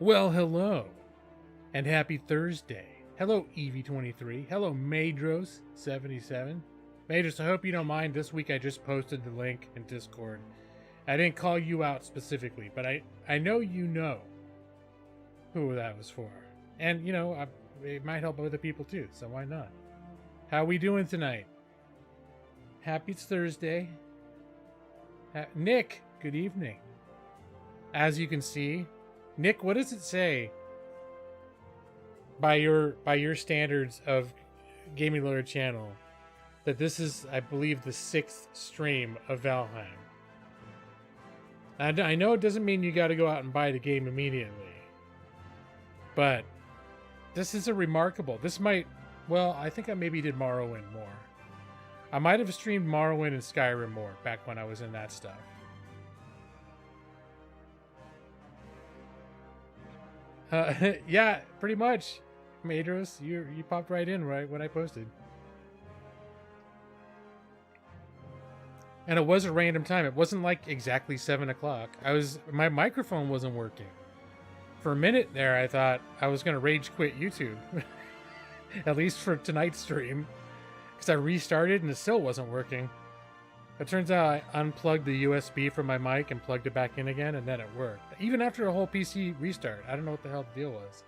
Well, hello, and happy Thursday. Hello, Evie23. Hello, Madros77. Madros, I hope you don't mind. This week I just posted the link in Discord. I didn't call you out specifically, but I know you know who that was for. And, you know, it might help other people too, so why not? How we doing tonight? Happy Thursday. Nick, good evening. As you can see, Nick, what does it say by your standards of Gaming Lawyer channel that this is, I believe, the 6th stream of Valheim? I know it doesn't mean you got to go out and buy the game immediately, but this is a remarkable. This might, well, I think I maybe did Morrowind more. I might have streamed Morrowind and Skyrim more back when I was in that stuff. Yeah, pretty much. Madros, you popped right in right when I posted. And it was a random time. It wasn't like exactly 7 o'clock. My microphone wasn't working. For a minute there, I thought I was going to rage quit YouTube. At least for tonight's stream. Because I restarted and it still wasn't working. It turns out I unplugged the USB from my mic and plugged it back in again, and then it worked. Even after a whole PC restart. I don't know what the hell the deal was.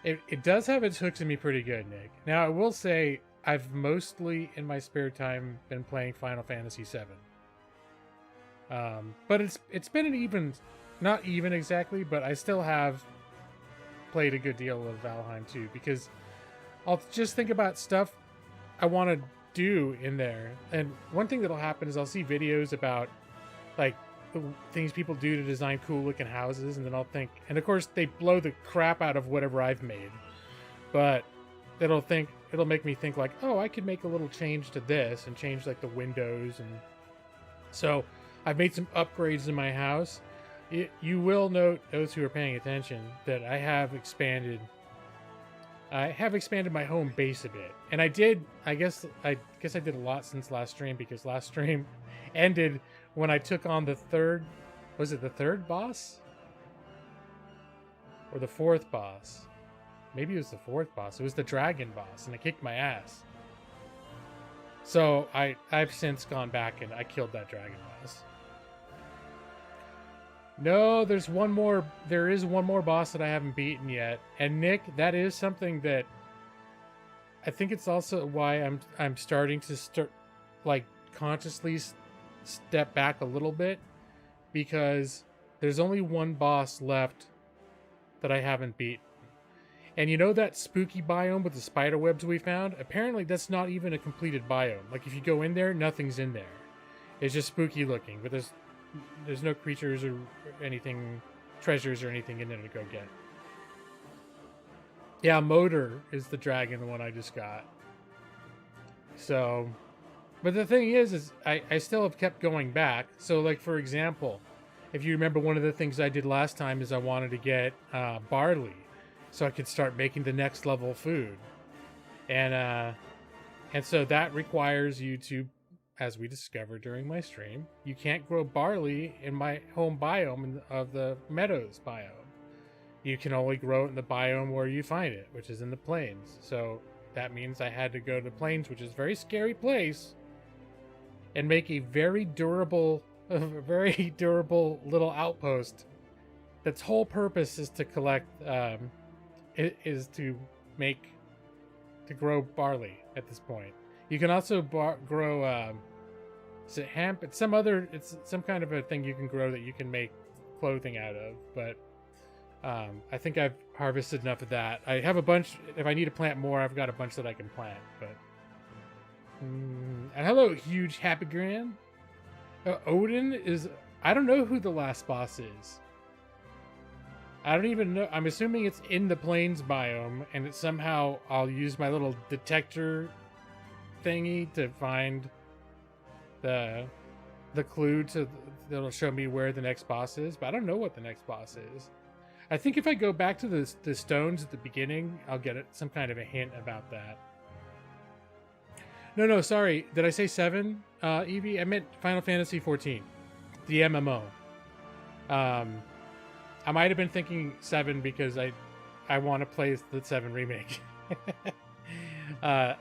It does have its hooks in me pretty good, Nick. Now, I will say, I've mostly, in my spare time, been playing Final Fantasy VII. But it's been an even... Not even exactly, but I still have played a good deal of Valheim too, because I'll just think about stuff I want to do in there. And one thing that'll happen is I'll see videos about like the things people do to design cool looking houses, and then I'll think, and of course they blow the crap out of whatever I've made, but it'll make me think like, oh, I could make a little change to this and change like the windows. And so I've made some upgrades in my house. You will note, those who are paying attention, that I have expanded my home base a bit. And I guess I did a lot since last stream, because last stream ended when I took on the third boss? Or the 4th boss? Maybe it was the 4th boss. It was the dragon boss, and it kicked my ass. So I've since gone back and I killed that dragon boss. No, there is one more boss that I haven't beaten yet. And Nick, that is something that I think it's also why I'm starting to like consciously step back a little bit, because there's only one boss left that I haven't beaten. And you know that spooky biome with the spider webs we found? Apparently that's not even a completed biome. Like if you go in there, nothing's in there. It's just spooky looking, but there's no creatures or anything, treasures or anything in there to go get. Yeah, Motor is the dragon, the one I just got. So, but the thing is I still have kept going back. So like, for example, if you remember, one of the things I did last time is I wanted to get barley so I could start making the next level food. And so that requires you to, as we discovered during my stream, you can't grow barley in my home biome of the meadows biome. You can only grow it in the biome where you find it, which is in the plains. So that means I had to go to the plains, which is a very scary place, and make a very durable little outpost. That's whole purpose is to collect, is to grow barley at this point. You can also grow, is it hemp? It's some kind of a thing you can grow that you can make clothing out of. But I think I've harvested enough of that. I have a bunch. If I need to plant more, I've got a bunch that I can plant. But and hello, huge happy grand. Odin is. I don't know who the last boss is. I don't even know. I'm assuming it's in the plains biome, and it's somehow I'll use my little detector thingy to find the clue that'll show me where the next boss is, but I don't know what the next boss is. I think if I go back to the stones at the beginning, I'll get some kind of a hint about that. No, sorry. Did I say 7, Evie? I meant Final Fantasy 14, the MMO. I might have been thinking 7 because I want to play the 7 remake.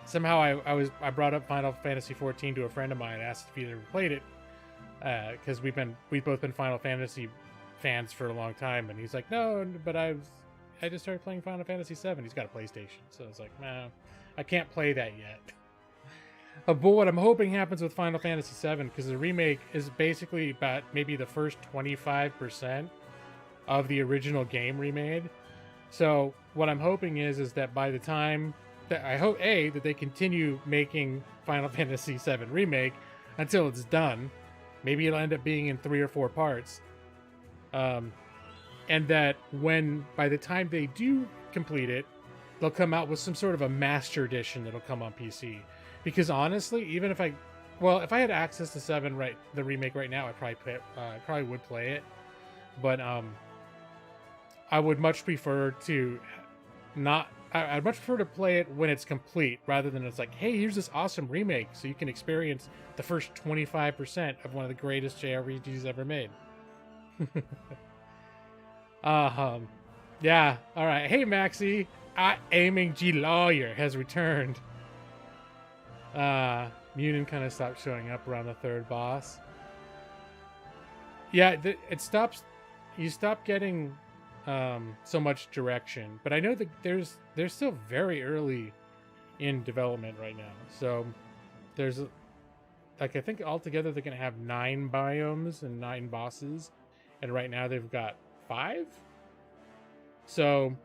Somehow I brought up Final Fantasy 14 to a friend of mine, asked if he'd ever played it, because we've both been Final Fantasy fans for a long time, and he's like, no, but I just started playing Final Fantasy 7. He's got a PlayStation, so I was like, no, I can't play that yet. But what I'm hoping happens with Final Fantasy 7, because the remake is basically about maybe the first 25% of the original game remade. So what I'm hoping is that by the time that I hope that they continue making Final Fantasy 7 remake until it's done. Maybe it'll end up being in 3 or 4 parts. And that by the time they do complete it, they'll come out with some sort of a master edition that'll come on PC. Because honestly, even if I had access to 7 the remake right now, I probably would play it. But I would much prefer to I'd much prefer to play it when it's complete, rather than it's like, hey, here's this awesome remake, so you can experience the first 25% of one of the greatest JRPGs ever made. Yeah, all right. Hey, Maxie, Aiming G Lawyer has returned. Munin kind of stopped showing up around the 3rd boss. Yeah, you stop getting so much direction, but I know that they're still very early in development right now. So there's I think altogether they're gonna have 9 biomes and 9 bosses, and right now they've got 5. So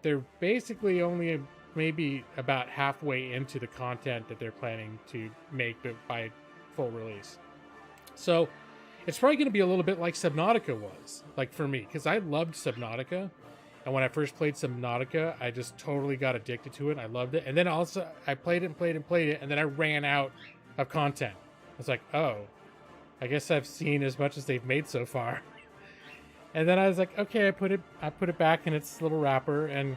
they're basically only maybe about halfway into the content that they're planning to make by full release. So it's probably going to be a little bit like Subnautica was, like for me, because I loved Subnautica. And when I first played Subnautica, I just totally got addicted to it. I loved it. And then also I played it, and then I ran out of content. I was like, oh, I guess I've seen as much as they've made so far. And then I was like, okay, I put it back in its little wrapper, and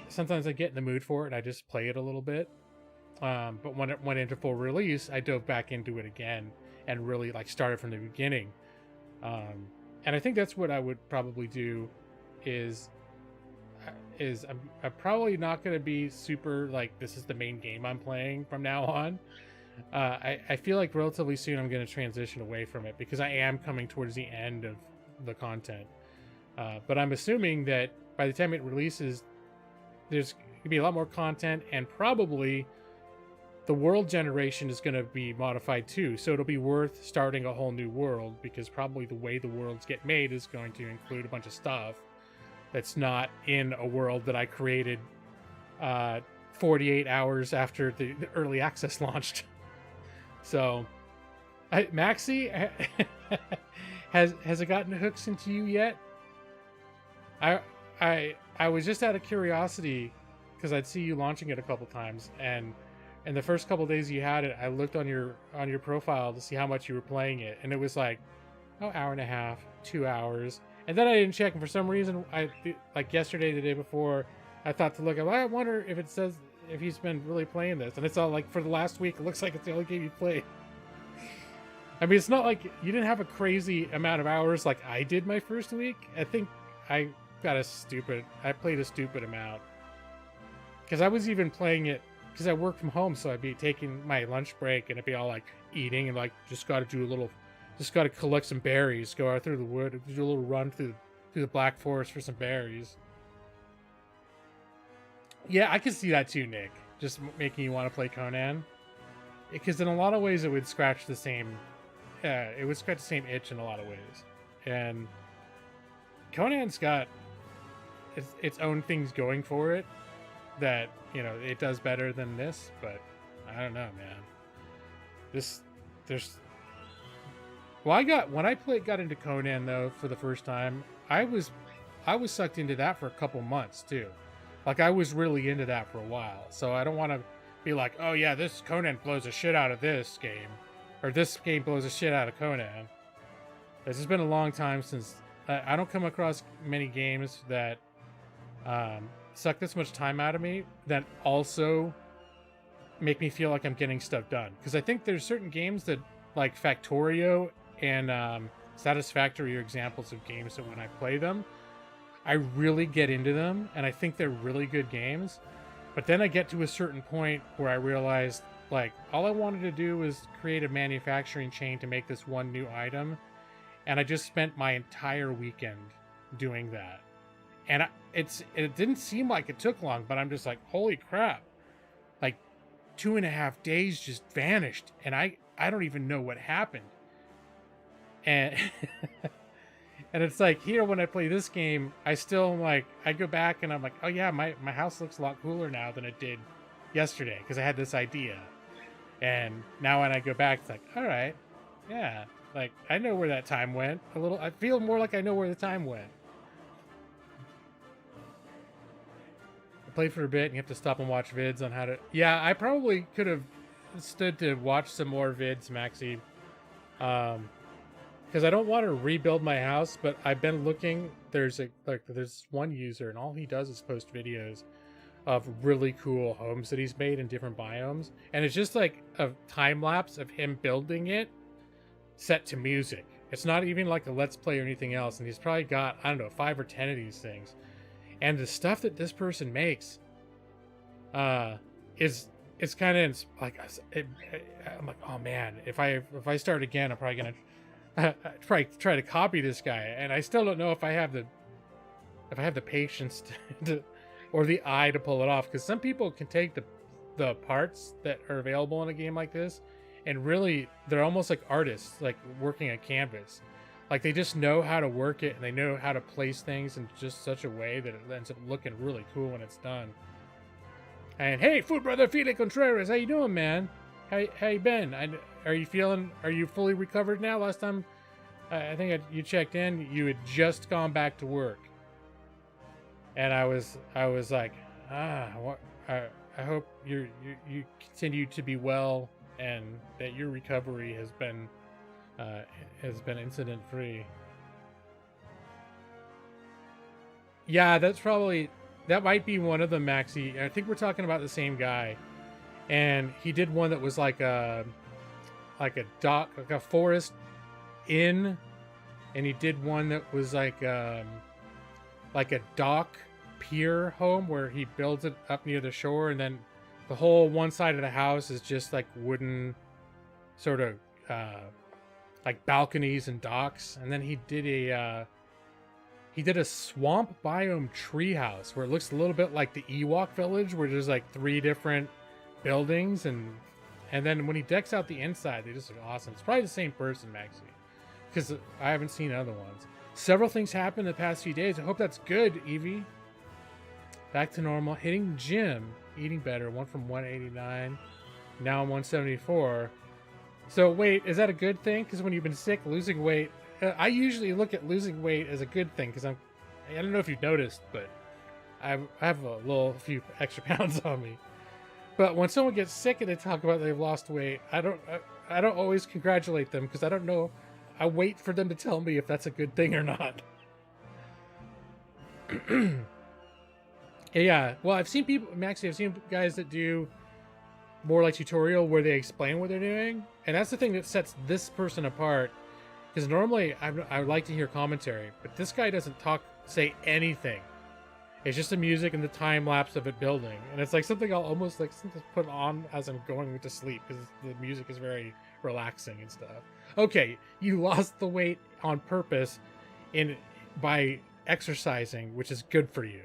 sometimes I get in the mood for it and I just play it a little bit. But when it went into full release, I dove back into it again and really started from the beginning. And I think that's what I would probably do is I'm probably not going to be super this is the main game I'm playing from now on. I feel like relatively soon I'm going to transition away from it, because I am coming towards the end of the content. But I'm assuming that by the time it releases, there's going to be a lot more content, and probably the world generation is going to be modified too. So it'll be worth starting a whole new world, because probably the way the worlds get made is going to include a bunch of stuff that's not in a world that I created 48 hours after the early access launched. So, Maxie, has it gotten hooks into you yet? I was just out of curiosity, because I'd see you launching it a couple times, and in the first couple days you had it, I looked on your profile to see how much you were playing it, and it was hour and a half, 2 hours, and then I didn't check, and for some reason, yesterday, the day before, I thought to look. I wonder if it says if he's been really playing this, and it's all for the last week, it looks like it's the only game you played. I mean, it's not like you didn't have a crazy amount of hours like I did my first week. I think I played a stupid amount, because I was even playing it because I work from home, so I'd be taking my lunch break and it'd be all eating and just got to collect some berries, go out through the wood, do a little run through the Black Forest for some berries. Yeah, I could see that too, Nick. Just making you want to play Conan, because in a lot of ways it would scratch the same itch in a lot of ways. And Conan's got its own things going for it that it does better than this, but I don't know, man. When I got into Conan though for the first time, I was sucked into that for a couple months too. I was really into that for a while. So I don't want to be like, oh yeah, this Conan blows the shit out of this game, or this game blows the shit out of Conan. It's just been a long time since I don't come across many games that suck this much time out of me that also make me feel like I'm getting stuff done. Because I think there's certain games that, like Factorio and satisfactory examples of games that when I play them, I really get into them, and I think they're really good games. But then I get to a certain point where I realized, like, all I wanted to do was create a manufacturing chain to make this one new item, and I just spent my entire weekend doing that. And it didn't seem like it took long, but I'm just like, holy crap. Like, 2.5 days just vanished, and I don't even know what happened. And and it's like, here when I play this game, I still, like, I go back and I'm like, oh yeah, my house looks a lot cooler now than it did yesterday, because I had this idea. And now when I go back, it's like, all right, yeah, like, I know where that time went. I feel more like I know where the time went. I played for a bit, and you have to stop and watch vids on how to... Yeah, I probably could have stood to watch some more vids, Maxie. Because I don't want to rebuild my house, but I've been looking. There's one user, and all he does is post videos of really cool homes that he's made in different biomes, and it's just like a time lapse of him building it set to music. It's not even like a let's play or anything else, and he's probably got, I don't know, 5 or 10 of these things. And the stuff that this person makes is kind of like, I'm like, oh man, if I start again, I'm probably gonna try to copy this guy, and I still don't know if I have the patience to or the eye to pull it off, because some people can take the parts that are available in a game like this, and really they're almost like artists, like working a canvas. Like, they just know how to work it, and they know how to place things in just such a way that it ends up looking really cool when it's done. And hey, Food Brother Fide Contreras, how you doing, man? How you been? Are you fully recovered now? Last time I think you checked in, you had just gone back to work. And I was like, what? I hope you continue to be well, and that your recovery has been incident free. Yeah, that might be one of them, Maxie. I think we're talking about the same guy, and he did one that was like a dock, like a forest inn, and he did one that was like a dock pier home where he builds it up near the shore, and then the whole one side of the house is just like wooden sort of like balconies and docks. And then he did a swamp biome treehouse where it looks a little bit like the Ewok village, where there's like 3 different buildings, and then when he decks out the inside, they just look awesome. It's probably the same person, Maxie, because I haven't seen other ones. Several things happened the past few days. I hope that's good, Evie. Back to normal. Hitting the gym. Eating better. Went from 189. Now I'm 174. So wait, is that a good thing? Because when you've been sick, losing weight... I usually look at losing weight as a good thing, because I don't know if you've noticed, but I have a few extra pounds on me. But when someone gets sick and they talk about they've lost weight, I don't always congratulate them, because I don't know. I wait for them to tell me if that's a good thing or not. Yeah, well, I've seen guys that do more like tutorial where they explain what they're doing, and that's the thing that sets this person apart. Because normally I would like to hear commentary, but this guy doesn't say anything. It's just the music and the time lapse of it building, and it's like something I'll almost like put on as I'm going to sleep, because the music is very relaxing and stuff. Okay, you lost the weight on purpose by exercising, which is good for you.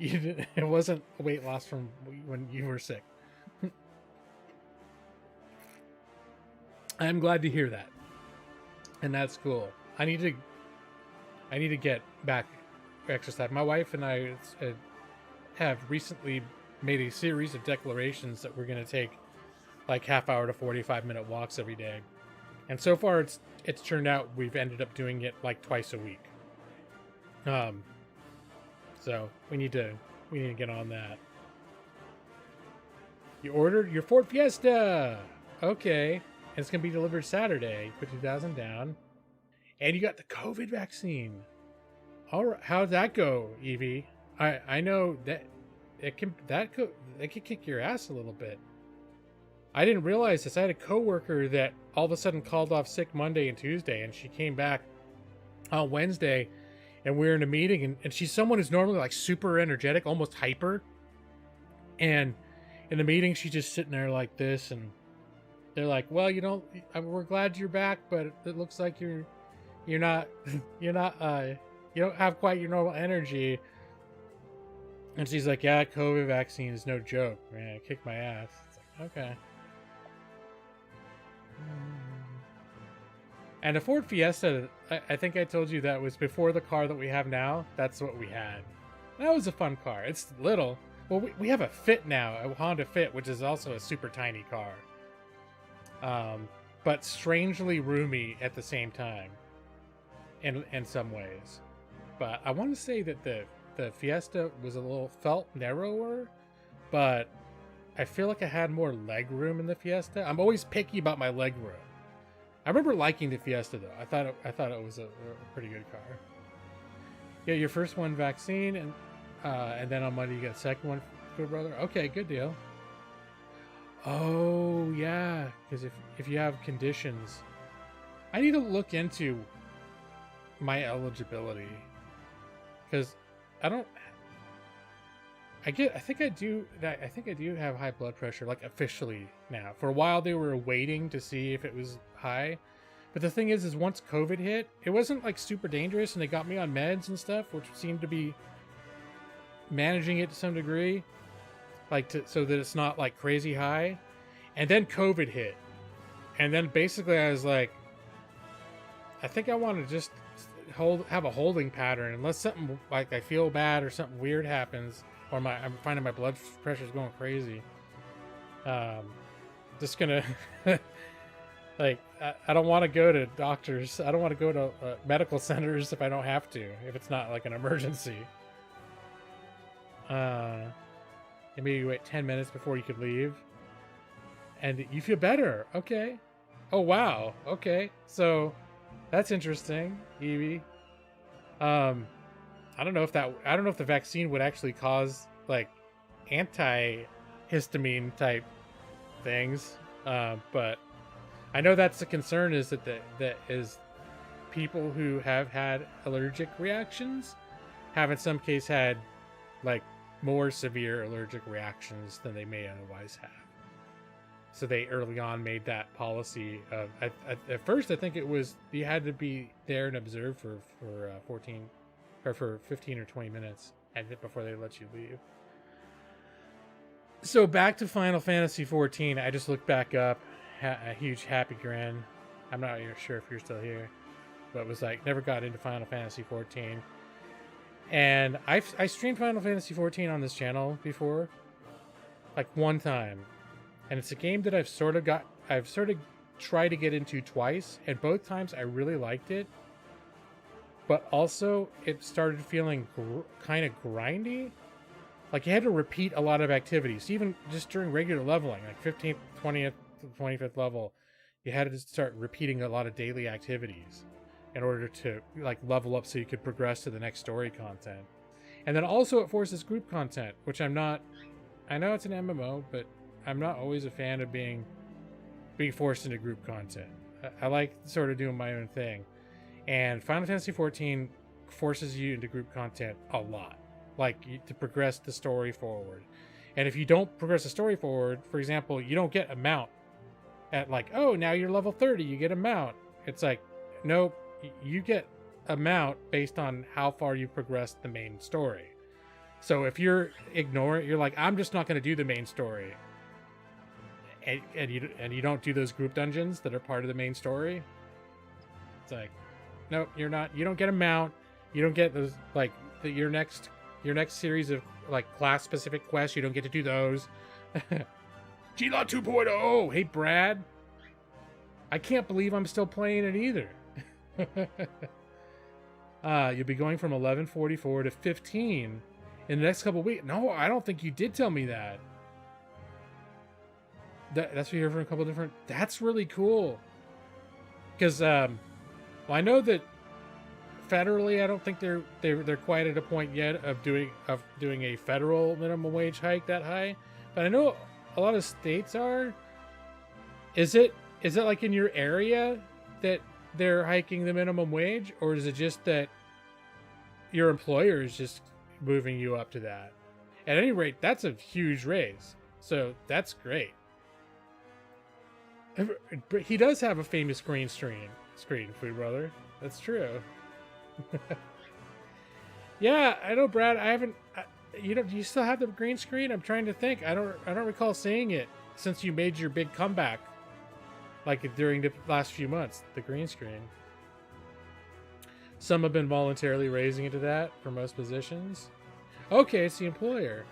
It wasn't a weight loss from when you were sick. I'm glad to hear that. And that's cool. I need to get back exercise. My wife and I have recently made a series of declarations that we're going to take like half-hour to 45-minute walks every day. And so far it's turned out we've ended up doing it like twice a week. So we need to get on that. You ordered your Ford Fiesta. Okay. And it's going to be delivered Saturday. Put 2,000 down. And you got the COVID vaccine. All right. How'd that go, Evie? I know that it can kick your ass a little bit. I didn't realize this. I had a coworker that all of a sudden called off sick Monday and Tuesday, and she came back on Wednesday, and we're in a meeting, and she's someone who's normally like super energetic, almost hyper. And in the meeting, she's just sitting there like this, and they're like, "Well, we're glad you're back, but it looks like you're not, you're not, you don't have quite your normal energy." And she's like, "Yeah, COVID vaccine is no joke, man. It kicked my ass." It's like, okay. And a Ford Fiesta, I think I told you that was before the car that we have now. That's what we had. That was a fun car. It's little. Well, we have a Fit now, a Honda Fit, which is also a super tiny car. But strangely roomy at the same time, in some ways. But I want to say that the Fiesta was felt narrower, but I feel like I had more leg room in the Fiesta. I'm always picky about my leg room. I remember liking the Fiesta though. I thought it was a pretty good car. Yeah, your first one vaccine, and then on Monday you get a second one, good brother. Okay, good deal. Oh yeah, because if you have conditions, I need to look into my eligibility, because I think I do have high blood pressure, like officially now. For a while they were waiting to see if it was high, but the thing is once COVID hit, it wasn't like super dangerous, and they got me on meds and stuff, which seemed to be managing it to some degree, so that it's not like crazy high. And then COVID hit, and then basically I was like, I think I want to just have a holding pattern unless something like I feel bad or something weird happens, or I'm finding my blood pressure is going crazy. Just gonna like I don't want to go to doctors. I don't want to go to medical centers if I don't have to, if it's not like an emergency. Maybe you wait 10 minutes before you could leave, and you feel better. Okay. Oh wow. Okay. So that's interesting, Evie. I don't know if the vaccine would actually cause like antihistamine type things, but I know that's the concern, is that is people who have had allergic reactions have in some case had like more severe allergic reactions than they may otherwise have. So they early on made that policy of at first I think it was you had to be there and observe for 15 or 20 minutes before they let you leave. So back to Final Fantasy 14. I just looked back up, a huge happy grin. I'm not even sure if you're still here, but it was like never got into Final Fantasy 14. And I streamed Final Fantasy 14 on this channel before, like one time. And it's a game that I've sort of tried to get into twice, and both times I really liked it. But also, it started feeling kind of grindy. Like you had to repeat a lot of activities, even just during regular leveling, like 15th, 20th, 25th level. You had to start repeating a lot of daily activities in order to like level up so you could progress to the next story content. And then also it forces group content, which I'm not. I know it's an MMO, but I'm not always a fan of being forced into group content. I like sort of doing my own thing. And Final Fantasy XIV forces you into group content a lot, like to progress the story forward. And if you don't progress the story forward, for example, you don't get a mount at like, oh, now you're level 30, you get a mount. It's like, nope, you get a mount based on how far you've progressed the main story. So if you're like, I'm just not going to do the main story, and you don't do those group dungeons that are part of the main story, it's like, nope, you're not. You don't get a mount. You don't get those like your next series of like class specific quests. You don't get to do those. G-Lot 2.0. Hey Brad, I can't believe I'm still playing it either. You'll be going from 1144 to 15 in the next couple of weeks. No, I don't think you did tell me that. That's what you hear from a couple different. That's really cool. Because I know that federally, I don't think they're quite at a point yet of doing a federal minimum wage hike that high. But I know a lot of states are. Is it like in your area that they're hiking the minimum wage, or is it just that your employer is just moving you up to that? At any rate, that's a huge raise. So that's great. But he does have a famous green screen, Food Brother. That's true. Yeah, I know, Brad. I haven't. Do you still have the green screen? I'm trying to think. I don't recall seeing it since you made your big comeback, like during the last few months. The green screen. Some have been voluntarily raising it to that for most positions. Okay, it's the employer.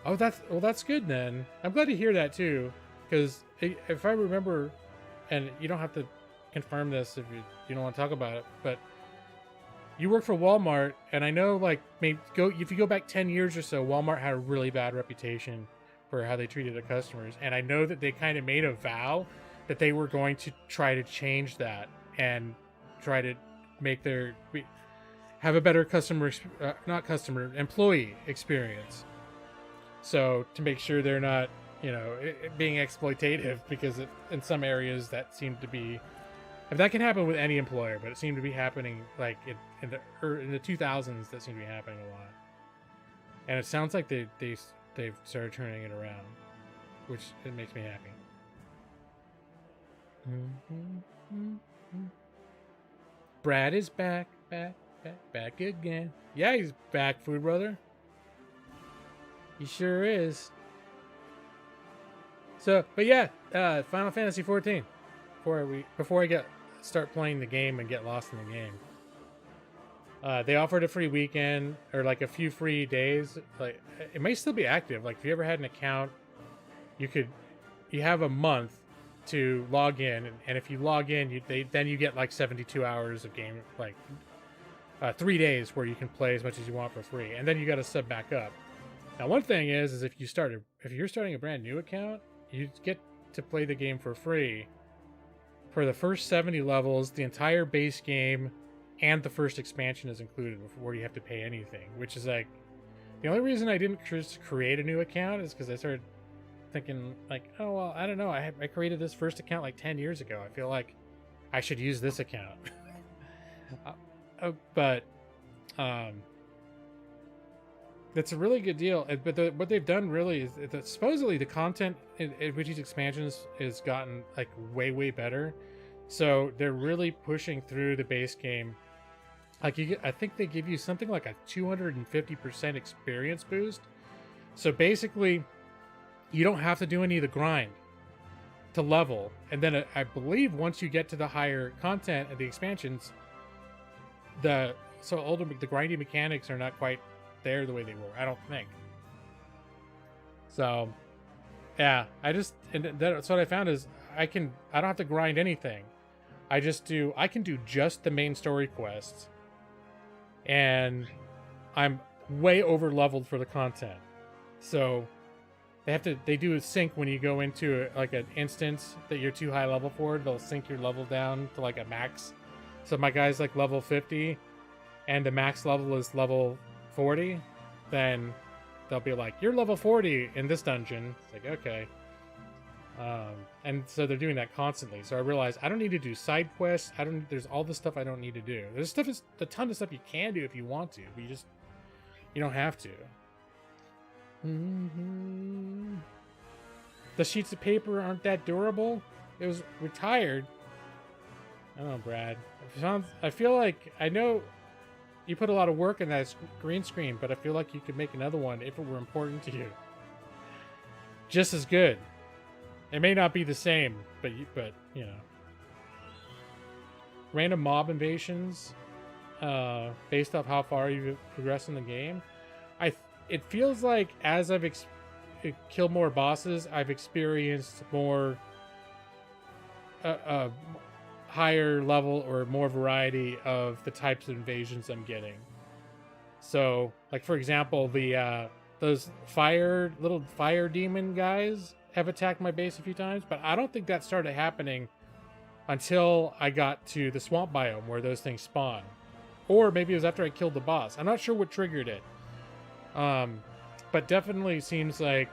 Oh, that's good then. I'm glad to hear that too, because if I remember, and you don't have to confirm this if you don't want to talk about it, but you work for Walmart, and I know, like, if you go back 10 years or so, Walmart had a really bad reputation for how they treated their customers, and I know that they kind of made a vow that they were going to try to change that and try to make have a better employee experience. So to make sure they're not, being exploitative, because in some areas that seemed to be, if that can happen with any employer, but it seemed to be happening like in the 2000s. That seemed to be happening a lot, and it sounds like they've started turning it around, which it makes me happy. Brad is back again. Yeah, he's back, Food Brother. He sure is. So, but yeah, Final Fantasy 14. Before I start playing the game and get lost in the game, they offered a free weekend, or like a few free days. Like, it may still be active. Like, if you ever had an account, you have a month to log in, and if you log in, then you get like 72 hours of game, like 3 days where you can play as much as you want for free, and then you got to sub back up. Now, one thing is if you're starting a brand new account, you get to play the game for free for the first 70 levels, the entire base game, and the first expansion is included before you have to pay anything, which is like, the only reason I didn't just create a new account is because I started thinking, like, oh, well, I don't know, I created this first account like 10 years ago. I feel like I should use this account. But that's a really good deal. But what they've done really is that supposedly the content in which these expansions has gotten like way better. So they're really pushing through the base game. Like, I think they give you something like a 250% experience boost. So basically, you don't have to do any of the grind to level. And then I believe once you get to the higher content of the expansions, the grinding mechanics are not quite there the way they were, I don't think. So yeah, that's what I found is I don't have to grind anything. I can do just the main story quests, and I'm way over leveled for the content. So they do a sync when you go into like an instance that you're too high level for. They'll sync your level down to like a max. So my guy's like level 50 and the max level is level 40, then they'll be like, you're level 40 in this dungeon. It's like, okay. And so they're doing that constantly. So I realized I don't need to do side quests. There's all this stuff I don't need to do. There's a ton of stuff you can do if you want to, but you don't have to. Mm-hmm. The sheets of paper aren't that durable. It was retired. I don't know, Brad. I feel like, I know you put a lot of work in that green screen, but I feel like you could make another one if it were important to you. Just as good. It may not be the same, but you know. Random mob invasions, based off how far you progress in the game. It feels like as I've killed more bosses, I've experienced more higher level or more variety of the types of invasions I'm getting. So, like, for example, those little fire demon guys have attacked my base a few times, but I don't think that started happening until I got to the swamp biome where those things spawn. Or maybe it was after I killed the boss. I'm not sure what triggered it. But definitely seems like...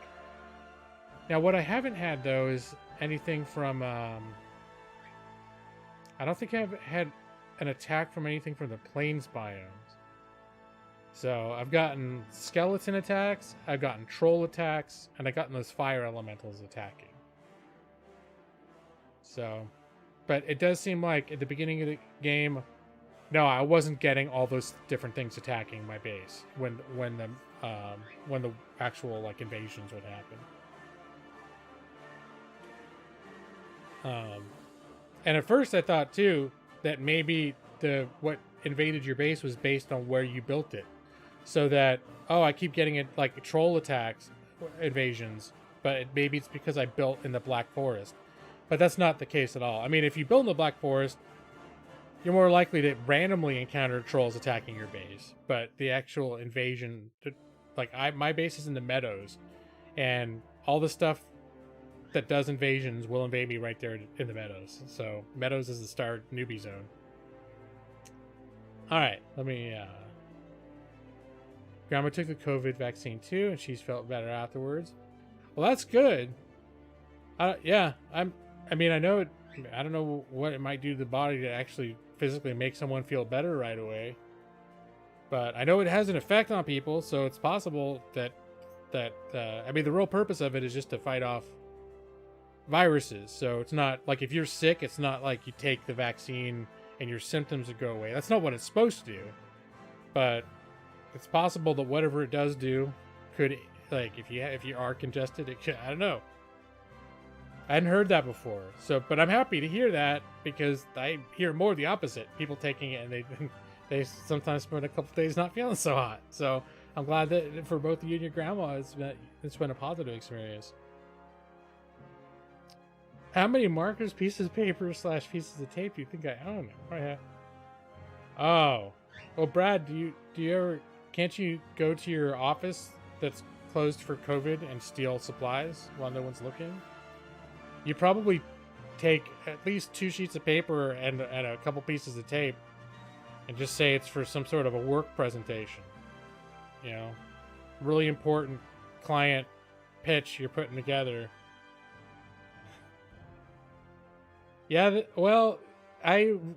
Now, what I haven't had, though, is anything from I don't think I've had an attack from anything from the plains biomes. So I've gotten skeleton attacks, I've gotten troll attacks, and I've gotten those fire elementals attacking. So, but it does seem like at the beginning of the game, no, I wasn't getting all those different things attacking my base when the actual like invasions would happen. And at first I thought too that maybe what invaded your base was based on where you built it. So that, oh, I keep getting it like troll attacks, invasions, but maybe it's because I built in the Black Forest. But that's not the case at all. I mean, if you build in the Black Forest, you're more likely to randomly encounter trolls attacking your base. But the actual invasion, like my base is in the meadows, and all the stuff that does invasions will invade me right there in the meadows. So meadows is the start newbie zone. All right, let me. Grandma took the COVID vaccine too, and she's felt better afterwards. Well, that's good. Yeah, I mean, I know it. I don't know what it might do to the body to actually physically make someone feel better right away, but I know it has an effect on people. So it's possible that I mean, the real purpose of it is just to fight off viruses. So it's not like if you're sick, it's not like you take the vaccine and your symptoms would go away. That's not what it's supposed to do. But it's possible that whatever it does do could, like, if you are congested, it could, I don't know. I hadn't heard that before. So, but I'm happy to hear that because I hear more the opposite. People taking it and they sometimes spend a couple days not feeling so hot. So I'm glad that for both you and your grandma, it's been a positive experience. How many markers, pieces of paper / pieces of tape do you think I own? Oh, well, Brad, do you ever? Can't you go to your office that's closed for COVID and steal supplies while no one's looking? You probably take at least 2 sheets of paper and a couple pieces of tape and just say it's for some sort of a work presentation. You know, really important client pitch you're putting together. Yeah, well,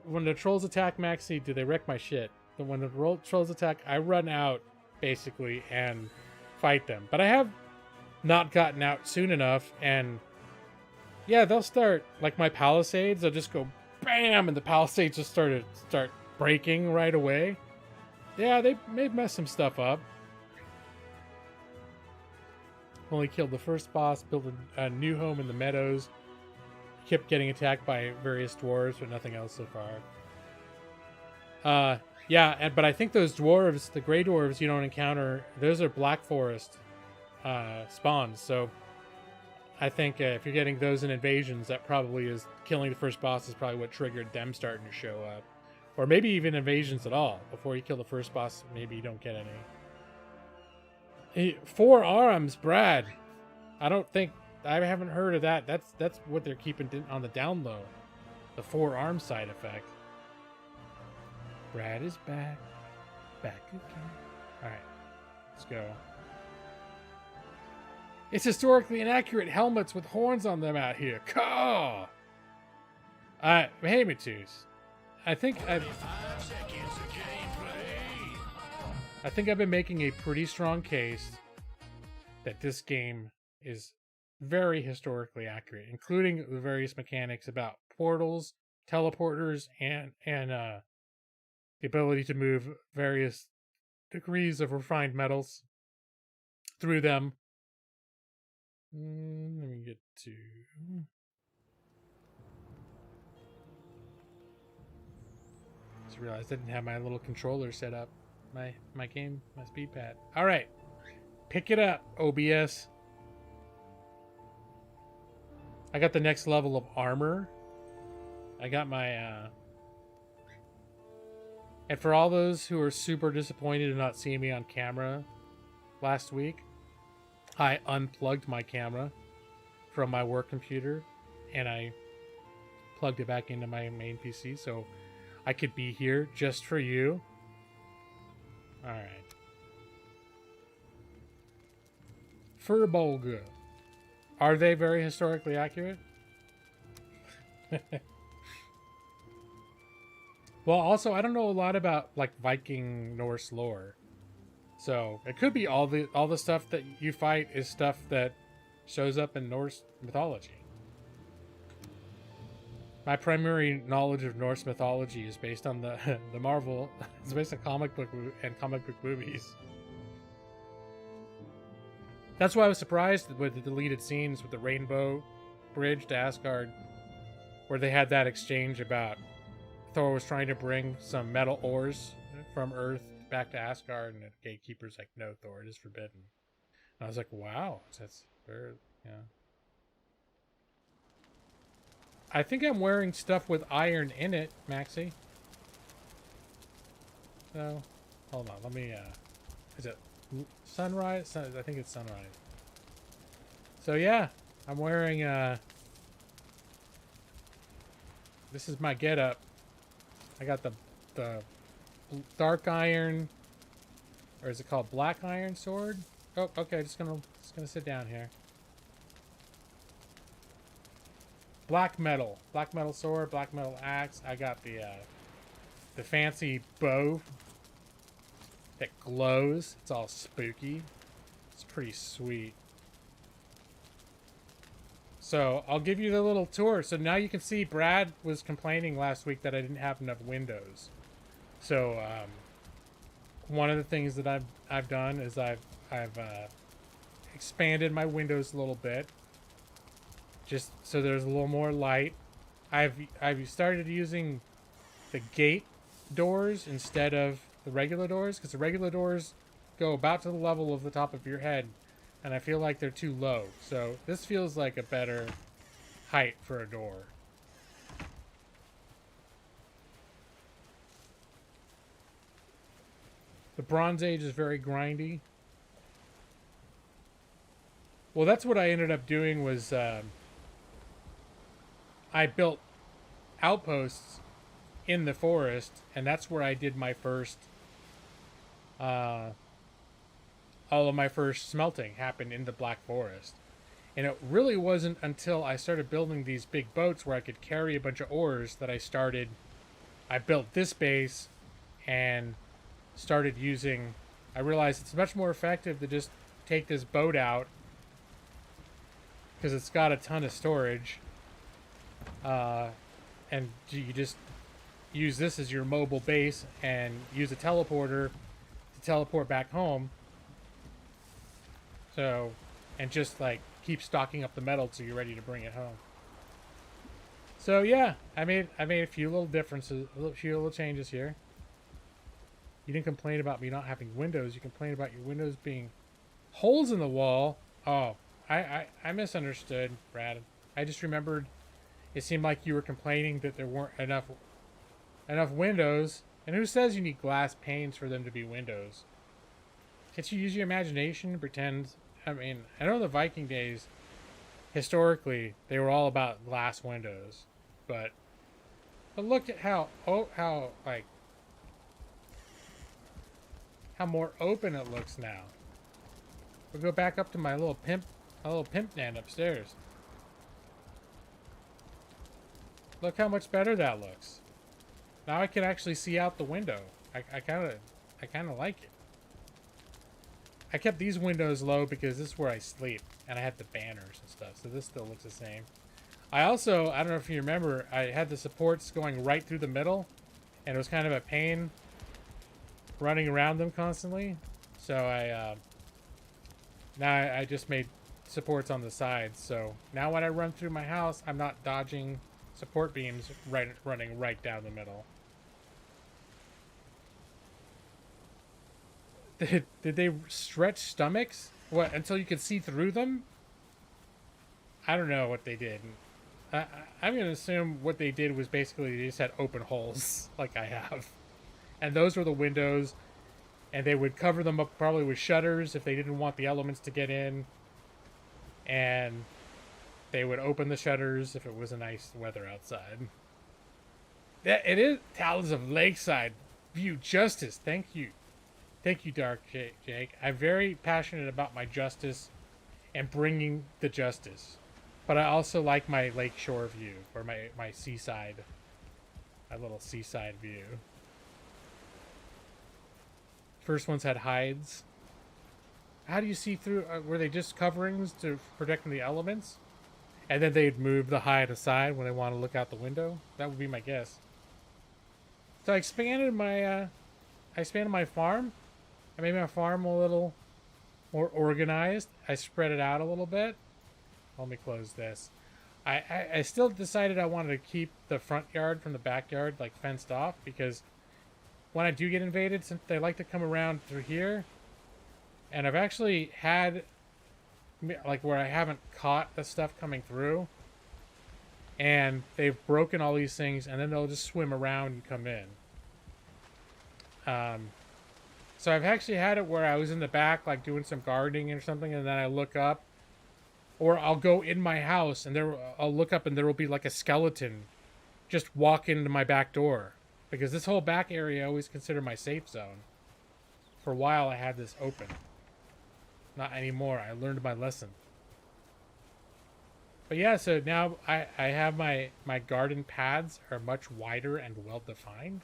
when the trolls attack Maxie, do they wreck my shit? When the trolls attack, I run out, basically, and fight them. But I have not gotten out soon enough, and yeah, they'll start, like my palisades, they'll just go BAM! And the palisades just start breaking right away. Yeah, they messed some stuff up. Only killed the first boss, built a new home in the meadows. Kept getting attacked by various dwarves, but nothing else so far. Yeah, but I think those dwarves, the gray dwarves you don't encounter, those are Black Forest spawns. So I think if you're getting those in invasions, that probably is killing the first boss is probably what triggered them starting to show up. Or maybe even invasions at all. Before you kill the first boss, maybe you don't get any. 4 arms, Brad. I haven't heard of that. That's what they're keeping on the down low. The 4 arm side effect. Brad is back. Back again. Alright. Let's go. It's historically inaccurate helmets with horns on them out here. Caw! Alright, hey Matus. I think I've been making a pretty strong case that this game is very historically accurate, including the various mechanics about portals, teleporters, and the ability to move various degrees of refined metals through them. Let me get to... Just realized I didn't have my little controller set up. My speed pad. All right. Pick it up, OBS. I got the next level of armor. I got my... And for all those who are super disappointed in not seeing me on camera last week, I unplugged my camera from my work computer and I plugged it back into my main PC so I could be here just for you. All right. Furbolga. Are they very historically accurate? Well, also, I don't know a lot about like Viking Norse lore, so it could be all the stuff that you fight is stuff that shows up in Norse mythology. My primary knowledge of Norse mythology is based on the the Marvel. It's based on comic book movies. That's why I was surprised with the deleted scenes with the Rainbow Bridge to Asgard, where they had that exchange about Thor was trying to bring some metal ores from Earth back to Asgard, and the gatekeeper's like, "No, Thor, it is forbidden." And I was like, "Wow, that's very, yeah." I think I'm wearing stuff with iron in it, Maxie. So, hold on, let me. Is it sunrise? I think it's sunrise. So yeah, I'm wearing. This is my getup. I got the dark iron, or is it called black iron sword? Oh, okay. Just gonna sit down here. Black metal sword, black metal axe. I got the fancy bow that glows. It's all spooky. It's pretty sweet. So I'll give you the little tour. So now you can see Brad was complaining last week that I didn't have enough windows. So one of the things that I've done is I've expanded my windows a little bit, just so there's a little more light. I've started using the gate doors instead of the regular doors, because the regular doors go about to the level of the top of your head, and I feel like they're too low. So this feels like a better height for a door. The Bronze Age is very grindy. Well, that's what I ended up doing was I built outposts in the forest, and that's where I did my first all of my first smelting happened in the Black Forest. And it really wasn't until I started building these big boats where I could carry a bunch of ores that I built this base and started using. I realized it's much more effective to just take this boat out because it's got a ton of storage, and you just use this as your mobile base and use a teleporter to teleport back home. So, and just like keep stocking up the metal till you're ready to bring it home. So yeah, I made a few little differences, a few little changes here. You didn't complain about me not having windows. You complained about your windows being holes in the wall. Oh, I misunderstood, Brad. I just remembered it seemed like you were complaining that there weren't enough windows. And who says you need glass panes for them to be windows? Can't you use your imagination and pretend? I mean, I know in the Viking days, historically, they were all about glass windows, but look at how more open it looks now. We'll go back up to my little pimp stand upstairs. Look how much better that looks. Now I can actually see out the window. I kind of like it. I kept these windows low because this is where I sleep, and I had the banners and stuff, so this still looks the same. I don't know if you remember, I had the supports going right through the middle, and it was kind of a pain running around them constantly. So now I just made supports on the sides. So now when I run through my house, I'm not dodging support beams running right down the middle. Did they stretch stomachs? What, until you could see through them? I don't know what they did. I'm going to assume what they did was basically they just had open holes like I have. And those were the windows. And they would cover them up probably with shutters if they didn't want the elements to get in. And they would open the shutters if it was a nice weather outside. It is Talons of Lakeside. View Justice. Thank you. Thank you, Dark Jake. I'm very passionate about my justice and bringing the justice. But I also like my lakeshore view, or my seaside My little seaside view. First ones had hides. How do you see through? Were they just coverings to protect from the elements? And then they'd move the hide aside when they want to look out the window? That would be my guess. So I expanded my farm. I made my farm a little more organized. I spread it out a little bit. Let me close this. I still decided I wanted to keep the front yard from the backyard like fenced off, because when I do get invaded, since they like to come around through here, and I've actually had like where I haven't caught the stuff coming through, and they've broken all these things, and then they'll just swim around and come in. So I've actually had it where I was in the back like doing some gardening or something, and then I look up, or I'll go in my house and I'll look up and there will be like a skeleton just walk into my back door, because this whole back area I always consider my safe zone. For a while I had this open. Not anymore. I learned my lesson. But yeah, so now I have my garden paths are much wider and well defined.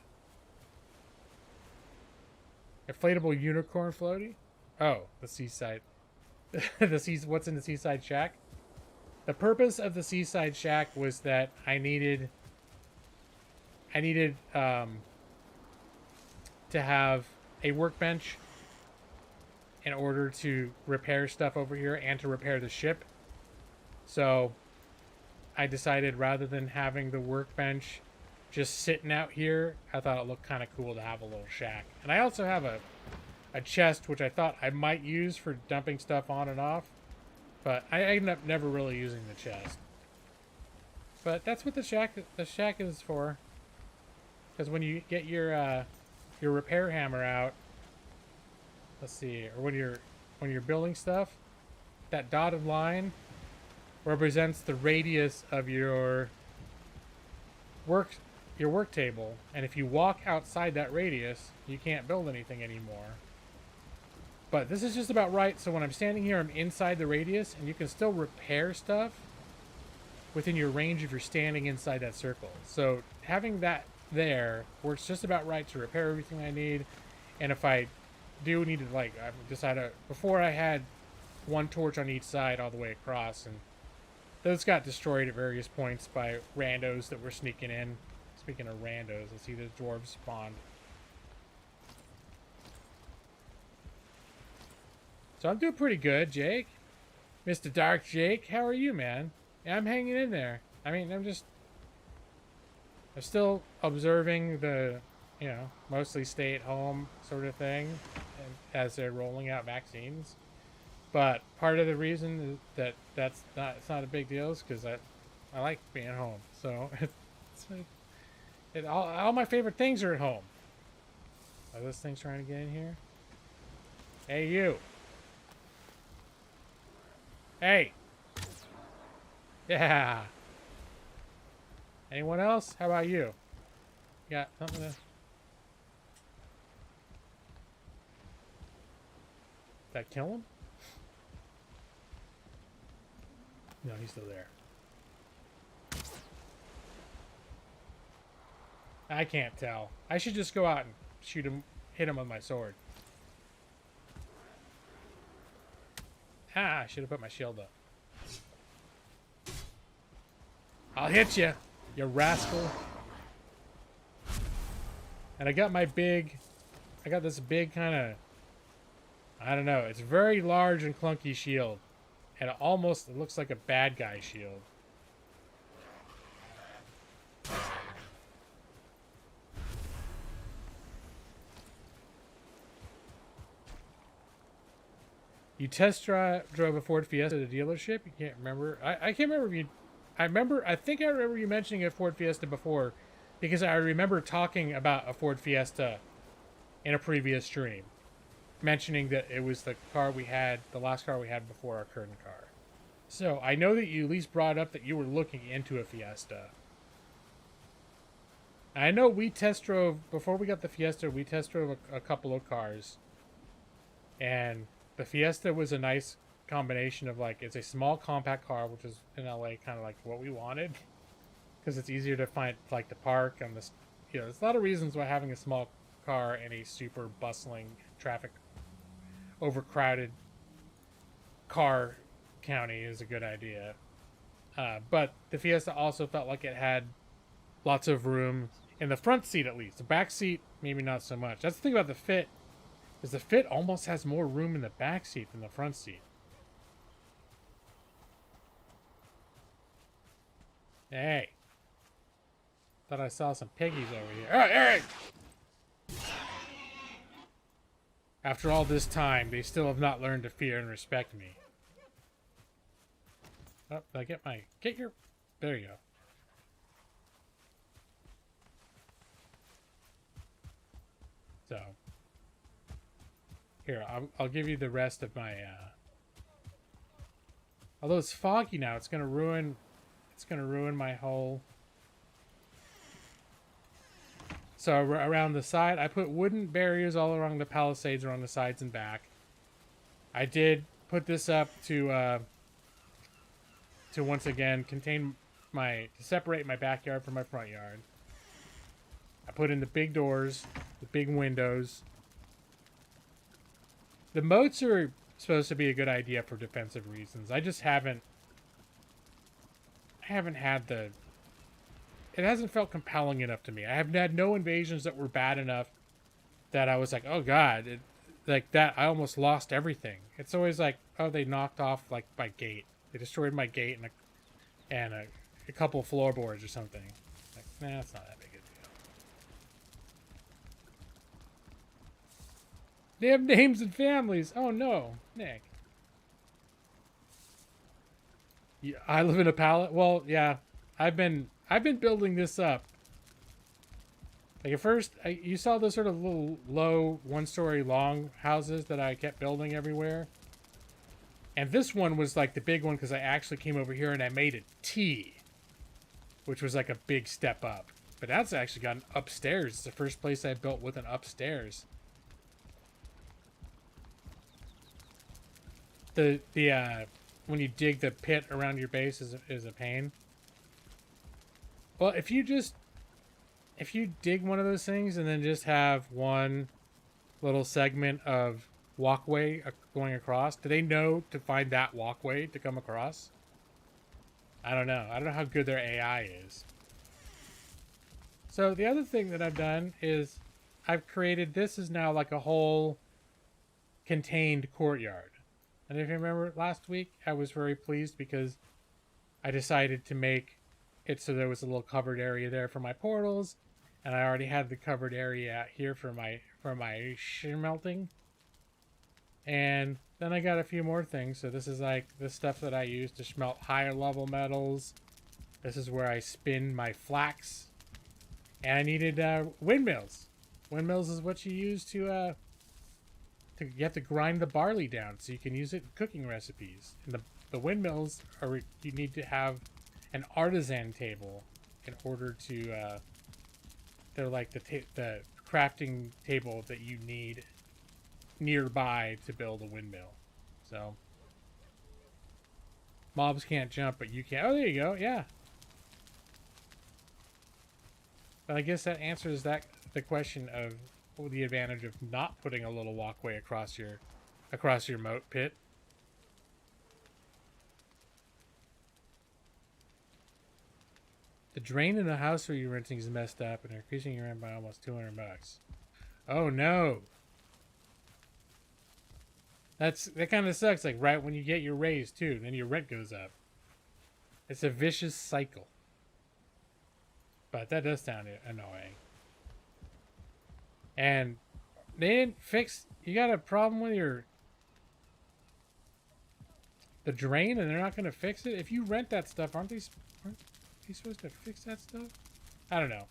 Inflatable unicorn floaty? Oh, the seaside. What's in the seaside shack? The purpose of the seaside shack was that I needed to have a workbench in order to repair stuff over here and to repair the ship. So I decided, rather than having the workbench just sitting out here, I thought it looked kind of cool to have a little shack. And I also have a chest, which I thought I might use for dumping stuff on and off, but I ended up never really using the chest. But that's what the shack is for. Because when you get your repair hammer out, let's see, or when you're building stuff, that dotted line represents the radius of your work table, and if you walk outside that radius, you can't build anything anymore. But this is just about right, so when I'm standing here, I'm inside the radius, and you can still repair stuff within your range if you're standing inside that circle. So having that there works just about right to repair everything I need. And if I do need to, like, I decided before, I had one torch on each side all the way across, and those got destroyed at various points by randos that were sneaking in. Speaking of randos, I see the dwarves spawned. So I'm doing pretty good, Jake. Mr. Dark Jake, how are you, man? Yeah, I'm hanging in there. I mean, I'm still observing the, mostly stay at home sort of thing as they're rolling out vaccines. But part of the reason that it's not a big deal is because I like being home. So all my favorite things are at home. Are those things trying to get in here? Hey, you. Hey. Yeah. Anyone else? How about you? You got something to... Did that kill him? No, he's still there. I can't tell. I should just go out and shoot him, hit him with my sword. Ah, I should have put my shield up. I'll hit you, you rascal. And I got this big kind of, I don't know, it's very large and clunky shield. And it looks like a bad guy shield. You test drove a Ford Fiesta at a dealership? You can't remember? I can't remember if you... I think I remember you mentioning a Ford Fiesta before, because I remember talking about a Ford Fiesta in a previous stream, mentioning that it was the last car we had before our current car. So I know that you at least brought up that you were looking into a Fiesta. I know we test drove, before we got the Fiesta, we test drove a couple of cars. And the Fiesta was a nice combination of, like, it's a small compact car, which is in LA kind of like what we wanted, because it's easier to find, like, to park on there's a lot of reasons why having a small car in a super bustling, traffic overcrowded car county is a good idea. But the Fiesta also felt like it had lots of room in the front seat, at least. The back seat, maybe not so much. That's the thing about the Fit, is the Fit almost has more room in the back seat than the front seat. Hey. Thought I saw some piggies over here. Oh, Eric! After all this time, they still have not learned to fear and respect me. Oh, did I get your... There you go. So... Here, I'll give you the rest of my, Although it's foggy now, it's gonna ruin my whole... So around the side, I put wooden barriers all along the palisades, around the sides and back. I did put this up to once again contain to separate my backyard from my front yard. I put in the big doors, the big windows. The moats are supposed to be a good idea for defensive reasons. I just haven't had the... It hasn't felt compelling enough to me. I have had no invasions that were bad enough that I was like, oh god, like that. I almost lost everything. It's always like, oh, they knocked off like my gate. They destroyed my gate and a couple floorboards or something. Like, nah, it's not that big a deal. They have names and families. Oh no, Nick. Yeah, I live in a pallet. Well, yeah, I've been building this up. Like at first, you saw those sort of little low, one-story long houses that I kept building everywhere. And this one was like the big one because I actually came over here and I made a T, which was like a big step up. But that's actually gotten upstairs. It's the first place I built with an upstairs. When you dig the pit around your base is a pain. Well, if you dig one of those things and then just have one little segment of walkway going across, do they know to find that walkway to come across? I don't know. I don't know how good their AI is. So the other thing that I've done is I've created, this is now like a whole contained courtyard. And if you remember last week, I was very pleased because I decided to make it so there was a little covered area there for my portals, and I already had the covered area out here for my smelting. And then I got a few more things. So this is like the stuff that I use to smelt higher level metals. This is where I spin my flax. And I needed windmills. Windmills is what you use to you have to grind the barley down so you can use it in cooking recipes. And the windmills are, you need to have an artisan table in order to they're like the crafting table that you need nearby to build a windmill. So mobs can't jump, but you can. Oh, there you go. Yeah. But I guess that answers the question of the advantage of not putting a little walkway across your moat pit. The drain in the house where you're renting is messed up and increasing your rent by almost $200. Oh no. That kind of sucks. Like right when you get your raise too, then your rent goes up. It's a vicious cycle. But that does sound annoying. And they didn't fix... You got a problem with the drain and they're not going to fix it? If you rent that stuff, aren't they supposed to fix that stuff? I don't know.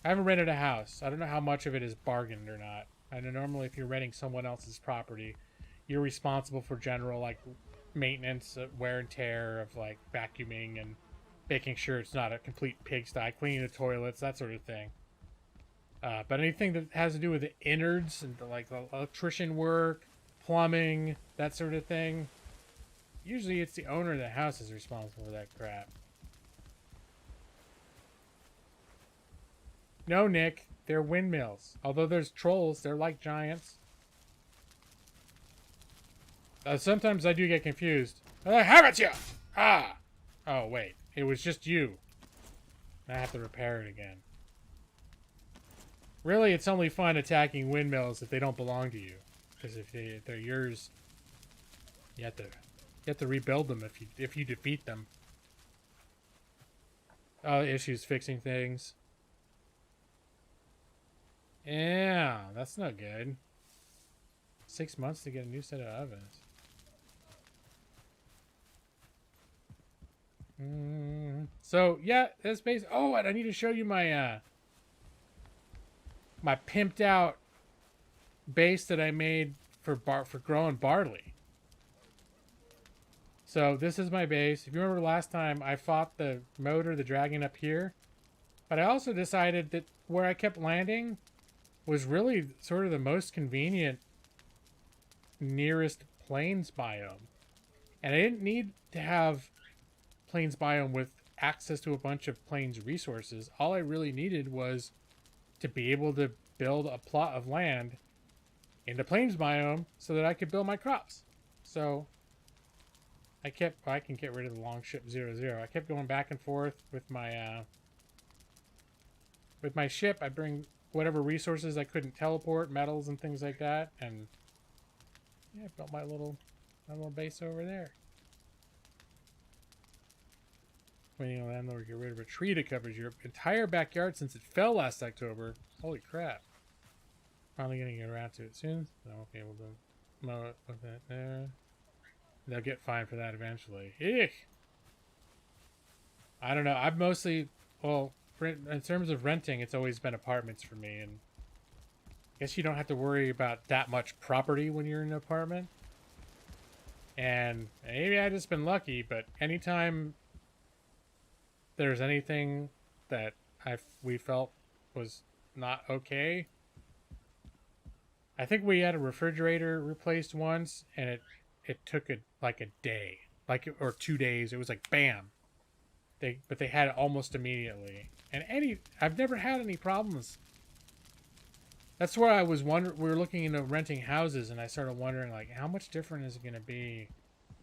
I haven't rented a house. I don't know how much of it is bargained or not. I know normally if you're renting someone else's property, you're responsible for general like maintenance, wear and tear of like vacuuming and making sure it's not a complete pigsty, cleaning the toilets, that sort of thing. But anything that has to do with the innards and like the electrician work, plumbing, that sort of thing, usually it's the owner of the house is responsible for that crap. No, Nick. They're windmills. Although there's trolls, they're like giants. Sometimes I do get confused. Haven't you? Ah! Oh, wait. It was just you. I have to repair it again. Really, it's only fun attacking windmills if they don't belong to you. Because if they're yours, you have to rebuild them if you defeat them. Issues fixing things. Yeah, that's not good. 6 months to get a new set of ovens. So yeah, that's base. Oh, and I need to show you my my pimped out base that I made for growing barley. So this is my base. If you remember last time, I fought the motor, the dragon up here, but I also decided that where I kept landing was really sort of the most convenient nearest plains biome, and I didn't need to have plains biome with access to a bunch of plains resources. All I really needed was to be able to build a plot of land in the plains biome so that I could build my crops. So I can get rid of the long ship 00. I kept going back and forth with my ship. I bring whatever resources I couldn't teleport, metals and things like that, and yeah, I built my little base over there. Waiting on landlord to get rid of a tree that covers your entire backyard since it fell last October. Holy crap. Finally gonna get around to it soon. So I won't be able to mow it with that there. They'll get fined for that eventually. Eek! I don't know. I've mostly, well, in terms of renting, it's always been apartments for me. And I guess you don't have to worry about that much property when you're in an apartment. And maybe I've just been lucky, but anytime there's anything that we felt was not okay. I think we had a refrigerator replaced once, and it took like a day, or 2 days. It was like bam. But they had it almost immediately. And I've never had any problems. That's where I was wondering. We were looking into renting houses, and I started wondering, like, how much different is it going to be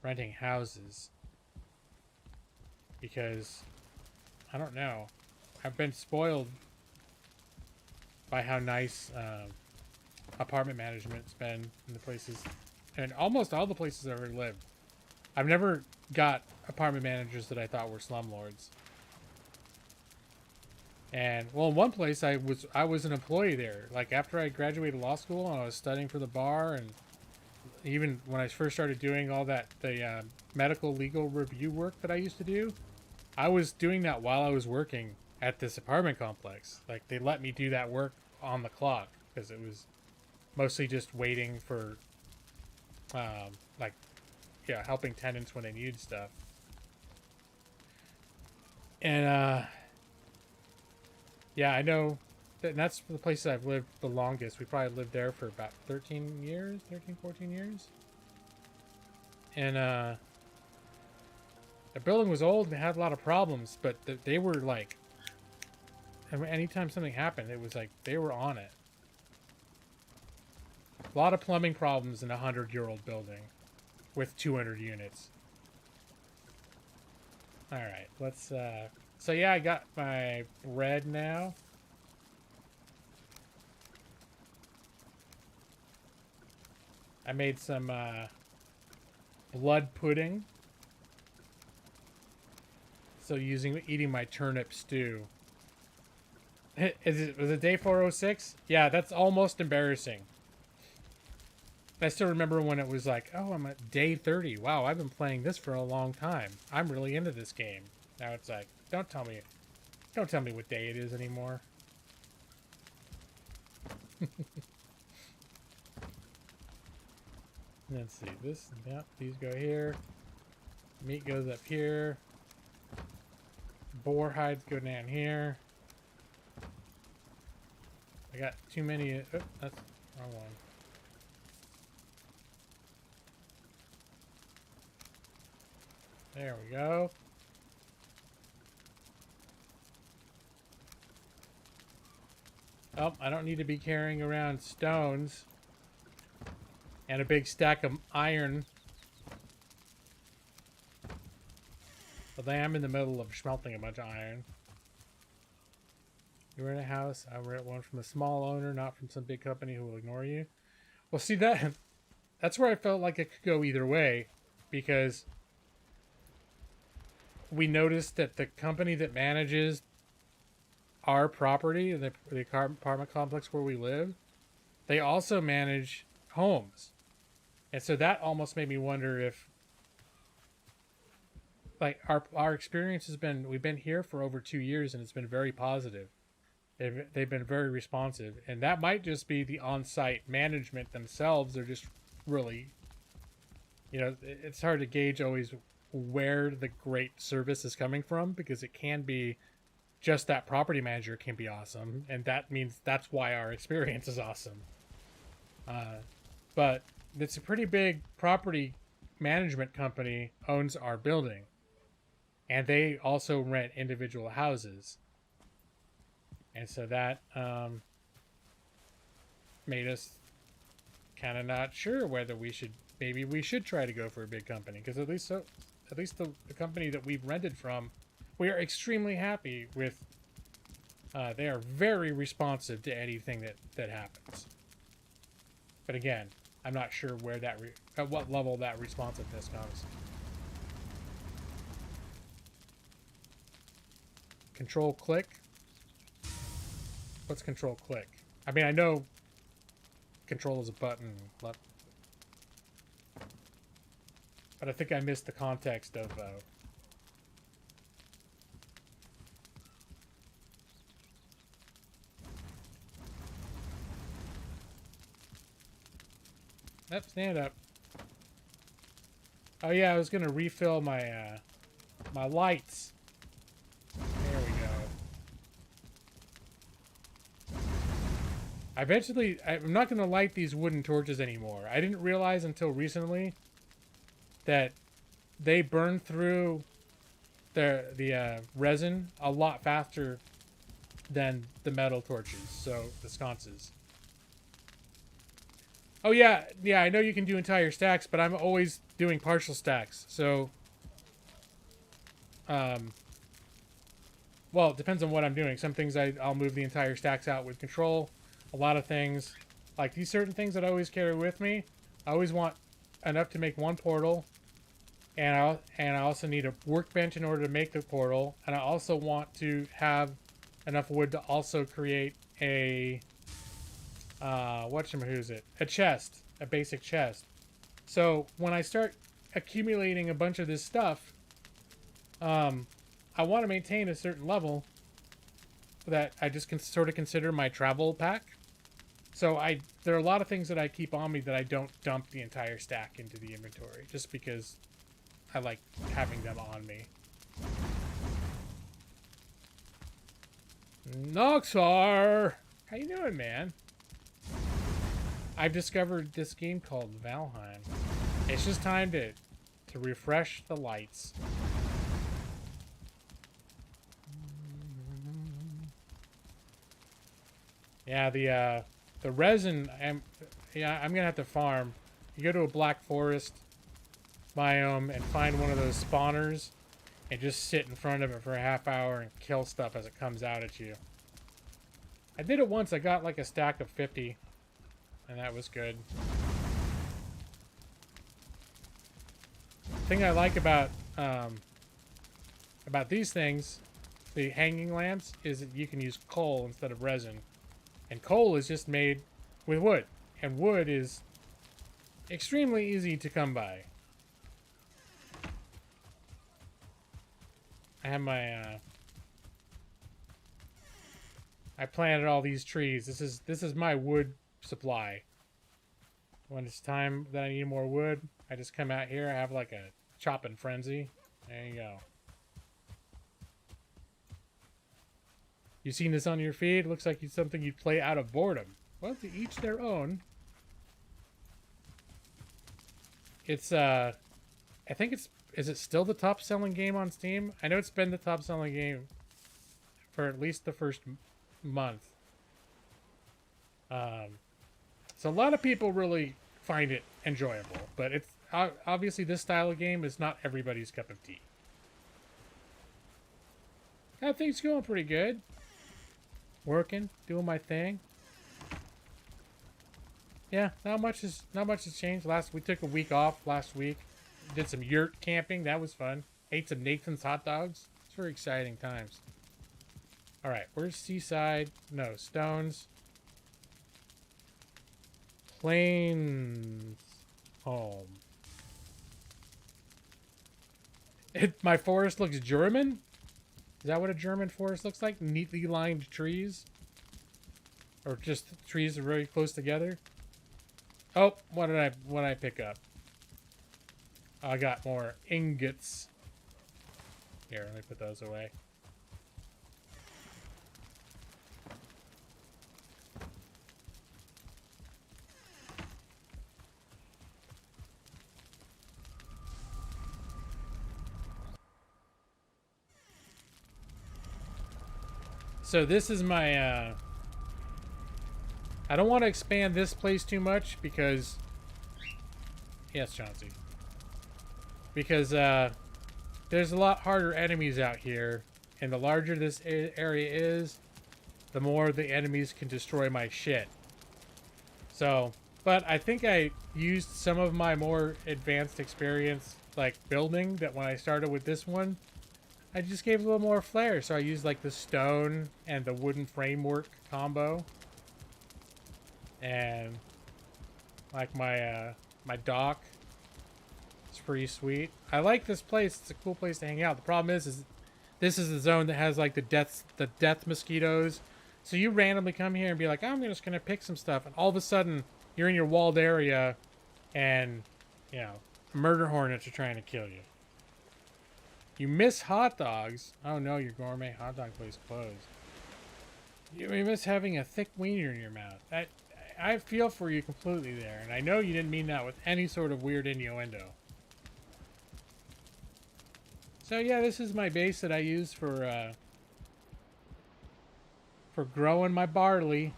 renting houses? Because I don't know. I've been spoiled by how nice apartment management's been in the places, and almost all the places I've ever lived. I've never got apartment managers that I thought were slumlords. And well, in one place I was an employee there. Like after I graduated law school and I was studying for the bar, and even when I first started doing all the medical legal review work that I used to do, I was doing that while I was working at this apartment complex. Like they let me do that work on the clock because it was mostly just waiting for, helping tenants when they needed stuff. And yeah, I know that that's the places I've lived the longest. We probably lived there for about 13 years, 14 years. And the building was old and had a lot of problems, but they were like, I mean, anytime something happened, it was like they were on it. A lot of plumbing problems in a 100-year-old building with 200 units. All right, let's. So yeah, I got my bread now. I made some blood pudding. So eating my turnip stew. Was it day 406? Yeah, that's almost embarrassing. I still remember when it was like, oh, I'm at day 30. Wow, I've been playing this for a long time. I'm really into this game. Now it's like, don't tell me what day it is anymore. Let's see, these go here. Meat goes up here. Boar hides go down here. I got too many. Oh, that's the wrong one. There we go. Oh, I don't need to be carrying around stones and a big stack of iron. But I am in the middle of smelting a bunch of iron. You rent a house. I rent one from a small owner, not from some big company who will ignore you. Well, see, that's where I felt like it could go either way, because we noticed that the company that manages our property, the apartment complex where we live, they also manage homes. And so that almost made me wonder if, like, our experience has been, we've been here for over 2 years and it's been very positive. They've been very responsive, and that might just be the on-site management themselves. They're just really, it's hard to gauge always where the great service is coming from, because it can be just that property manager can be awesome, and that means that's why our experience is awesome. But it's a pretty big property management company owns our building, and they also rent individual houses. And so that made us kind of not sure whether maybe we should try to go for a big company, because at least the company that we've rented from, we are extremely happy with. They are very responsive to anything that happens. But again, I'm not sure where at what level that responsiveness comes. Control click. What's control click? I mean, I know control is a button, but I think I missed the context of stand up. Oh yeah, I was gonna refill my my lights. There we go. I'm not gonna light these wooden torches anymore. I didn't realize until recently that they burn through the resin a lot faster than the metal torches, so the sconces. Oh yeah, I know you can do entire stacks, but I'm always doing partial stacks. So, well, it depends on what I'm doing. Some things I'll move the entire stacks out with control. A lot of things, like these certain things that I always carry with me, I always want enough to make one portal, and I also need a workbench in order to make the portal, and I also want to have enough wood to also create a a chest, a basic chest. So when I start accumulating a bunch of this stuff, I want to maintain a certain level that I just can sort of consider my travel pack. So there are a lot of things that I keep on me that I don't dump the entire stack into the inventory, just because I like having them on me. Noxar! How you doing, man? I've discovered this game called Valheim. It's just time to refresh the lights. Yeah, the resin. I'm gonna have to farm. You go to a black forest biome and find one of those spawners, and just sit in front of it for a half hour and kill stuff as it comes out at you. I did it once. I got like a stack of 50. And that was good. The thing I like about these things, the hanging lamps, is that you can use coal instead of resin. And coal is just made with wood. And wood is extremely easy to come by. I have my I planted all these trees. This is my wood supply. When it's time that I need more wood, I just come out here. I have like a chopping frenzy. There you go. You seen this on your feed? Looks like it's something you'd play out of boredom. Well, to each their own. It's I think is it still the top selling game on Steam? I know it's been the top selling game for at least the first month. So a lot of people really find it enjoyable, but it's obviously this style of game is not everybody's cup of tea. I think it's going pretty good. Working, doing my thing. Yeah, not much has changed. We took a week off last week. Did some yurt camping. That was fun. Ate some Nathan's hot dogs. It's very exciting times. All right, where's Seaside? No, Stones. Plains home. My forest looks German? Is that what a German forest looks like? Neatly lined trees? Or just trees are very close together? Oh, what did I pick up? I got more ingots. Here, let me put those away. So this is my, I don't want to expand this place too much because, yes, Chauncey. Because, there's a lot harder enemies out here, and the larger this area is, the more the enemies can destroy my shit. So, but I think I used some of my more advanced experience, like building, that when I started with this one, I just gave a little more flair. So I used like the stone and the wooden framework combo. And like my my dock. It's pretty sweet. I like this place. It's a cool place to hang out. The problem is this is the zone that has like the death mosquitoes. So you randomly come here and be like, I'm just gonna pick some stuff, and all of a sudden you're in your walled area, and you know, murder hornets are trying to kill you. You miss hot dogs. Oh no, your gourmet hot dog place closed. You miss having a thick wiener in your mouth. I feel for you completely there, and I know you didn't mean that with any sort of weird innuendo. So yeah, this is my base that I use for growing my barley.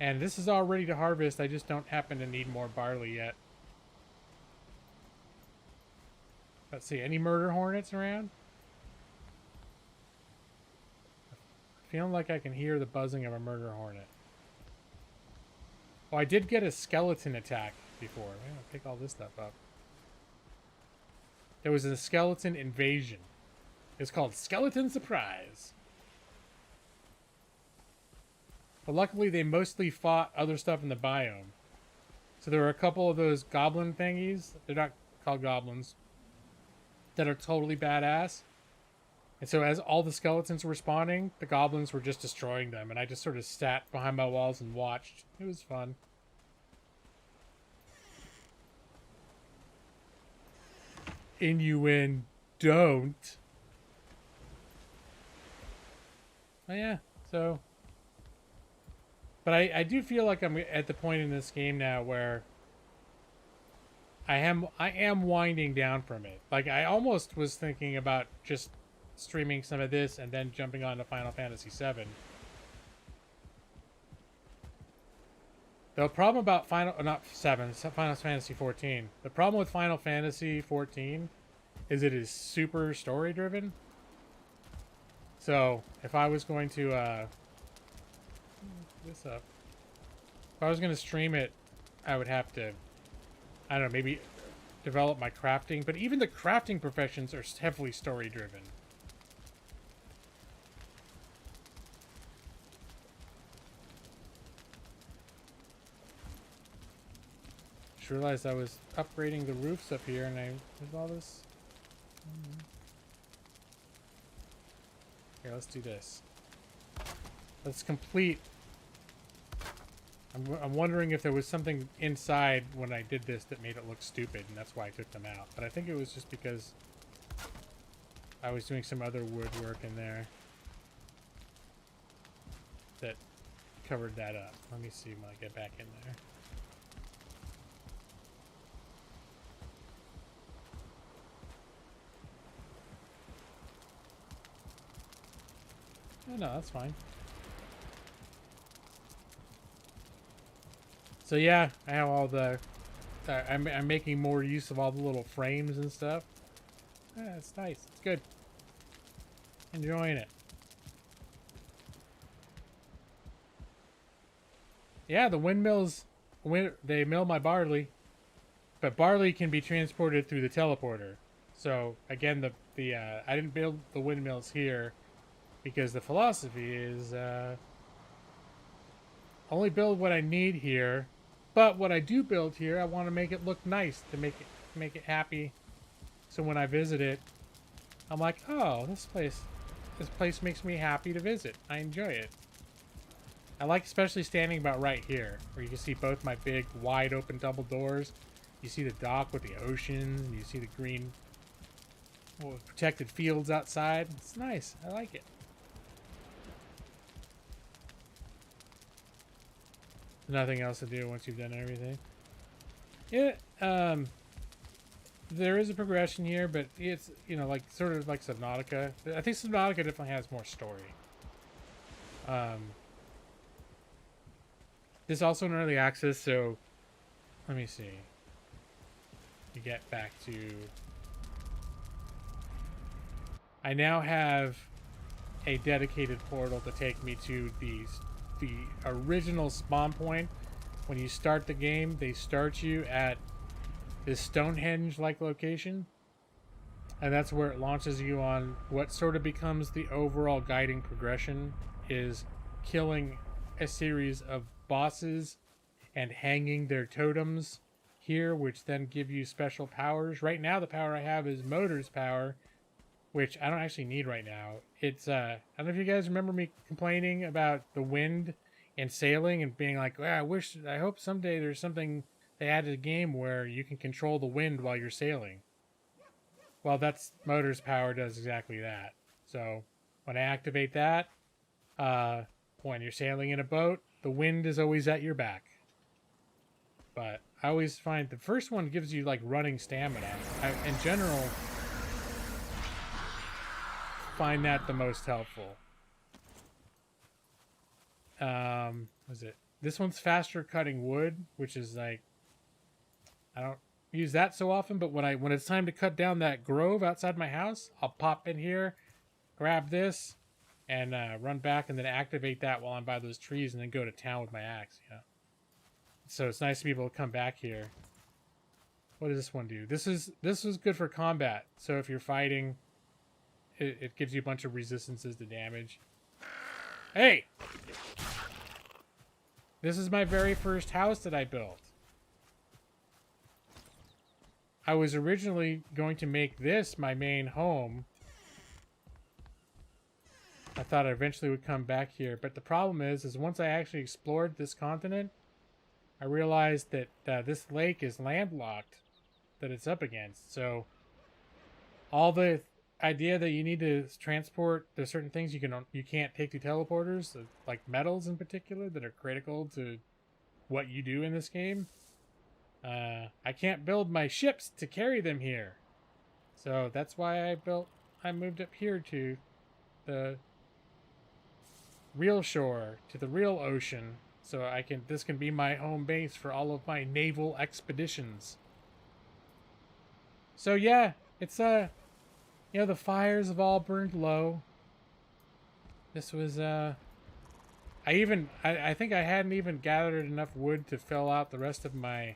And this is all ready to harvest. I just don't happen to need more barley yet. Let's see, any murder hornets around? Feeling like I can hear the buzzing of a murder hornet. Oh, I did get a skeleton attack before. I'm gonna pick all this stuff up. There was a skeleton invasion. It's called Skeleton Surprise. But luckily they mostly fought other stuff in the biome. So there were a couple of those goblin thingies. They're not called goblins. That are totally badass. And so as all the skeletons were spawning, the goblins were just destroying them. And I just sort of sat behind my walls and watched. It was fun. Don't. Oh yeah, so. But I do feel like I'm at the point in this game now where I am winding down from it. Like, I almost was thinking about just streaming some of this and then jumping on to Final Fantasy VII. The problem about Final Fantasy 14. The problem with Final Fantasy 14 is it is super story driven. So if I was going to this up, if I was going to stream it, I would have to, I don't know, maybe develop my crafting. But even the crafting professions are heavily story driven. Just realized I was upgrading the roofs up here, and there's all this. Here, let's do this. Let's complete. I'm wondering if there was something inside when I did this that made it look stupid, and that's why I took them out. But I think it was just because I was doing some other woodwork in there that covered that up. Let me see when I get back in there. Oh, no, that's fine. So yeah, I have all the... I'm making more use of all the little frames and stuff. Yeah, it's nice. It's good. Enjoying it. Yeah, the windmills, they mill my barley, but barley can be transported through the teleporter. So again, I didn't build the windmills here because the philosophy is only build what I need here, but what I do build here, I want to make it look nice to make it happy. So when I visit it, I'm like, oh, this place makes me happy to visit. I enjoy it. I like especially standing about right here, where you can see both my big, wide open double doors. You see the dock with the ocean. You see the green, protected fields outside. It's nice. I like it. Nothing else to do once you've done everything. Yeah, there is a progression here, but it's, you know, like sort of like Subnautica. I think Subnautica definitely has more story. This is also an early access, so let me see. You get back to... I now have a dedicated portal to take me to the original spawn point. When you start the game, they start you at this Stonehenge-like location. And that's where it launches you on what sort of becomes the overall guiding progression, is killing a series of bosses and hanging their totems here, which then give you special powers. Right now, the power I have is Motor's power, which I don't actually need right now. It's, I don't know if you guys remember me complaining about the wind and sailing and being like, well, I hope someday there's something they add to the game where you can control the wind while you're sailing. Well, that's Motor's power does exactly that. So when I activate that, when you're sailing in a boat, the wind is always at your back. But I always find the first one gives you like running stamina. In general, find that the most helpful. Was it? This one's faster cutting wood, which is like, I don't use that so often, but when it's time to cut down that grove outside my house, I'll pop in here, grab this, and run back and then activate that while I'm by those trees and then go to town with my axe, you know. So it's nice to be able to come back here. What does this one do? This is good for combat. So if you're fighting, it gives you a bunch of resistances to damage. Hey! This is my very first house that I built. I was originally going to make this my main home. I thought I eventually would come back here, but the problem is once I actually explored this continent, I realized that this lake is landlocked, that it's up against. So all the idea that you need to transport, there's certain things you can't take to teleporters, like metals in particular, that are critical to what you do in this game. I can't build my ships to carry them here. So that's why I moved up here to the real shore, to the real ocean, so this can be my home base for all of my naval expeditions. So yeah, it's you know, the fires have all burned low. This was I think I hadn't even gathered enough wood to fill out the rest of my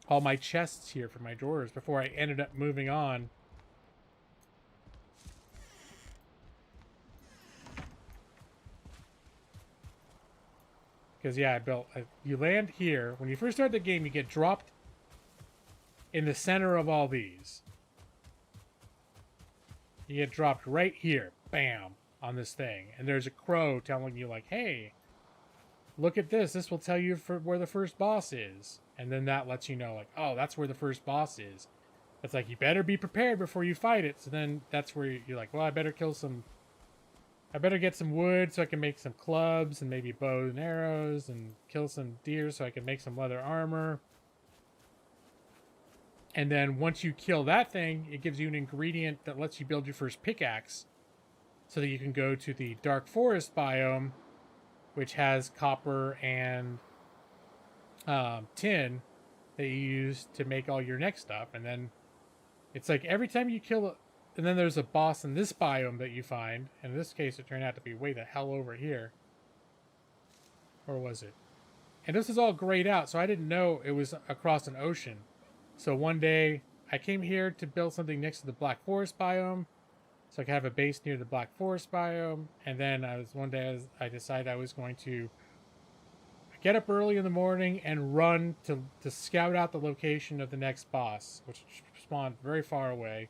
all my chests here for my drawers before I ended up moving on. Because yeah, you land here. When you first start the game, you get dropped in the center of all these. You get dropped right here, bam, on this thing. And there's a crow telling you like, hey, look at this. This will tell you where the first boss is. And then that lets you know like, oh, that's where the first boss is. It's like, you better be prepared before you fight it. So then that's where you're like, well, I better get some wood so I can make some clubs and maybe bows and arrows and kill some deer so I can make some leather armor. And then once you kill that thing, it gives you an ingredient that lets you build your first pickaxe so that you can go to the dark forest biome which has copper and tin that you use to make all your next stuff. And then it's like every time you kill, and then there's a boss in this biome that you find. In this case, it turned out to be way the hell over here. Or was it? And this is all grayed out, so I didn't know it was across an ocean. So one day, I came here to build something next to the Black Forest biome, so I could have a base near the Black Forest biome. And then one day I decided I was going to get up early in the morning and run to scout out the location of the next boss, which spawned very far away.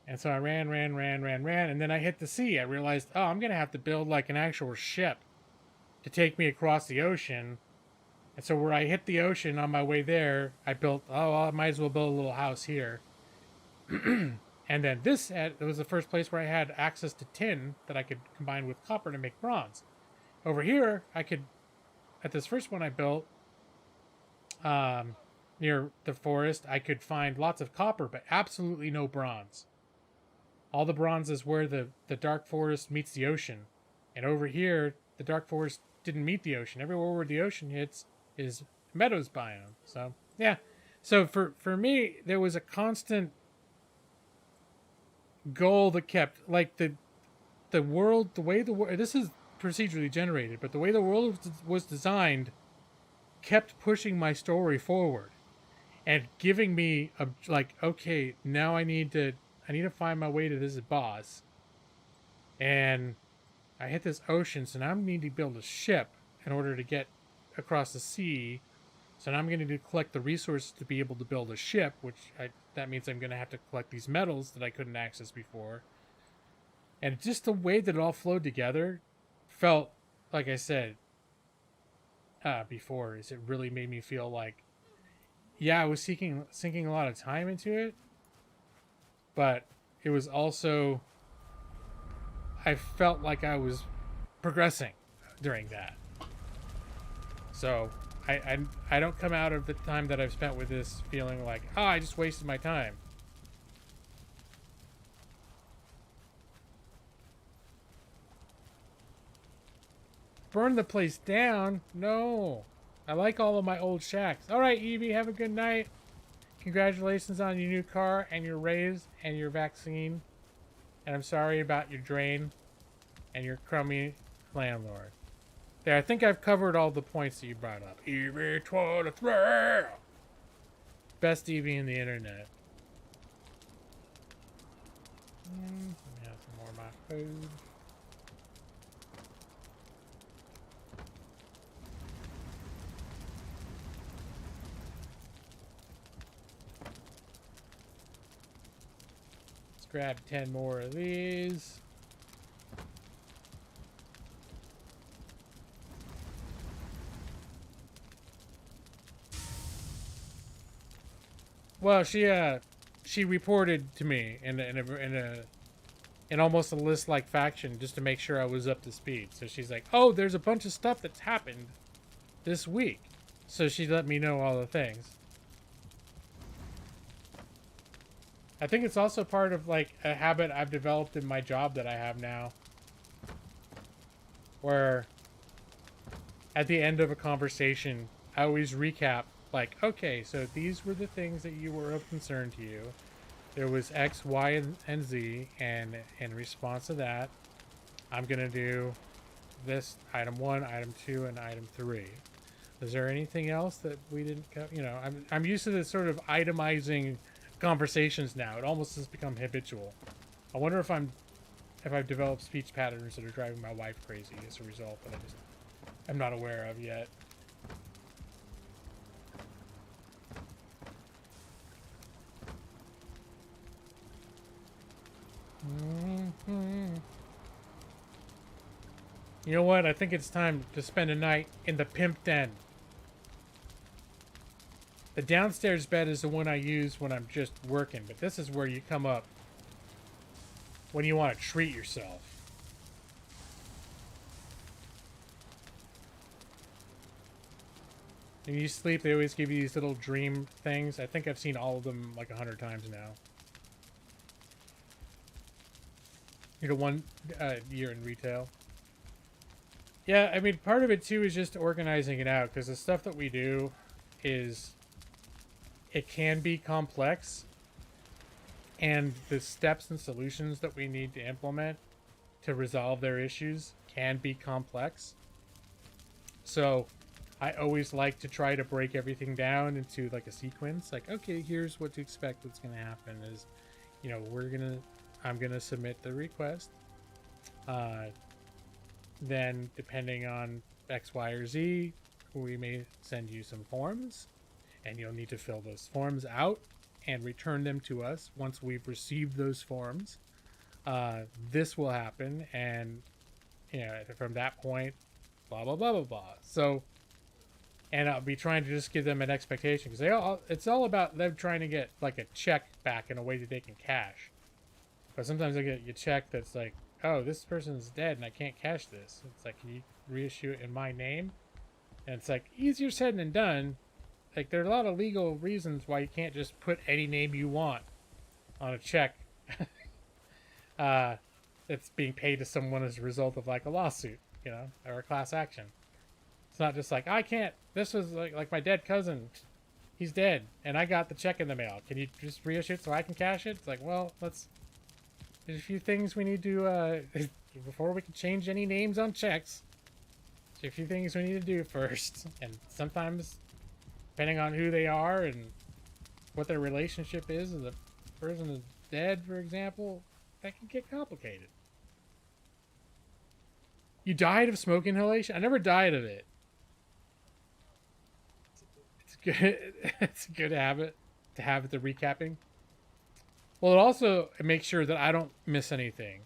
And so I ran, and then I hit the sea. I realized, oh, I'm going to have to build like an actual ship to take me across the ocean. And so where I hit the ocean on my way there, I built, oh, well, I might as well build a little house here. And then it was the first place where I had access to tin that I could combine with copper to make bronze. Over here, at this first one I built, near the forest, I could find lots of copper, but absolutely no bronze. All the bronze is where the dark forest meets the ocean. And over here, the dark forest didn't meet the ocean. Everywhere where the ocean hits is meadows biome. So, yeah. So for me, there was a constant goal that kept, like, the world, the way the world, this is procedurally generated, but the way the world was designed kept pushing my story forward and giving me like, okay, now I need to find my way to this boss, and I hit this ocean, so now I need to build a ship in order to get across the sea. So now I'm going to collect the resources to be able to build a ship, that means I'm going to have to collect these metals that I couldn't access before. And just the way that it all flowed together felt, like I said before, is it really made me feel like, yeah, I was sinking a lot of time into it, but it was also, I felt like I was progressing during that. So I don't come out of the time that I've spent with this feeling like, oh, I just wasted my time. Burn the place down? No. I like all of my old shacks. All right, Evie, have a good night. Congratulations on your new car and your raise and your vaccine. And I'm sorry about your drain and your crummy landlord. There, I think I've covered all the points that you brought up. Evie 23! Best Evie in the internet. Let me have some more of my food. Let's grab 10 more of these. Well, she reported to me in almost a list-like faction just to make sure I was up to speed. So she's like, "Oh, there's a bunch of stuff that's happened this week," so she let me know all the things. I think it's also part of like a habit I've developed in my job that I have now, where at the end of a conversation, I always recap. Like, okay, so these were the things that you were of concern to you. There was X, Y, and Z, and in response to that, I'm going to do this item 1, item 2, and item 3. Is there anything else that we didn't cover? You know, I'm used to this sort of itemizing conversations now. It almost has become habitual. I wonder if I've developed speech patterns that are driving my wife crazy as a result that I'm not aware of yet. You know what? I think it's time to spend a night in the pimp den. The downstairs bed is the one I use when I'm just working, but this is where you come up when you want to treat yourself. When you sleep, they always give you these little dream things. I think I've seen all of them like 100 times now. You know, 1 year in retail. Yeah, I mean, part of it too is just organizing it out, because the stuff that we do is, it can be complex, and the steps and solutions that we need to implement to resolve their issues can be complex. So I always like to try to break everything down into like a sequence. Like, okay, here's what to expect. What's going to happen is, you know, I'm going to submit the request. Then depending on X, Y, or Z, we may send you some forms, and you'll need to fill those forms out and return them to us. Once we've received those forms, this will happen, and you know, from that point, blah blah blah blah blah. So, and I'll be trying to just give them an expectation, because it's all about them trying to get like a check back in a way that they can cash. But sometimes I get a check that's like, oh, this person's dead and I can't cash this. It's like, can you reissue it in my name? And it's like, easier said than done. Like, there are a lot of legal reasons why you can't just put any name you want on a check that's being paid to someone as a result of like a lawsuit, you know, or a class action. It's not just like, I can't, this was like my dead cousin, he's dead and I got the check in the mail, can you just reissue it so I can cash it? It's like, well, there's a few things we need to before we can change any names on checks, there's a few things we need to do first. And sometimes, depending on who they are and what their relationship is, and the person is dead, for example, that can get complicated. You died of smoke inhalation? I never died of it. It's good. It's a good habit to have at the recapping. Well, it also makes sure that I don't miss anything,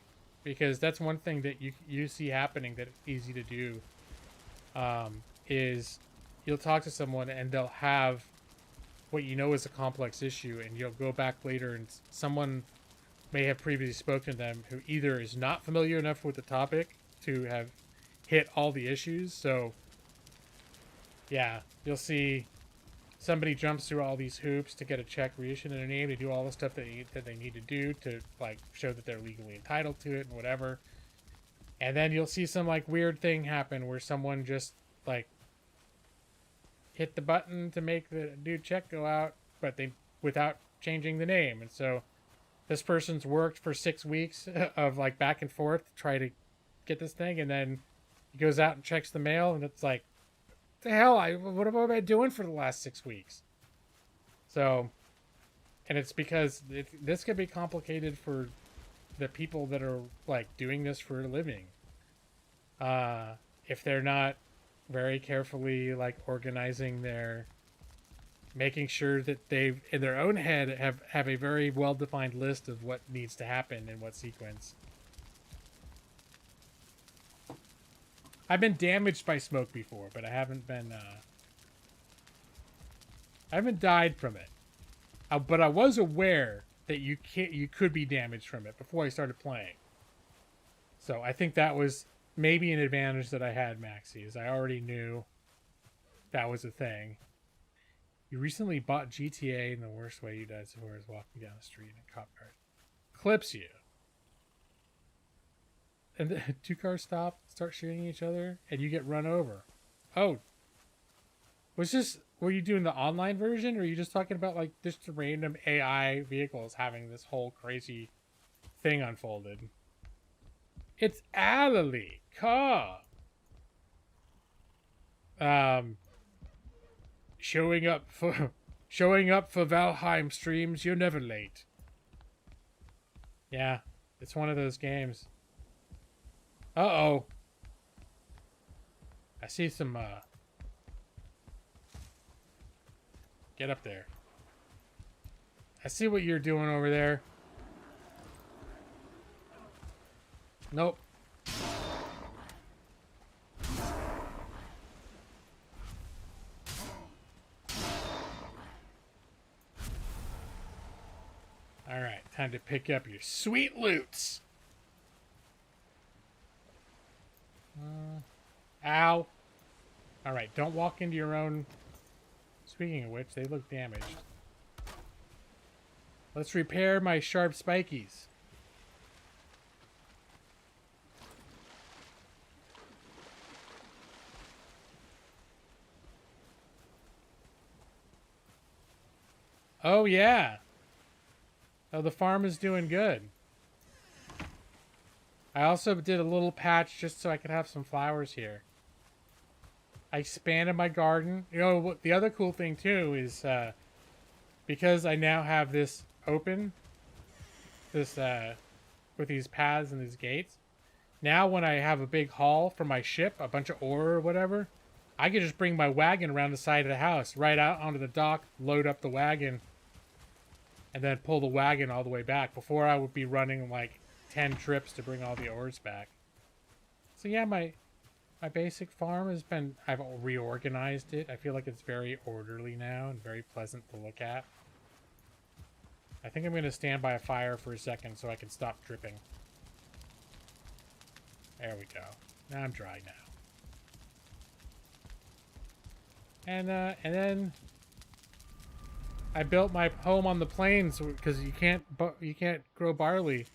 because that's one thing that you see happening that it's easy to do. Is you'll talk to someone and they'll have what you know is a complex issue, and you'll go back later and someone may have previously spoken to them who either is not familiar enough with the topic to have hit all the issues. So yeah, you'll see somebody jumps through all these hoops to get a check reissued in their name, to do all the stuff that they need to do to like show that they're legally entitled to it and whatever. And then you'll see some like weird thing happen where someone just like hit the button to make the new check go out, but they without changing the name. And so this person's worked for 6 weeks of like back and forth to try to get this thing, and then he goes out and checks the mail, and it's like, the hell, what have I been doing for the last 6 weeks? So, and it's because this could be complicated for the people that are like doing this for a living. If they're not very carefully like organizing making sure that they've in their own head have a very well-defined list of what needs to happen in what sequence. I've been damaged by smoke before, but I haven't died from it. But I was aware that you could be damaged from it before I started playing. So I think that was maybe an advantage that I had, Maxi, is I already knew that was a thing. You recently bought GTA, and the worst way you died so far is walking down the street and a cop car clips you. And the 2 cars stop, start shooting each other, and you get run over. Oh. Were you doing the online version, or are you just talking about like just random AI vehicles having this whole crazy thing unfolded? It's Alley. Car. Showing up for Valheim streams, you're never late. Yeah, it's one of those games. Uh-oh. I see some, get up there. I see what you're doing over there. Nope. Alright, time to pick up your sweet loots. Ow. Alright, don't walk into your own... Speaking of which, they look damaged. Let's repair my sharp spikies. Oh, yeah. Oh, the farm is doing good. I also did a little patch just so I could have some flowers here. I expanded my garden. You know, what the other cool thing, too, is because I now have this open, this with these paths and these gates, now when I have a big haul for my ship, a bunch of ore or whatever, I can just bring my wagon around the side of the house, right out onto the dock, load up the wagon, and then pull the wagon all the way back. Before I would be running like 10 trips to bring all the ores back. So yeah, my basic farm has been, I've reorganized it. I feel like it's very orderly now and very pleasant to look at. I think I'm going to stand by a fire for a second so I can stop dripping. There we go. Now I'm dry now. And then I built my home on the plains because you can't grow barley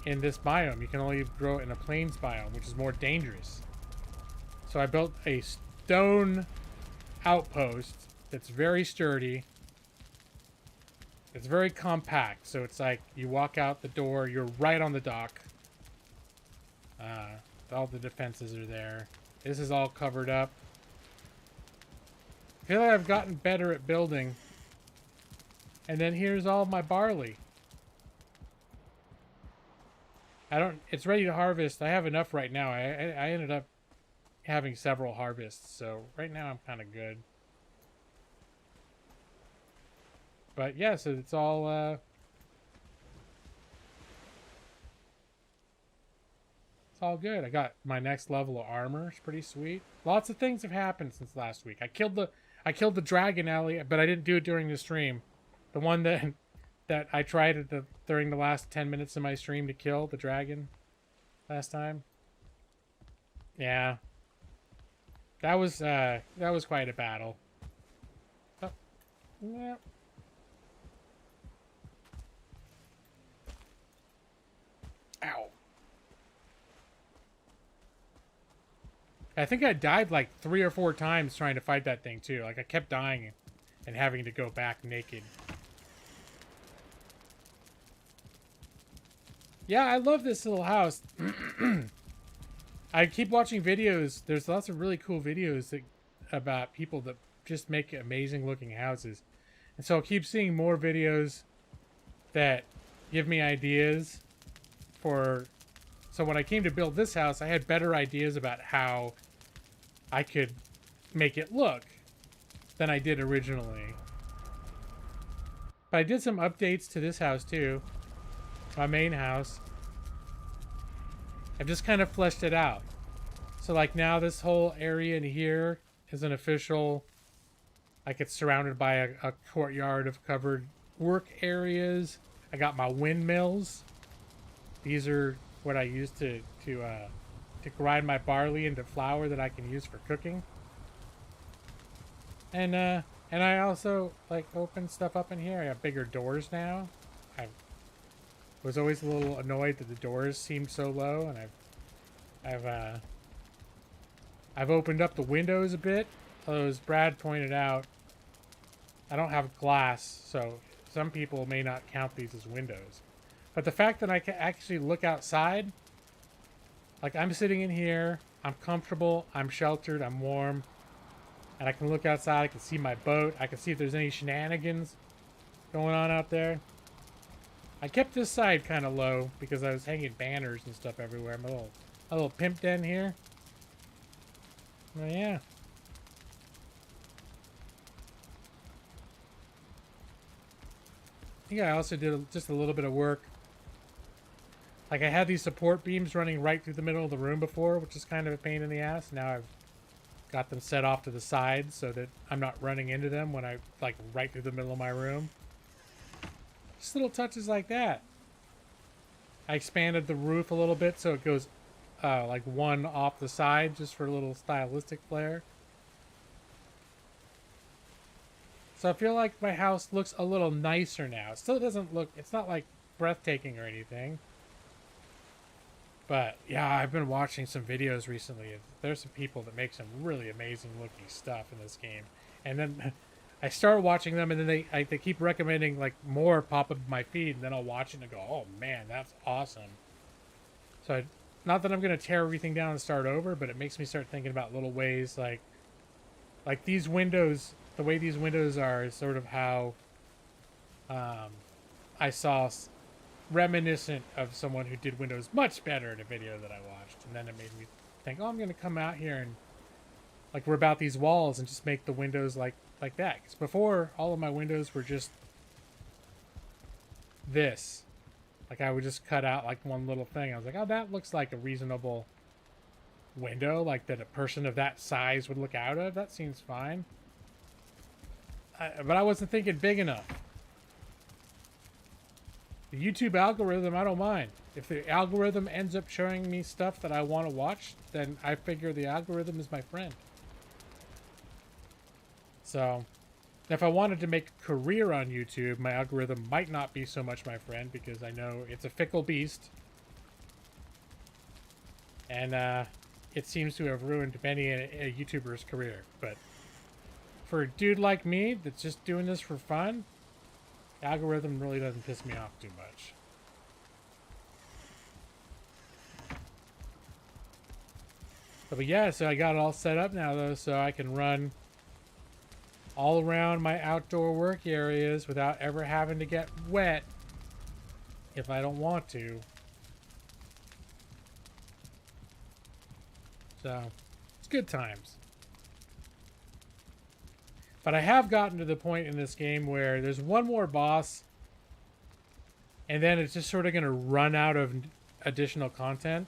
in this biome. You can only grow it in a plains biome, which is more dangerous. So I built a stone outpost that's very sturdy. It's very compact, so it's like you walk out the door, you're right on the dock. All the defenses are there. This is all covered up. I feel like I've gotten better at building. And then here's all my barley. It's ready to harvest. I have enough right now. I ended up having several harvests, so right now I'm kind of good. But yeah, so it's all good. I got my next level of armor. It's pretty sweet. Lots of things have happened since last week. I killed the dragon alley, but I didn't do it during the stream. The one that I tried during the last 10 minutes of my stream to kill the dragon last time. Yeah. That was quite a battle. Oh. Yeah. Ow. I think I died like 3 or 4 times trying to fight that thing too. Like I kept dying and having to go back naked. Yeah, I love this little house. I keep watching videos. There's lots of really cool videos about people that just make amazing looking houses. And so I'll keep seeing more videos that give me ideas for... So when I came to build this house, I had better ideas about how I could make it look than I did originally. But I did some updates to this house too. My main house. I've just kind of fleshed it out. So like now this whole area in here is an official, like it's surrounded by a courtyard of covered work areas. I got my windmills. These are what I use to grind my barley into flour that I can use for cooking. And I also like open stuff up in here. I have bigger doors now. I was always a little annoyed that the doors seemed so low, and I've opened up the windows a bit. Although, as Brad pointed out, I don't have glass, so some people may not count these as windows. But the fact that I can actually look outside, like I'm sitting in here, I'm comfortable, I'm sheltered, I'm warm, and I can look outside, I can see my boat, I can see if there's any shenanigans going on out there. I kept this side kind of low because I was hanging banners and stuff everywhere. My little pimp den here. Oh yeah. I think I also did just a little bit of work. Like I had these support beams running right through the middle of the room before, which is kind of a pain in the ass. Now I've got them set off to the sides so that I'm not running into them when I like right through the middle of my room. Just little touches like that. I expanded the roof a little bit so it goes like one off the side just for a little stylistic flair. So I feel like my house looks a little nicer now. It still doesn't look, it's not like breathtaking or anything. But yeah, I've been watching some videos recently. There's some people that make some really amazing looking stuff in this game. And then I start watching them, and then they keep recommending like more pop up my feed, and then I'll watch it and go, oh man, that's awesome. So not that I'm gonna tear everything down and start over, but it makes me start thinking about little ways like these windows. The way these windows are is sort of how I saw reminiscent of someone who did windows much better in a video that I watched, and then it made me think, oh, I'm gonna come out here and like rip out these walls and just make the windows like that. Because before, all of my windows were just this. Like I would just cut out like one little thing. I was like, oh, that looks like a reasonable window, like that a person of that size would look out of. That seems fine. But I wasn't thinking big enough. The YouTube algorithm, I don't mind. If the algorithm ends up showing me stuff that I want to watch, then I figure the algorithm is my friend. So, if I wanted to make a career on YouTube, my algorithm might not be so much my friend, because I know it's a fickle beast. And it seems to have ruined many a YouTuber's career. But for a dude like me that's just doing this for fun, the algorithm really doesn't piss me off too much. But yeah, so I got it all set up now, though, so I can run all around my outdoor work areas without ever having to get wet if I don't want to. So, it's good times. But I have gotten to the point in this game where there's one more boss, and then it's just sort of going to run out of additional content.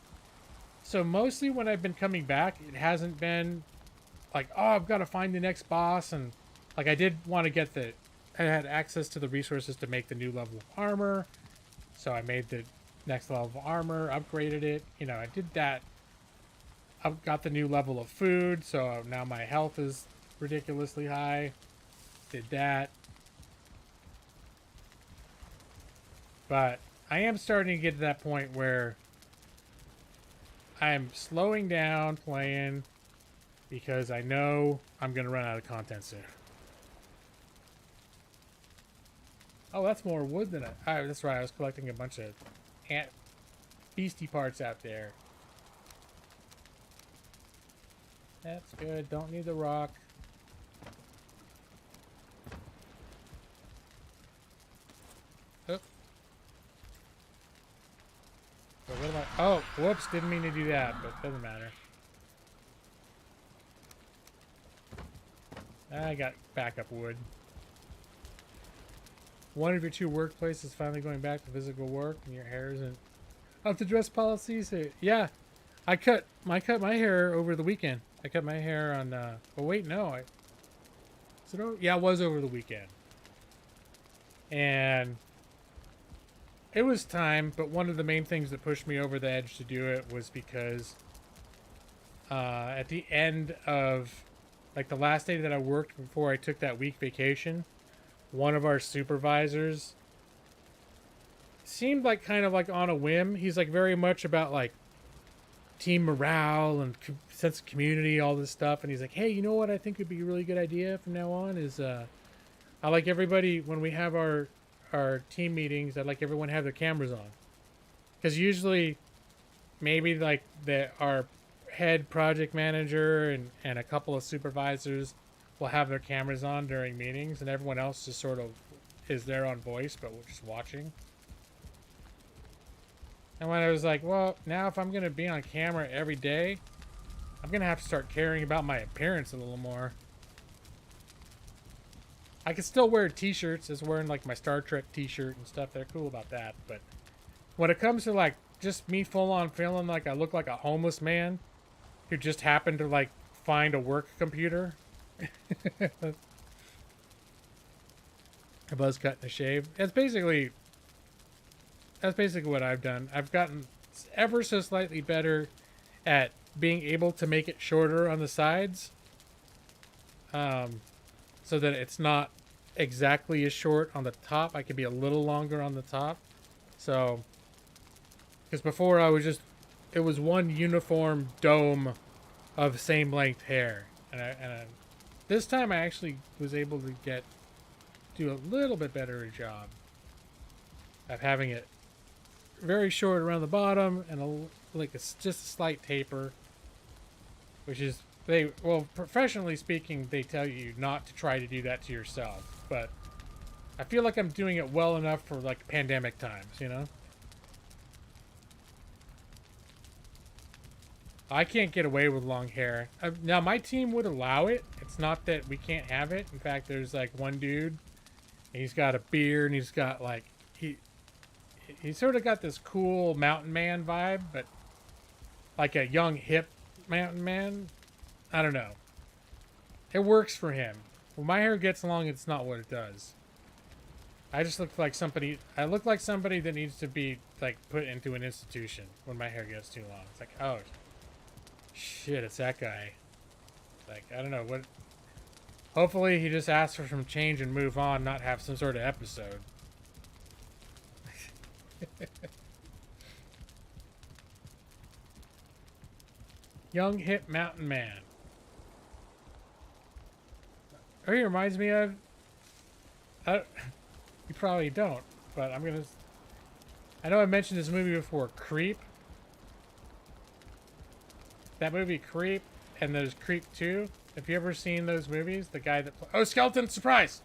So mostly when I've been coming back, it hasn't been like, oh, I've got to find the next boss. And like I did want to get I had access to the resources to make the new level of armor. So I made the next level of armor, upgraded it. You know, I did that. I've got the new level of food, so now my health is ridiculously high. Did that. But I am starting to get to that point where I'm slowing down playing because I know I'm going to run out of content soon. Oh, that's more wood than that's right. I was collecting a bunch of ant beastie parts out there. That's good. Don't need the rock. Oh. But what am I? Oh, whoops. Didn't mean to do that, but doesn't matter. I got backup wood. One of your two workplaces finally going back to physical work, and your hair isn't up to dress policies. Yeah, I cut my hair over the weekend. I cut my hair on. Oh wait, no. Yeah, it was over the weekend, and it was time. But one of the main things that pushed me over the edge to do it was because at the end of like the last day that I worked before I took that week vacation, one of our supervisors seemed like kind of like on a whim. He's like very much about like team morale and sense of community, all this stuff. And he's like, hey, you know what I think would be a really good idea from now on is I like everybody, when we have our team meetings, I'd like everyone to have their cameras on. Because usually maybe like our head project manager and a couple of supervisors will have their cameras on during meetings, and everyone else just sort of is there on voice, but we're just watching. And when I was like, well, now if I'm going to be on camera every day, I'm going to have to start caring about my appearance a little more. I can still wear t-shirts, as wearing like my Star Trek t-shirt and stuff. They're cool about that. But when it comes to like just me full on feeling like I look like a homeless man who just happened to like find a work computer, a buzz cut and a shave. That's basically what I've done. I've gotten ever so slightly better at being able to make it shorter on the sides, so that it's not exactly as short on the top. I could be a little longer on the top. So, because before it was one uniform dome of same length hair, and This time I actually was able to do a little bit better a job of having it very short around the bottom and just a slight taper, which is professionally speaking, they tell you not to try to do that to yourself, but I feel like I'm doing it well enough for like pandemic times, you know? I can't get away with long hair. Now my team would allow it. It's not that we can't have it. In fact, there's like one dude, and he's got a beard, and he's got like he sort of got this cool mountain man vibe, but like a young hip mountain man. I don't know. It works for him. When my hair gets long, it's not what it does. I just look like somebody. I look like somebody that needs to be like put into an institution when my hair gets too long. It's like, oh, shit, it's that guy. Like, I don't know what. Hopefully, he just asks for some change and move on, not have some sort of episode. Young hip mountain man. Oh, he reminds me of. You probably don't, but I'm gonna. I know I mentioned this movie before, Creep. That movie Creep, and there's Creep 2. Have you ever seen those movies? The guy that oh, skeleton surprise.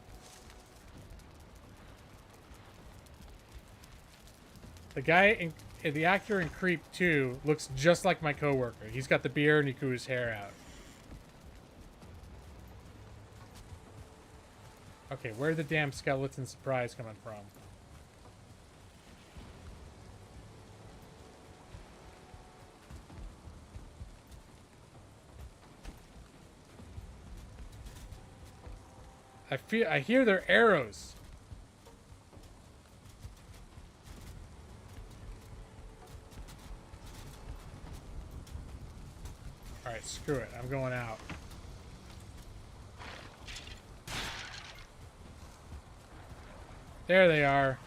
The actor in Creep 2 looks just like my coworker. He's got the beard and he grew his hair out. Okay, where'd the damn skeleton surprise coming from? I hear their arrows. Alright, screw it. I'm going out. There they are.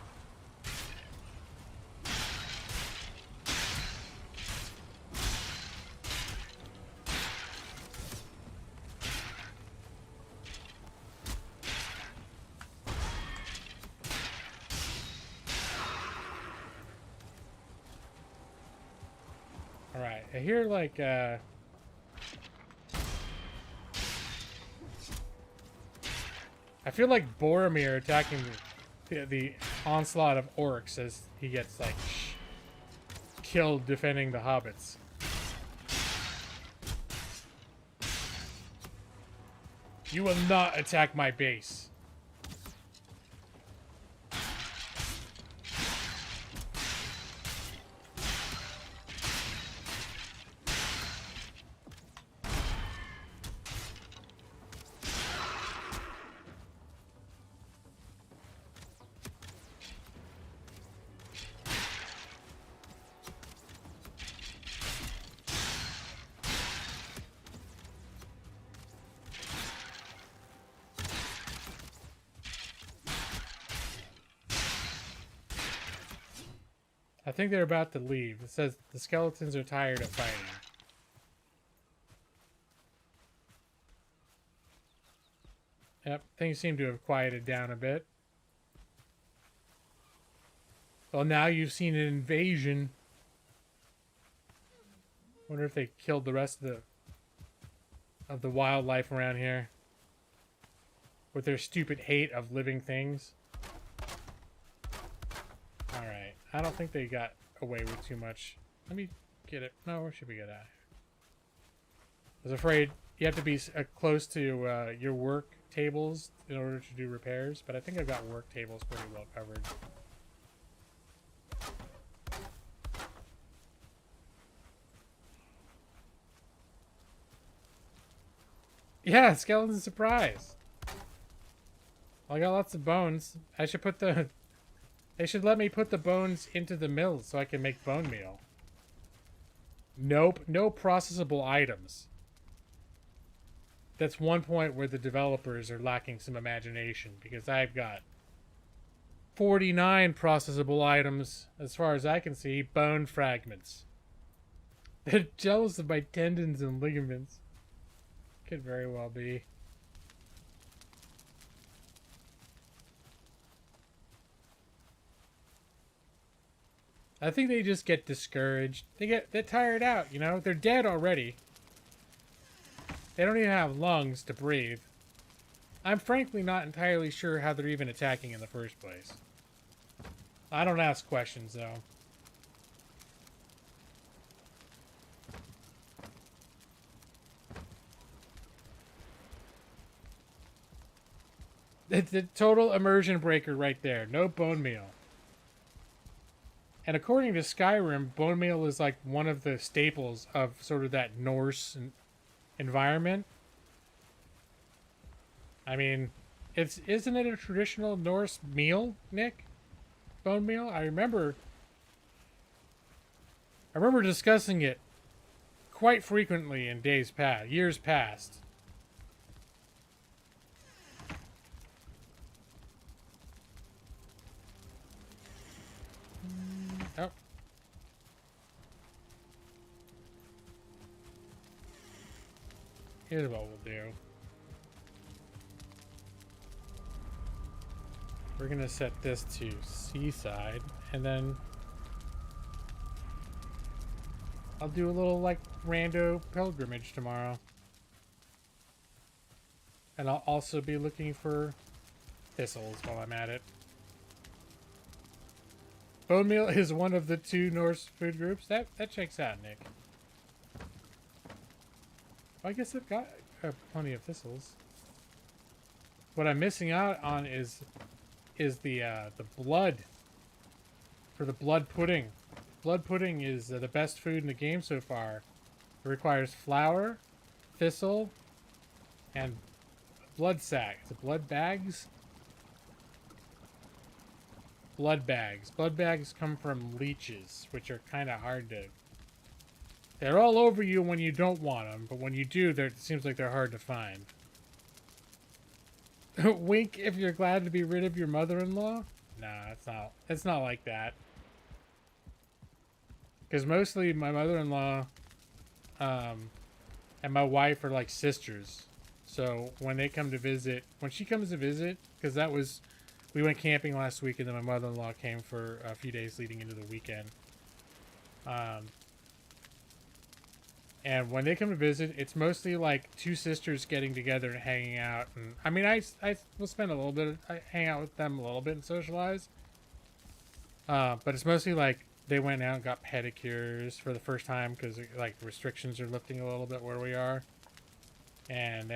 Alright, I hear like I feel like Boromir attacking the onslaught of orcs as he gets like killed defending the hobbits. You will not attack my base. I think they're about to leave. It says the skeletons are tired of fighting. Yep, things seem to have quieted down a bit. Well, now you've seen an invasion. Wonder if they killed the rest of the wildlife around here with their stupid hate of living things. Alright, I don't think they got away with too much. Let me get it. No, where should we get at? I was afraid you have to be close to your work tables in order to do repairs, but I think I've got work tables pretty well covered. Yeah, skeleton surprise. Well, I got lots of bones. I should put the... They should let me put the bones into the mill so I can make bone meal. Nope, no processable items. That's one point where the developers are lacking some imagination, because I've got 49 processable items, as far as I can see, bone fragments. They're jealous of my tendons and ligaments. Could very well be. I think they just get discouraged. They're tired out, you know? They're dead already. They don't even have lungs to breathe. I'm frankly not entirely sure how they're even attacking in the first place. I don't ask questions, though. It's a total immersion breaker right there. No bone meal. And according to Skyrim, bone meal is like one of the staples of sort of that Norse environment. I mean, isn't it a traditional Norse meal, Nick? Bone meal? I remember discussing it quite frequently in years past. Oh. Here's what we'll do. We're gonna set this to seaside, and then I'll do a little like rando pilgrimage tomorrow. And I'll also be looking for thistles while I'm at it. Bone meal is one of the 2 Norse food groups. That checks out, Nick. Well, I guess I've got plenty of thistles. What I'm missing out on is the blood for the blood pudding. Blood pudding is the best food in the game so far. It requires flour, thistle, and blood sack. Is it blood bags? Blood bags. Blood bags come from leeches, which are kind of hard to... They're all over you when you don't want them, but when you do, it seems like they're hard to find. Wink if you're glad to be rid of your mother-in-law? Nah, it's not like that. Because mostly my mother-in-law and my wife are like sisters. So when they come to visit, when she comes to visit, because we went camping last week and then my mother-in-law came for a few days leading into the weekend. And when they come to visit, it's mostly like 2 sisters getting together and hanging out. And I mean, I will spend a little bit, I hang out with them a little bit and socialize. But it's mostly like they went out and got pedicures for the first time because like restrictions are lifting a little bit where we are. And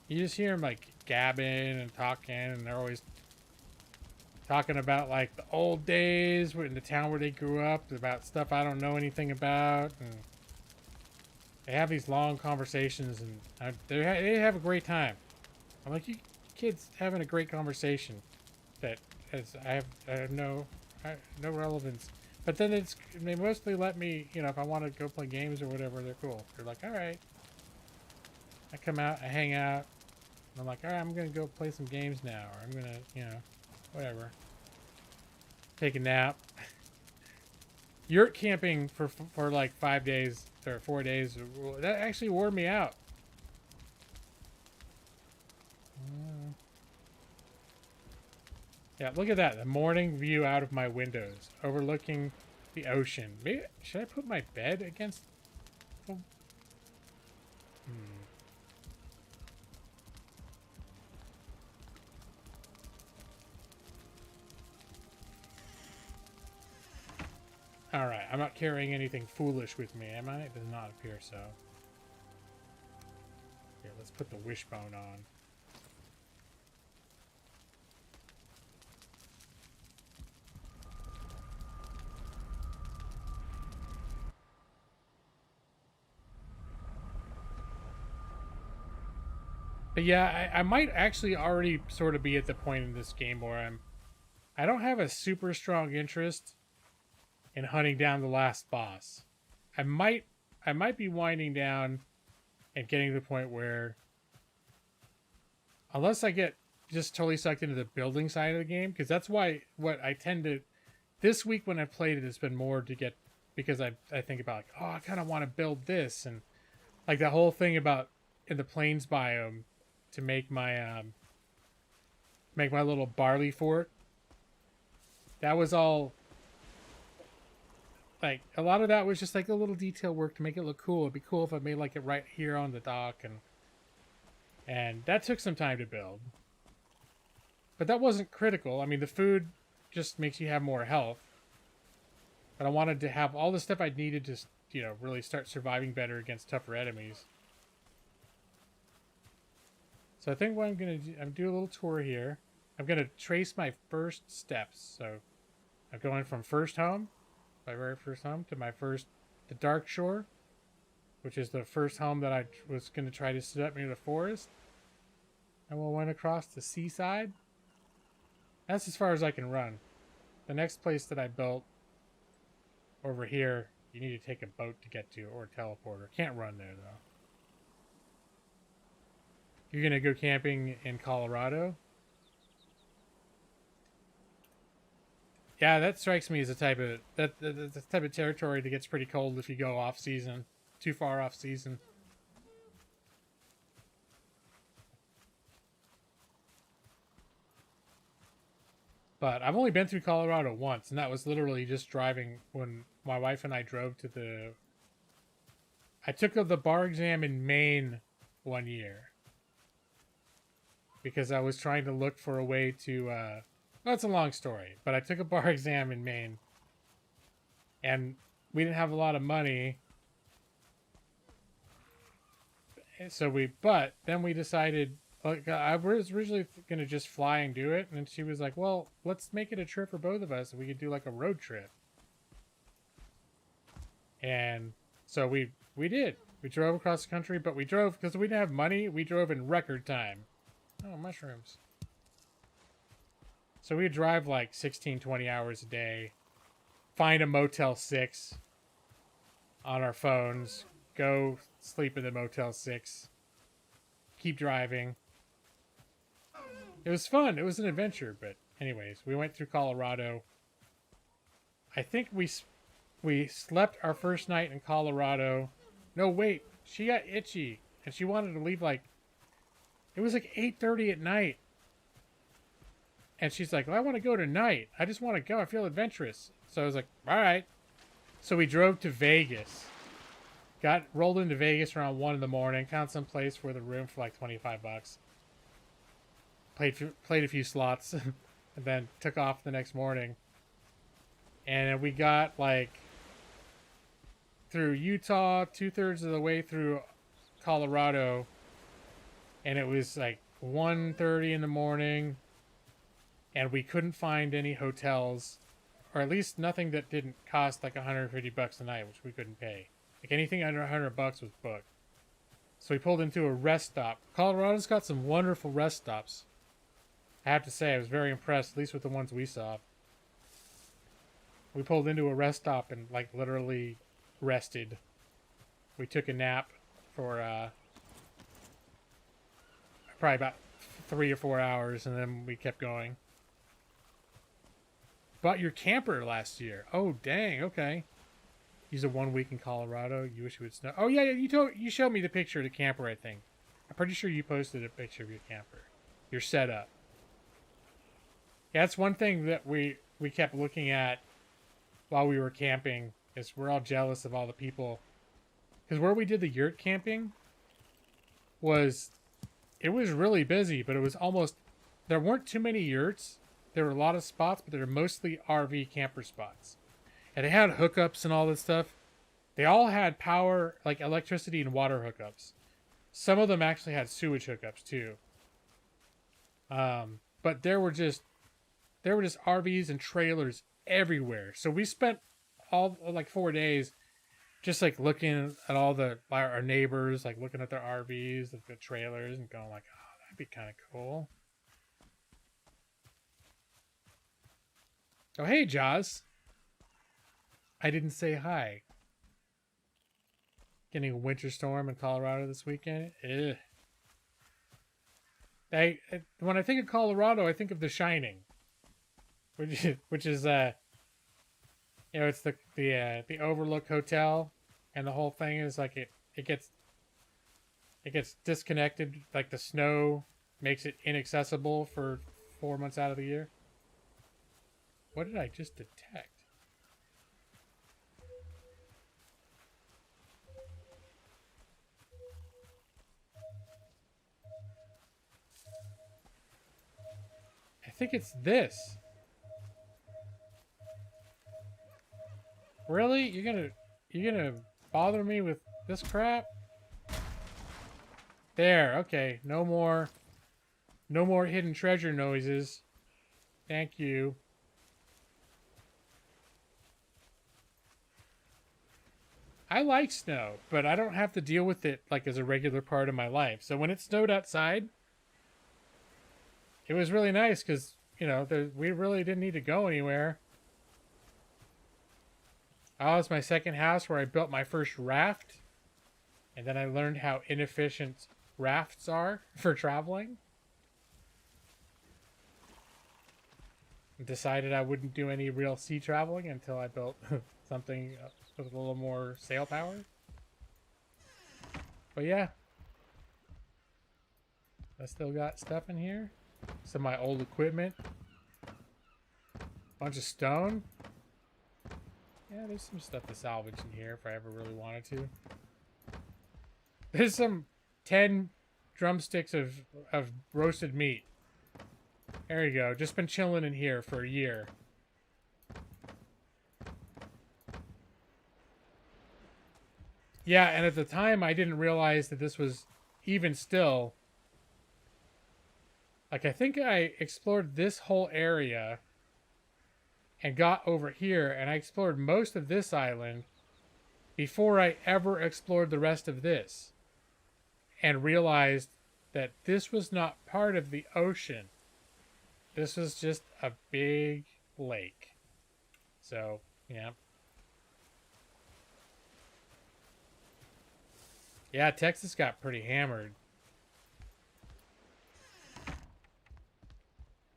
you just hear them like gabbing and talking, and they're always talking about like the old days in the town where they grew up, about stuff I don't know anything about, and they have these long conversations, and they have a great time. I'm like, you kids having a great conversation that I have no relevance. But then they mostly let me, you know, if I want to go play games or whatever, they're cool. They're like, all right. I come out, I hang out, and I'm like, all right, I'm gonna go play some games now, or I'm gonna, you know, whatever. Take a nap. Yurt camping for like 5 days or 4 days, that actually wore me out. Yeah, look at that. The morning view out of my windows, overlooking the ocean. Maybe, should I put my bed against... Oh. Alright, I'm not carrying anything foolish with me, am I? It does not appear so. Here, let's put the wishbone on. But yeah, I might actually already sort of be at the point in this game where I don't have a super strong interest in hunting down the last boss. I might be winding down and getting to the point where, unless I get just totally sucked into the building side of the game, because that's what I tend to, this week when I've played it, it's been more to get, because I think about like, oh, I kind of want to build this, and like the whole thing about in the plains biome to make my little barley fort. That was all like a lot of that was just like a little detail work to make it look cool. It'd be cool if I made like it right here on the dock, and that took some time to build. But that wasn't critical. I mean, the food just makes you have more health. But I wanted to have all the stuff I needed to, you know, really start surviving better against tougher enemies. So I think what I'm going to do, I'm do a little tour here. I'm going to trace my first steps. So I'm going from first home, my very first home, to my first, the Dark Shore, which is the first home that I was going to try to set up near the forest. And we'll run across the seaside. That's as far as I can run. The next place that I built over here, you need to take a boat to get to, or a teleporter. Can't run there, though. You're going to go camping in Colorado? Yeah, that strikes me as a type of the type of territory that gets pretty cold if you go off season, too far off season. But I've only been through Colorado once, and that was literally just driving when my wife and I drove to the... I took the bar exam in Maine one year. Because I was trying to look for a way to... well, it's a long story, but I took a bar exam in Maine. And we didn't have a lot of money. So but then we decided... Like, I was originally going to just fly and do it. And she was like, well, let's make it a trip for both of us. We could do like a road trip. And so we did. We drove across the country, but we drove, because we didn't have money, we drove in record time. Oh, mushrooms. So we'd drive like 16, 20 hours a day. Find a Motel 6 on our phones. Go sleep in the Motel 6. Keep driving. It was fun. It was an adventure. But anyways, we went through Colorado. I think we slept our first night in Colorado. No, wait. She got itchy. And she wanted to leave like... It was like 8:30 at night. And she's like, well, I want to go tonight. I just want to go. I feel adventurous. So I was like, all right. So we drove to Vegas. Rolled into Vegas around 1 in the morning. Found some place for the room for like $25. Played a few slots. And then took off the next morning. And we got like through Utah, 2/3 of the way through Colorado. And it was like 1:30 in the morning. And we couldn't find any hotels. Or at least nothing that didn't cost like $150 a night, which we couldn't pay. Like anything under $100 was booked. So we pulled into a rest stop. Colorado's got some wonderful rest stops. I have to say, I was very impressed, at least with the ones we saw. We pulled into a rest stop and like literally rested. We took a nap for probably about 3 or 4 hours, and then we kept going. Bought your camper last year. Oh, dang, okay. Use a 1 week in Colorado. You wish it would snow. Oh, yeah, you showed me the picture of the camper, I think. I'm pretty sure you posted a picture of your camper. Your setup. Yeah, that's one thing that we kept looking at while we were camping, is we're all jealous of all the people. Because where we did the yurt camping it was really busy, but it was almost, there weren't too many yurts. There were a lot of spots, but they were mostly RV camper spots. And they had hookups and all this stuff. They all had power, like electricity and water hookups. Some of them actually had sewage hookups too. But there were just RVs and trailers everywhere. So we spent all like 4 days just like looking at all our neighbors, like looking at their RVs, the trailers, and going like, oh, that'd be kind of cool. Oh, hey, Jaws. I didn't say hi. Getting a winter storm in Colorado this weekend. Ugh. When I think of Colorado, I think of The Shining, which is it's the Overlook Hotel, and the whole thing is like it gets disconnected. Like the snow makes it inaccessible for 4 months out of the year. What did I just detect? think it's this. Really? You're gonna bother me with this crap? There, okay. No more hidden treasure noises. Thank you. I like snow, but I don't have to deal with it like as a regular part of my life. So when it snowed outside, it was really nice because, you know, we really didn't need to go anywhere. Oh, it's my second house where I built my first raft. And then I learned how inefficient rafts are for traveling. Decided I wouldn't do any real sea traveling until I built something with a little more sail power. But yeah. I still got stuff in here. Some of my old equipment. Bunch of stone. Yeah, there's some stuff to salvage in here if I ever really wanted to. There's some 10 drumsticks of roasted meat. There you go. Just been chilling in here for a year. Yeah, and at the time I didn't realize that this was even still... Like, I think I explored this whole area and got over here, and I explored most of this island before I ever explored the rest of this. And realized that this was not part of the ocean. This was just a big lake. So, yeah. Yeah, Texas got pretty hammered.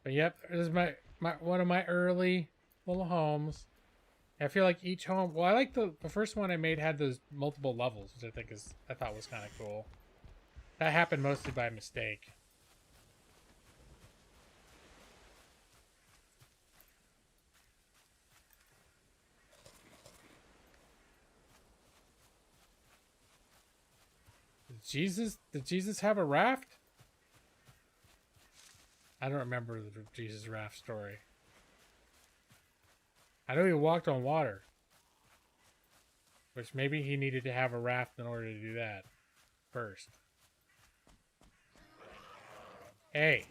But yep, this is my one of my early little homes. I feel like each home... Well, I like the first one I made had those multiple levels, which I thought was kind of cool. That happened mostly by mistake. Did Jesus have a raft? I don't remember the Jesus raft story. I know he walked on water. Which maybe he needed to have a raft in order to do that first. Hey.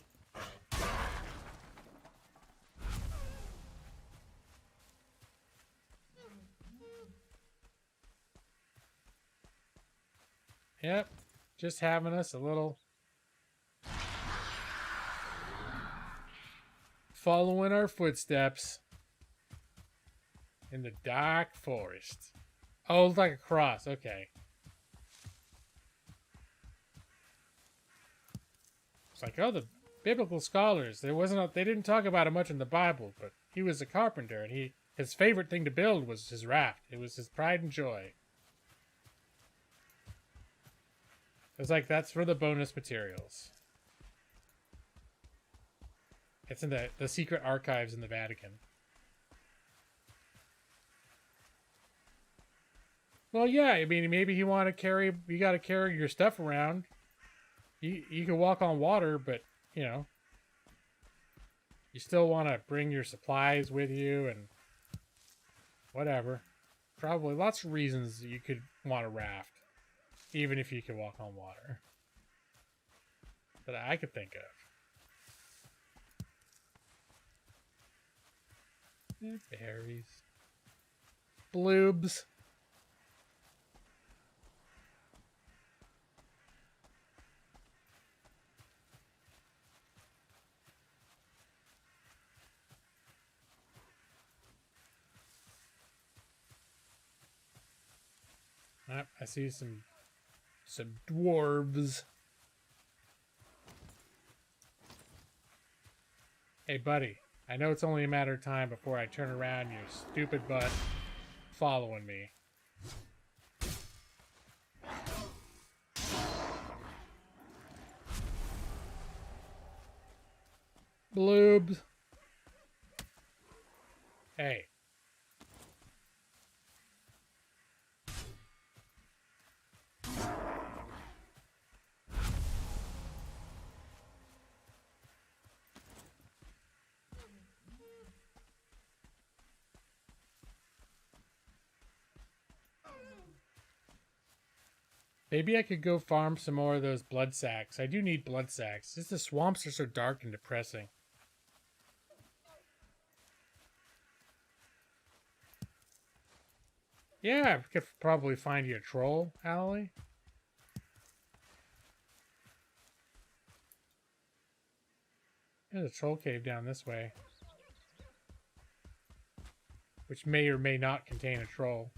Yep. Just having us a little... Following our footsteps. In the dark forest. Oh, it's like a cross. Okay. It's like, oh, the biblical scholars. They didn't talk about it much in the Bible, but he was a carpenter, and his favorite thing to build was his raft. It was his pride and joy. It's like, that's for the bonus materials. It's in the secret archives in the Vatican. Well, yeah, I mean, maybe you got to carry your stuff around. You can walk on water, but, you know, you still want to bring your supplies with you and whatever. Probably lots of reasons you could want a raft, even if you could walk on water, that I could think of. Berries. Bloobs. I see some dwarves. Hey, buddy. I know it's only a matter of time before I turn around your stupid butt following me. Bloobs. Hey. Maybe I could go farm some more of those blood sacks. I do need blood sacks. Just the swamps are so dark and depressing. Yeah, I could probably find you a troll, Allie. There's a troll cave down this way, which may or may not contain a troll.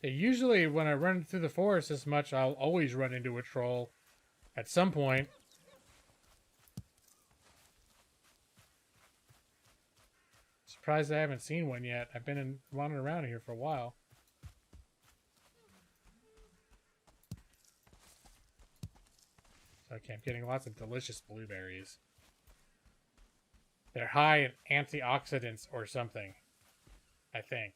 Yeah, usually when I run through the forest this much, I'll always run into a troll at some point. Surprised I haven't seen one yet. I've been wandering around here for a while. Okay, I'm getting lots of delicious blueberries. They're high in antioxidants or something, I think.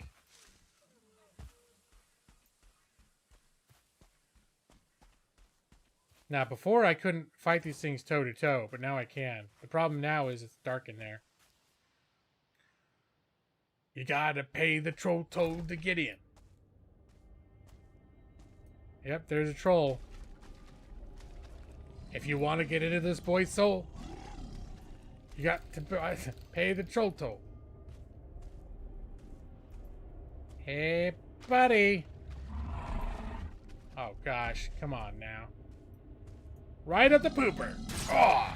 Now, before I couldn't fight these things toe to toe, but now I can. The problem now is it's dark in there. You gotta pay the troll toll to get in. Yep, there's a troll. If you want to get into this boy's soul, you got to pay the troll toll. Hey, buddy. Oh, gosh. Come on now. Right at the pooper. Oh!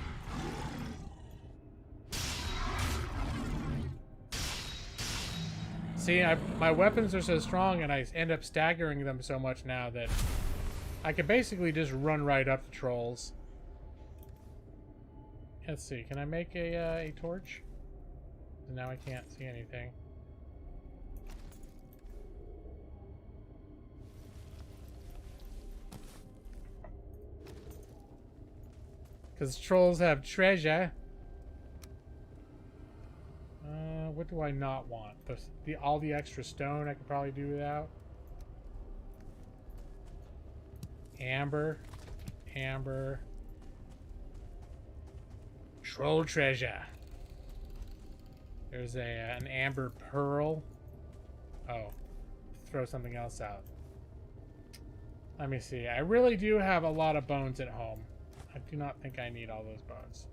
See, my weapons are so strong and I end up staggering them so much now that I can basically just run right up the trolls. Let's see, can I make a torch? Now I can't see anything. Because trolls have treasure. What do I not want? All the extra stone I could probably do without. Amber. Amber. Troll treasure. There's an amber pearl. Oh. Throw something else out. Let me see. I really do have a lot of bones at home. I do not think I need all those bones.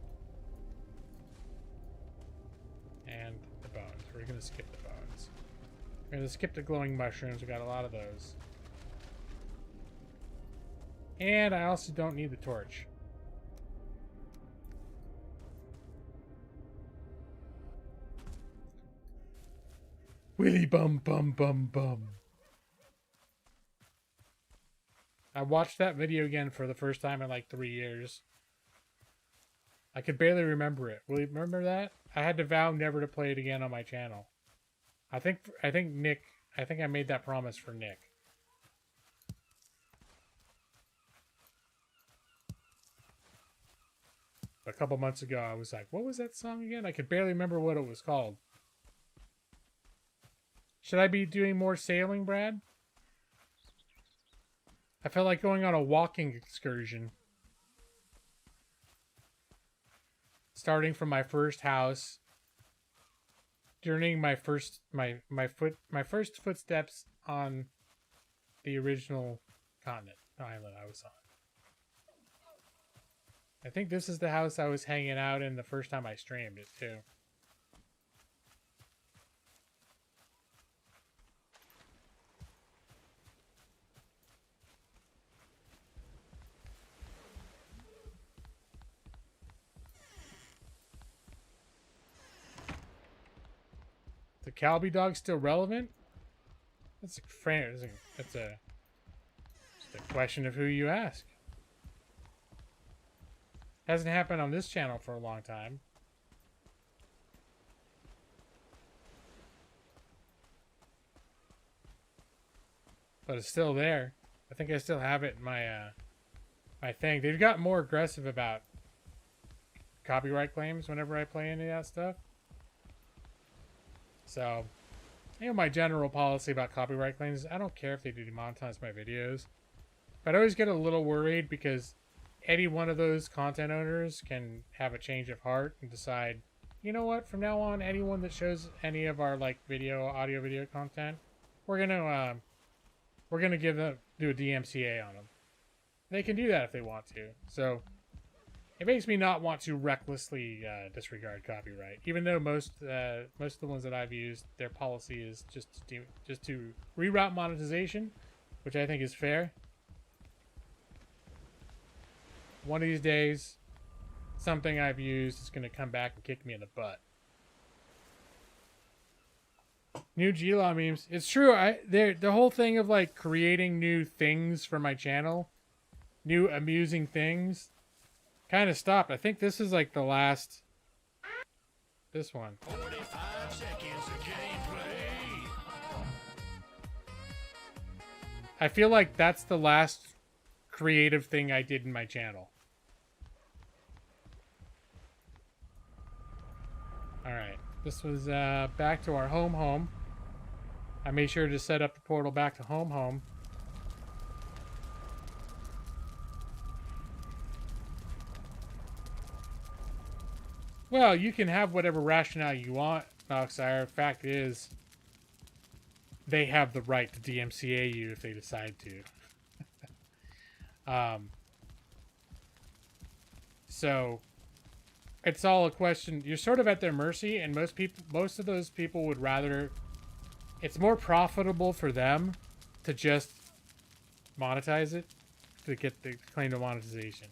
And the bones. We're going to skip the bones. We're going to skip the glowing mushrooms. We got a lot of those. And I also don't need the torch. Willy bum bum bum bum. I watched that video again for the first time in like 3 years. I could barely remember it. Will you remember that? I had to vow never to play it again on my channel. I think Nick, I think I made that promise for Nick. A couple months ago, I was like, what was that song again? I could barely remember what it was called. Should I be doing more sailing, Brad? I felt like going on a walking excursion. Starting from my first house. During my first footsteps on the original island I was on. I think this is the house I was hanging out in the first time I streamed it too. The Calby dog still relevant? That's a question of who you ask. Hasn't happened on this channel for a long time. But it's still there. I think I still have it in my my thing. They've got more aggressive about copyright claims whenever I play any of that stuff. So, you know, my general policy about copyright claims is I don't care if they demonetize my videos. But I always get a little worried because any one of those content owners can have a change of heart and decide, you know what, from now on, anyone that shows any of our like audio video content, we're gonna do a DMCA on them. They can do that if they want to. So it makes me not want to recklessly disregard copyright, even though most of the ones that I've used, their policy is just to reroute monetization, which I think is fair. One of these days, something I've used is going to come back and kick me in the butt. New G-Law memes. It's true. The whole thing of like creating new things for my channel, new amusing things, kind of stopped. I think this is like the last. This one. 45 seconds of gameplay. I feel like that's the last creative thing I did in my channel. Alright, this was back to our home. I made sure to set up the portal back to home. Well, you can have whatever rationale you want, Noxire. Fact is, they have the right to DMCA you if they decide to. So it's all a question. You're sort of at their mercy, and most of those people would rather. It's more profitable for them to just monetize it to get the claim to monetization,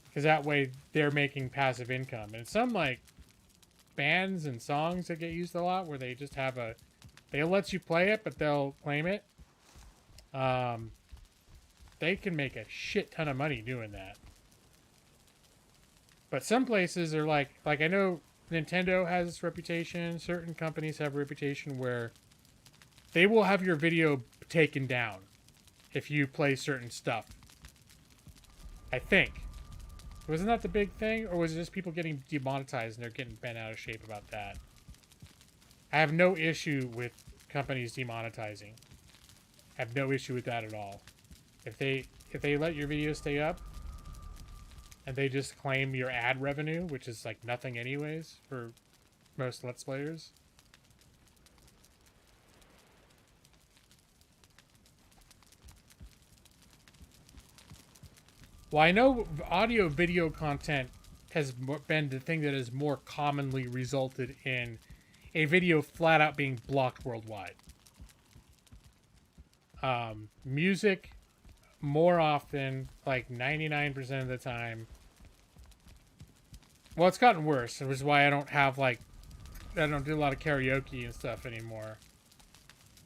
because that way they're making passive income. And some like bands and songs that get used a lot, where they just have they'll let you play it, but they'll claim it. They can make a shit ton of money doing that. But some places are like I know Nintendo has this reputation. Certain companies have a reputation where they will have your video taken down if you play certain stuff. I think. Wasn't that the big thing? Or was it just people getting demonetized and they're getting bent out of shape about that? I have no issue with companies demonetizing. I have no issue with that at all. If they let your video stay up and they just claim your ad revenue, which is like nothing anyways for most Let's Players. Well, I know audio video content has been the thing that has more commonly resulted in a video flat out being blocked worldwide. Music, more often, like 99% of the time. Well, it's gotten worse, which is why I don't do a lot of karaoke and stuff anymore,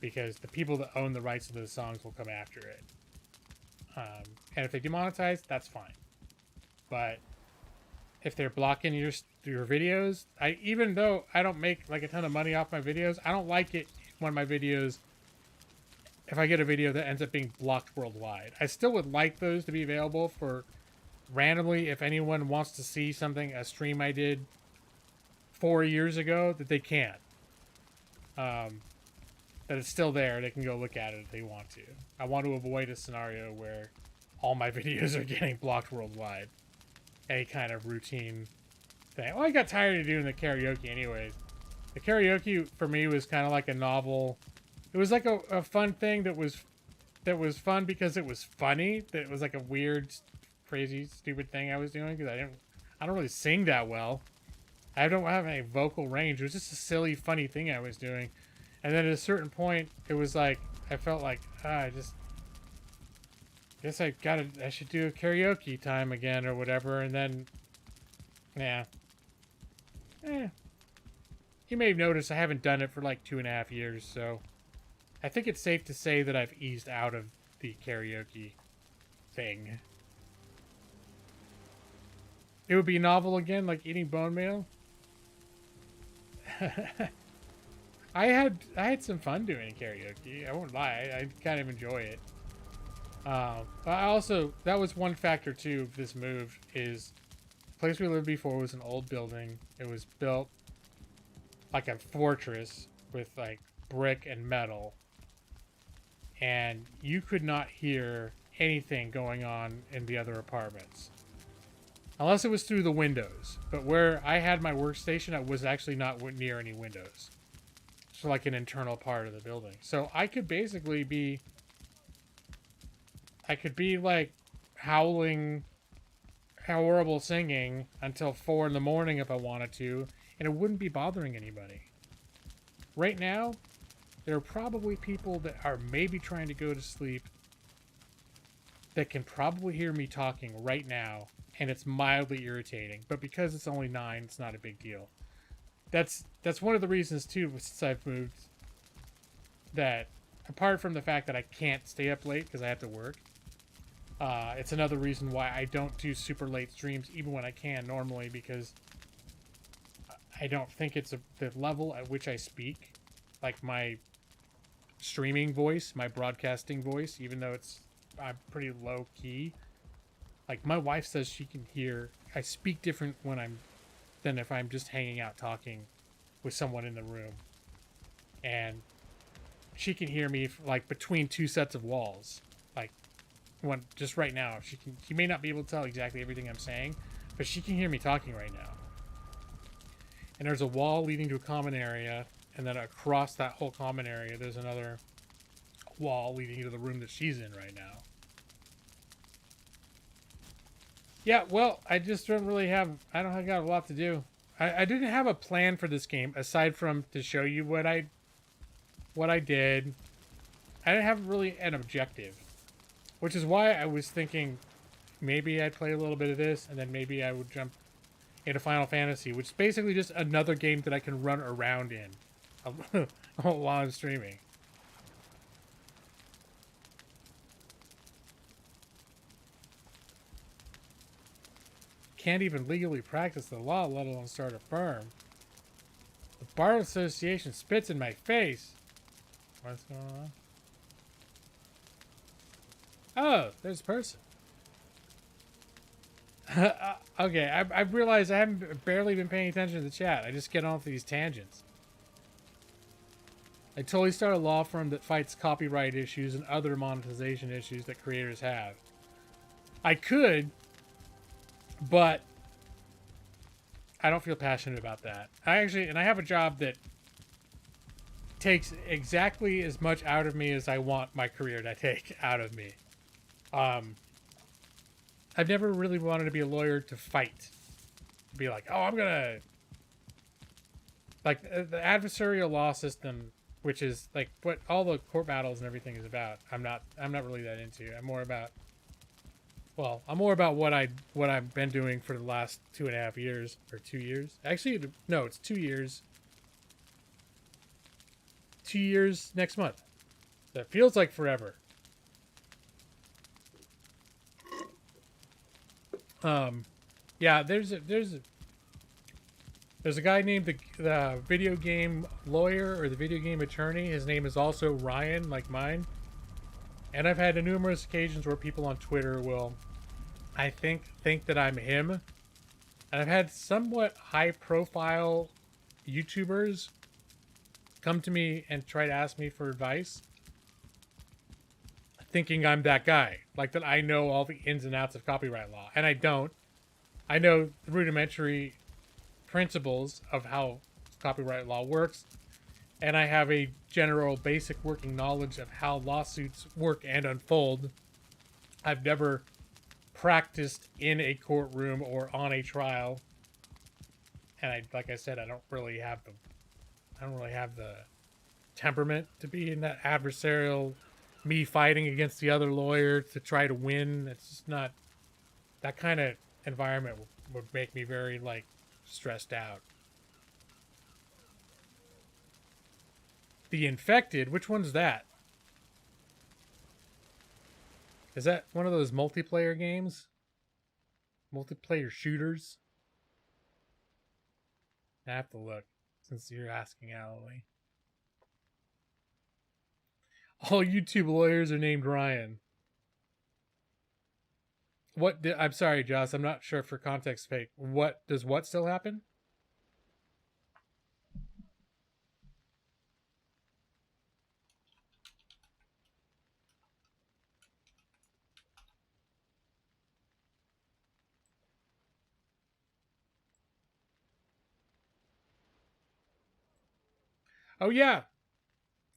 because the people that own the rights to those songs will come after it. And if they demonetize, that's fine. But if they're blocking your videos, even though I don't make like a ton of money off my videos, I don't like it when my videos, if I get a video that ends up being blocked worldwide. I still would like those to be available for randomly, if anyone wants to see something, a stream I did 4 years ago, that they can. That it's still there. They can go look at it if they want to. I want to avoid a scenario where all my videos are getting blocked worldwide. Any kind of routine thing. Well, I got tired of doing the karaoke anyways. The karaoke for me was kind of like a novel. It was like a fun thing that was fun because it was funny. That it was like a weird, crazy, stupid thing I was doing, because I don't really sing that well. I don't have any vocal range. It was just a silly, funny thing I was doing. And then at a certain point, it was like, I felt like, I guess I should do a karaoke time again or whatever. And then, yeah. You may have noticed I haven't done it for like 2.5 years, so I think it's safe to say that I've eased out of the karaoke thing. It would be novel again, like eating bone meal. I had some fun doing karaoke. I won't lie. I kind of enjoy it. That was one factor too of this move, is the place we lived before was an old building. It was built like a fortress with like brick and metal. And you could not hear anything going on in the other apartments. Unless it was through the windows. But where I had my workstation, I was actually not near any windows. It's like an internal part of the building. So I could basically be... I could be like howling, horrible singing until 4 in the morning if I wanted to, and it wouldn't be bothering anybody. Right now, there are probably people that are maybe trying to go to sleep that can probably hear me talking right now, and it's mildly irritating. But because it's only 9, it's not a big deal. That's one of the reasons, too, since I've moved, that apart from the fact that I can't stay up late because I have to work, it's another reason why I don't do super late streams, even when I can normally, because I don't think it's the level at which I speak, like my streaming voice, my broadcasting voice, even though I'm pretty low key. Like, my wife says she can hear I speak different than if I'm just hanging out talking with someone in the room, and she can hear me like between 2 sets of walls. Like, one just right now, she may not be able to tell exactly everything I'm saying, but she can hear me talking right now. And there's a wall leading to a common area, and then across that whole common area, there's another wall leading to the room that she's in right now. Yeah, well, I just don't really have... I don't have got a lot to do. I didn't have a plan for this game, aside from to show you what I did. I didn't have really an objective. Which is why I was thinking maybe I'd play a little bit of this, and then maybe I would jump into Final Fantasy, which is basically just another game that I can run around in while I'm streaming. Can't even legally practice the law, let alone start a firm. The Bar Association spits in my face. What's going on? Oh, there's a person. Okay, I've realized I haven't barely been paying attention to the chat. I just get on with these tangents. I totally start a law firm that fights copyright issues and other monetization issues that creators have. I could, but I don't feel passionate about that. I have a job that takes exactly as much out of me as I want my career to take out of me. I've never really wanted to be a lawyer to fight. To be like, oh, I'm gonna... Like, the adversarial law system, which is, like, what all the court battles and everything is about, I'm not really that into. I'm more about... Well, I'm more about what I've been doing for the last 2.5 years. Or 2 years. Actually, no, it's 2 years. 2 years next month. That feels like forever. Yeah, there's a guy named the video game lawyer or the video game attorney. His name is also Ryan, like mine. And I've had numerous occasions where people on Twitter will, I think that I'm him. And I've had somewhat high-profile YouTubers come to me and try to ask me for advice, thinking I'm that guy. Like, that I know all the ins and outs of copyright law. And I don't. I know the rudimentary principles of how copyright law works, and I have a general basic working knowledge of how lawsuits work and unfold. I've never practiced in a courtroom or on a trial, and like I said, I don't really have the temperament to be in that adversarial, me fighting against the other lawyer to try to win. It's just not... That kind of environment would make me very, like, stressed out. The Infected? Which one's that? Is that one of those multiplayer games? Multiplayer shooters? I have to look, since you're asking, Allie. All YouTube lawyers are named Ryan. I'm sorry, Joss. I'm not sure for context fake. What still happen? Oh yeah.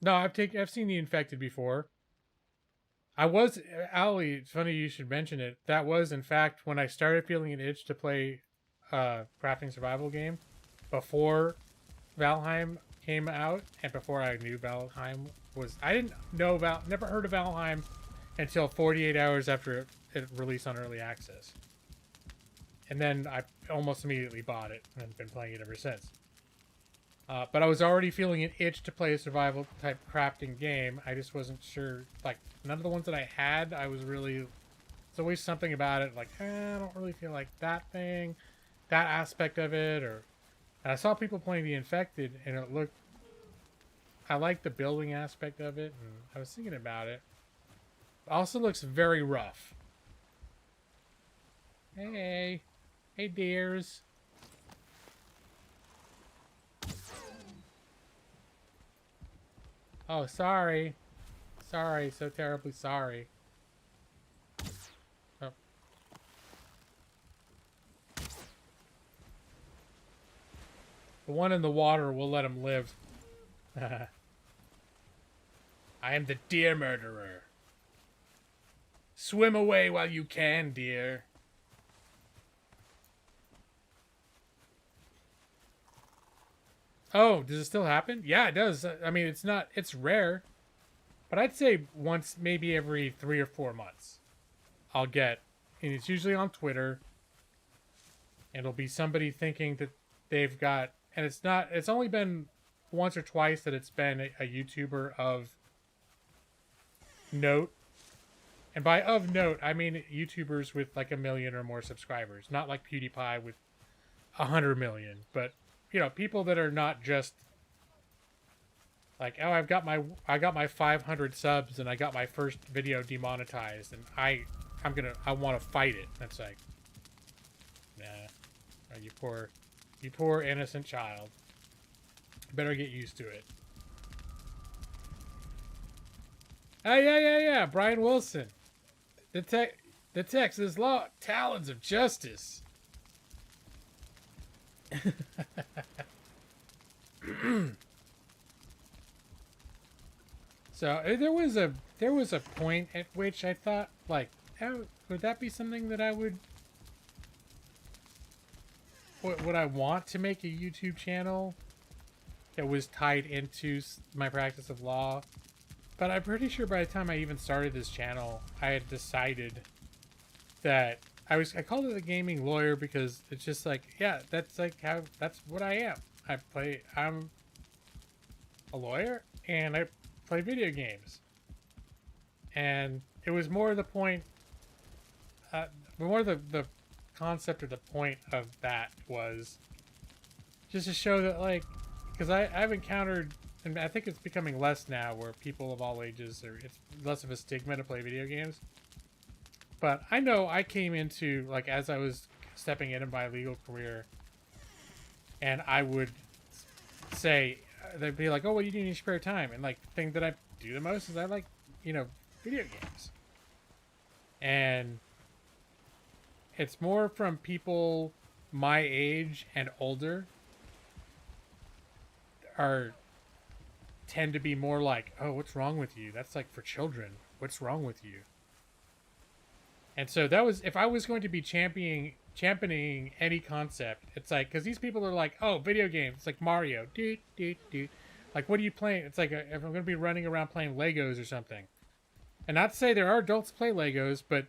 No, I've seen the infected before. I was Ali. It's funny you should mention it. That was in fact when I started feeling an itch to play crafting survival game before Valheim came out and before I knew Valheim was. I didn't know about, never heard of Valheim until 48 hours after it released on early access, and then I almost immediately bought it and been playing it ever since. But I was already feeling an itch to play a survival type crafting game. I just wasn't sure. Like, none of the ones that I had, I was really. There's always something about it. Like, I don't really feel like that thing, that aspect of it. Or, and I saw people playing the Infected, and it looked. I liked the building aspect of it, and I was thinking about it. It also looks very rough. Hey, hey, dears. Oh, sorry. Sorry, so terribly sorry. Oh. The one in the water will let him live. I am the deer murderer. Swim away while you can, dear. Oh, does it still happen? Yeah, it does. I mean, it's rare. But I'd say once, maybe every 3 or 4 months, I'll get, and it's usually on Twitter. It'll be somebody thinking that they've got, and it's only been once or twice that it's been a YouTuber of note. And by of note, I mean YouTubers with like 1 million or more subscribers. Not like PewDiePie with 100 million, but people that are not just like, oh, I got my 500 subs and I got my first video demonetized and I want to fight it. That's like, nah, oh, you poor innocent child. You better get used to it. Oh yeah, Brian Wilson, the Texas law talons of justice. So there was a point at which I thought, like, oh, would that be something that I would I want to make a YouTube channel that was tied into my practice of law? But I'm pretty sure by the time I even started this channel, I had decided that I called it a gaming lawyer because it's just like, yeah, that's what I am. I'm a lawyer and I play video games. And it was more the point, more the concept or the point of that was just to show that, like, because I've encountered, and I think it's becoming less now, where people of all ages it's less of a stigma to play video games. But I know I came into, like, as I was stepping into my legal career, and I would say, they'd be like, oh, what do you do in your spare time? And, like, the thing that I do the most is I like, video games. And it's more from people my age and older tend to be more like, oh, what's wrong with you? That's like for children. What's wrong with you? And so that was, if I was going to be championing any concept, it's like, because these people are like, oh, video games, it's like Mario, like, what are you playing? It's like, if I'm going to be running around playing Legos or something. And not to say there are adults play Legos, but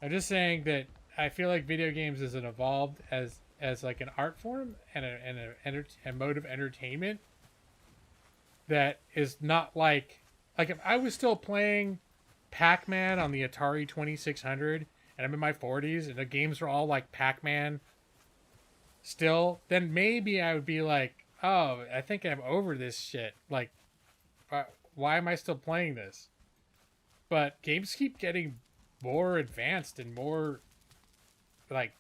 I'm just saying that I feel like video games is an evolved as like an art form and a mode of entertainment that is not like if I was still playing Pac-Man on the Atari 2600 and I'm in my 40s and the games are all like Pac-Man still, then maybe I would be like, oh, I think I'm over this shit. Like, why am I still playing this? But games keep getting more advanced and more, like,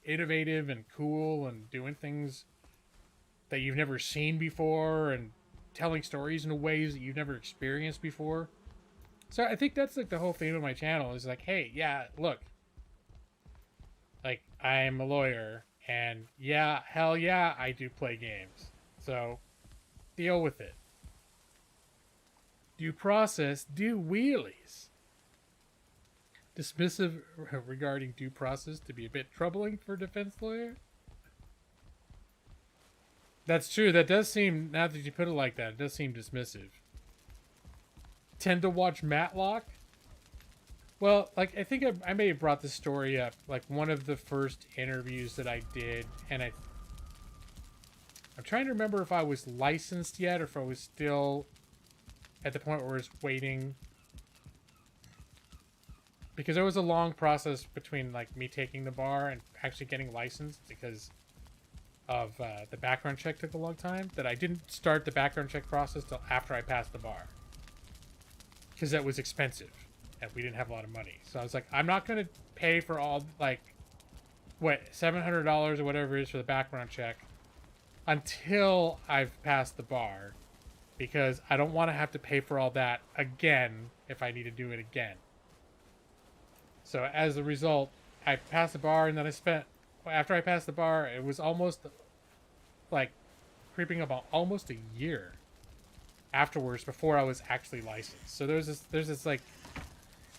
innovative and cool and doing things that you've never seen before and telling stories in ways that you've never experienced before. So I think that's, like, the whole theme of my channel is like, hey, yeah, look, like, I'm a lawyer and yeah, hell yeah, I do play games. So Deal with it. Due process, do wheelies. Dismissive regarding due process to be a bit troubling for a defense lawyer. That's true. That does seem, now that you put it like that, it does seem dismissive. Tend to watch Matlock? Well, like, I think I may have brought this story up. Like, one of the first interviews that I did, and I'm trying to remember if I was licensed yet or if I was still at the point where I was waiting. Because there was a long process between, like, me taking the bar and actually getting licensed because of the background check took a long time, that I didn't start the background check process till after I passed the bar. Because that was expensive. And we didn't have a lot of money. So I was like, I'm not going to pay for all, like, what, $700 or whatever it is for the background check until I've passed the bar. Because I don't want to have to pay for all that again if I need to do it again. So as a result, I passed the bar, and then I spent, after I passed the bar, it was almost, like, creeping up on almost a year afterwards before I was actually licensed. So there's this like,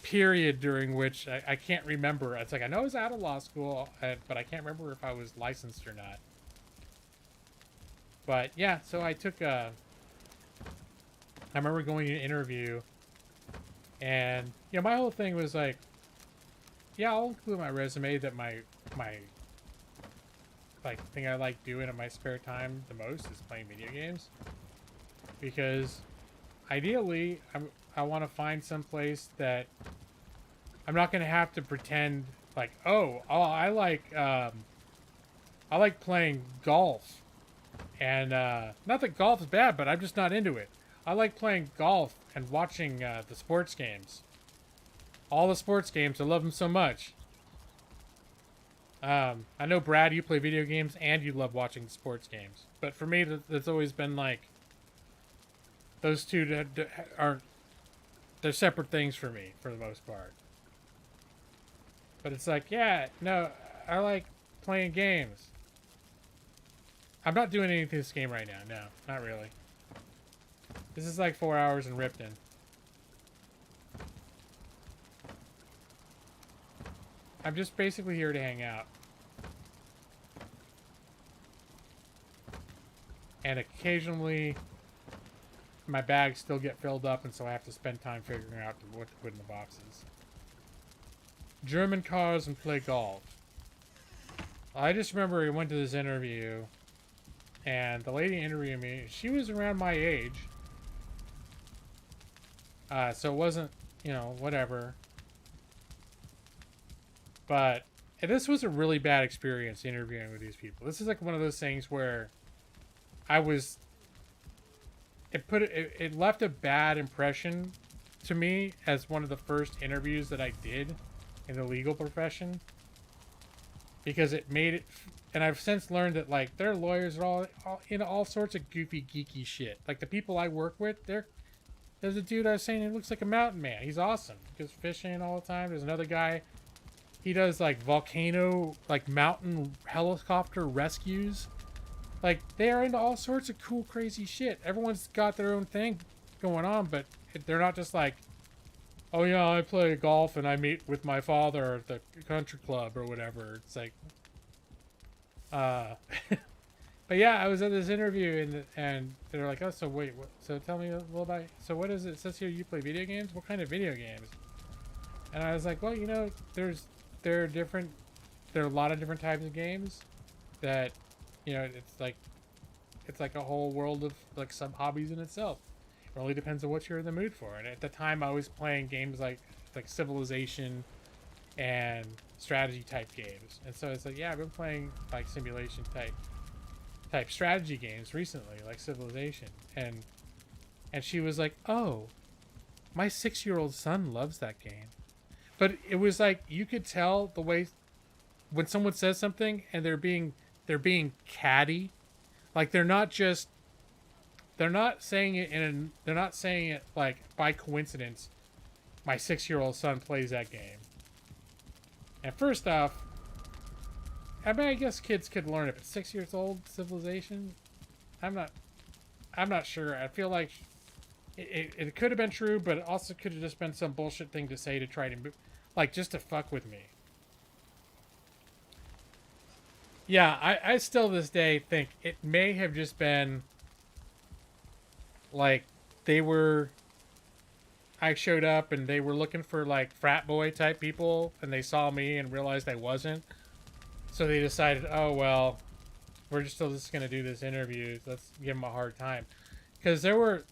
period during which I can't remember. It's like, I know I was out of law school, but I can't remember if I was licensed or not. But yeah, so I took I remember going to an interview, and you know, my whole thing was like, yeah, I'll include my resume that my like thing I like doing in my spare time the most is playing video games, because ideally I want to find some place that I'm not going to have to pretend like, oh, I like playing golf, and not that golf is bad, but I'm just not into it. I like playing golf and watching the sports games. All the sports games, I love them so much. I know, Brad, you play video games and you love watching sports games. But for me, that's always been like, those two aren't, they're separate things for me, for the most part. But it's like, yeah, no, I like playing games. I'm not doing anything to this game right now. No, not really. This is like 4 hours in Ripton. I'm just basically here to hang out. And occasionally, my bags still get filled up, and so I have to spend time figuring out what to put in the boxes. German cars and play golf. I just remember I went to this interview, and the lady interviewing me, she was around my age. So it wasn't, you know, whatever. But this was a really bad experience interviewing with these people. This is like one of those things where it left a bad impression to me as one of the first interviews that I did in the legal profession, because it made it, and I've since learned that, like, their lawyers are all into all sorts of goofy, geeky shit. Like, the people I work with, there's a dude I was saying, he looks like a mountain man. He's awesome. He goes fishing all the time. There's another guy, he does, like, volcano, like, mountain helicopter rescues. Like, they are into all sorts of cool, crazy shit. Everyone's got their own thing going on, but they're not just like, oh yeah, I play golf and I meet with my father at the country club or whatever. It's like, but yeah, I was at this interview, and they're like, oh, so wait, so tell me a little about, so what is it? It says here you play video games? What kind of video games? And I was like, well, you know, there are a lot of different types of games that, you know, it's like a whole world of, like, sub hobbies in itself. It really depends on what you're in the mood for. And at the time, I was playing games like Civilization and strategy type games. And so it's like, yeah, I've been playing, like, simulation type strategy games recently, like Civilization. And she was like, oh, my 6-year-old son loves that game. But it was like, you could tell the way when someone says something and they're being catty, like, they're not saying it like by coincidence. My 6-year-old son plays that game. And first off, I mean, I guess kids could learn it, but 6 years old, Civilization, I'm not I'm not sure. I feel like it could have been true, but it also could have just been some bullshit thing to say to try to, like, just to fuck with me. Yeah, I still this day think it may have just been like they were. I showed up and they were looking for like frat boy type people, and they saw me and realized I wasn't. So they decided, oh well, we're just still just gonna do this interview. Let's give him a hard time, because there was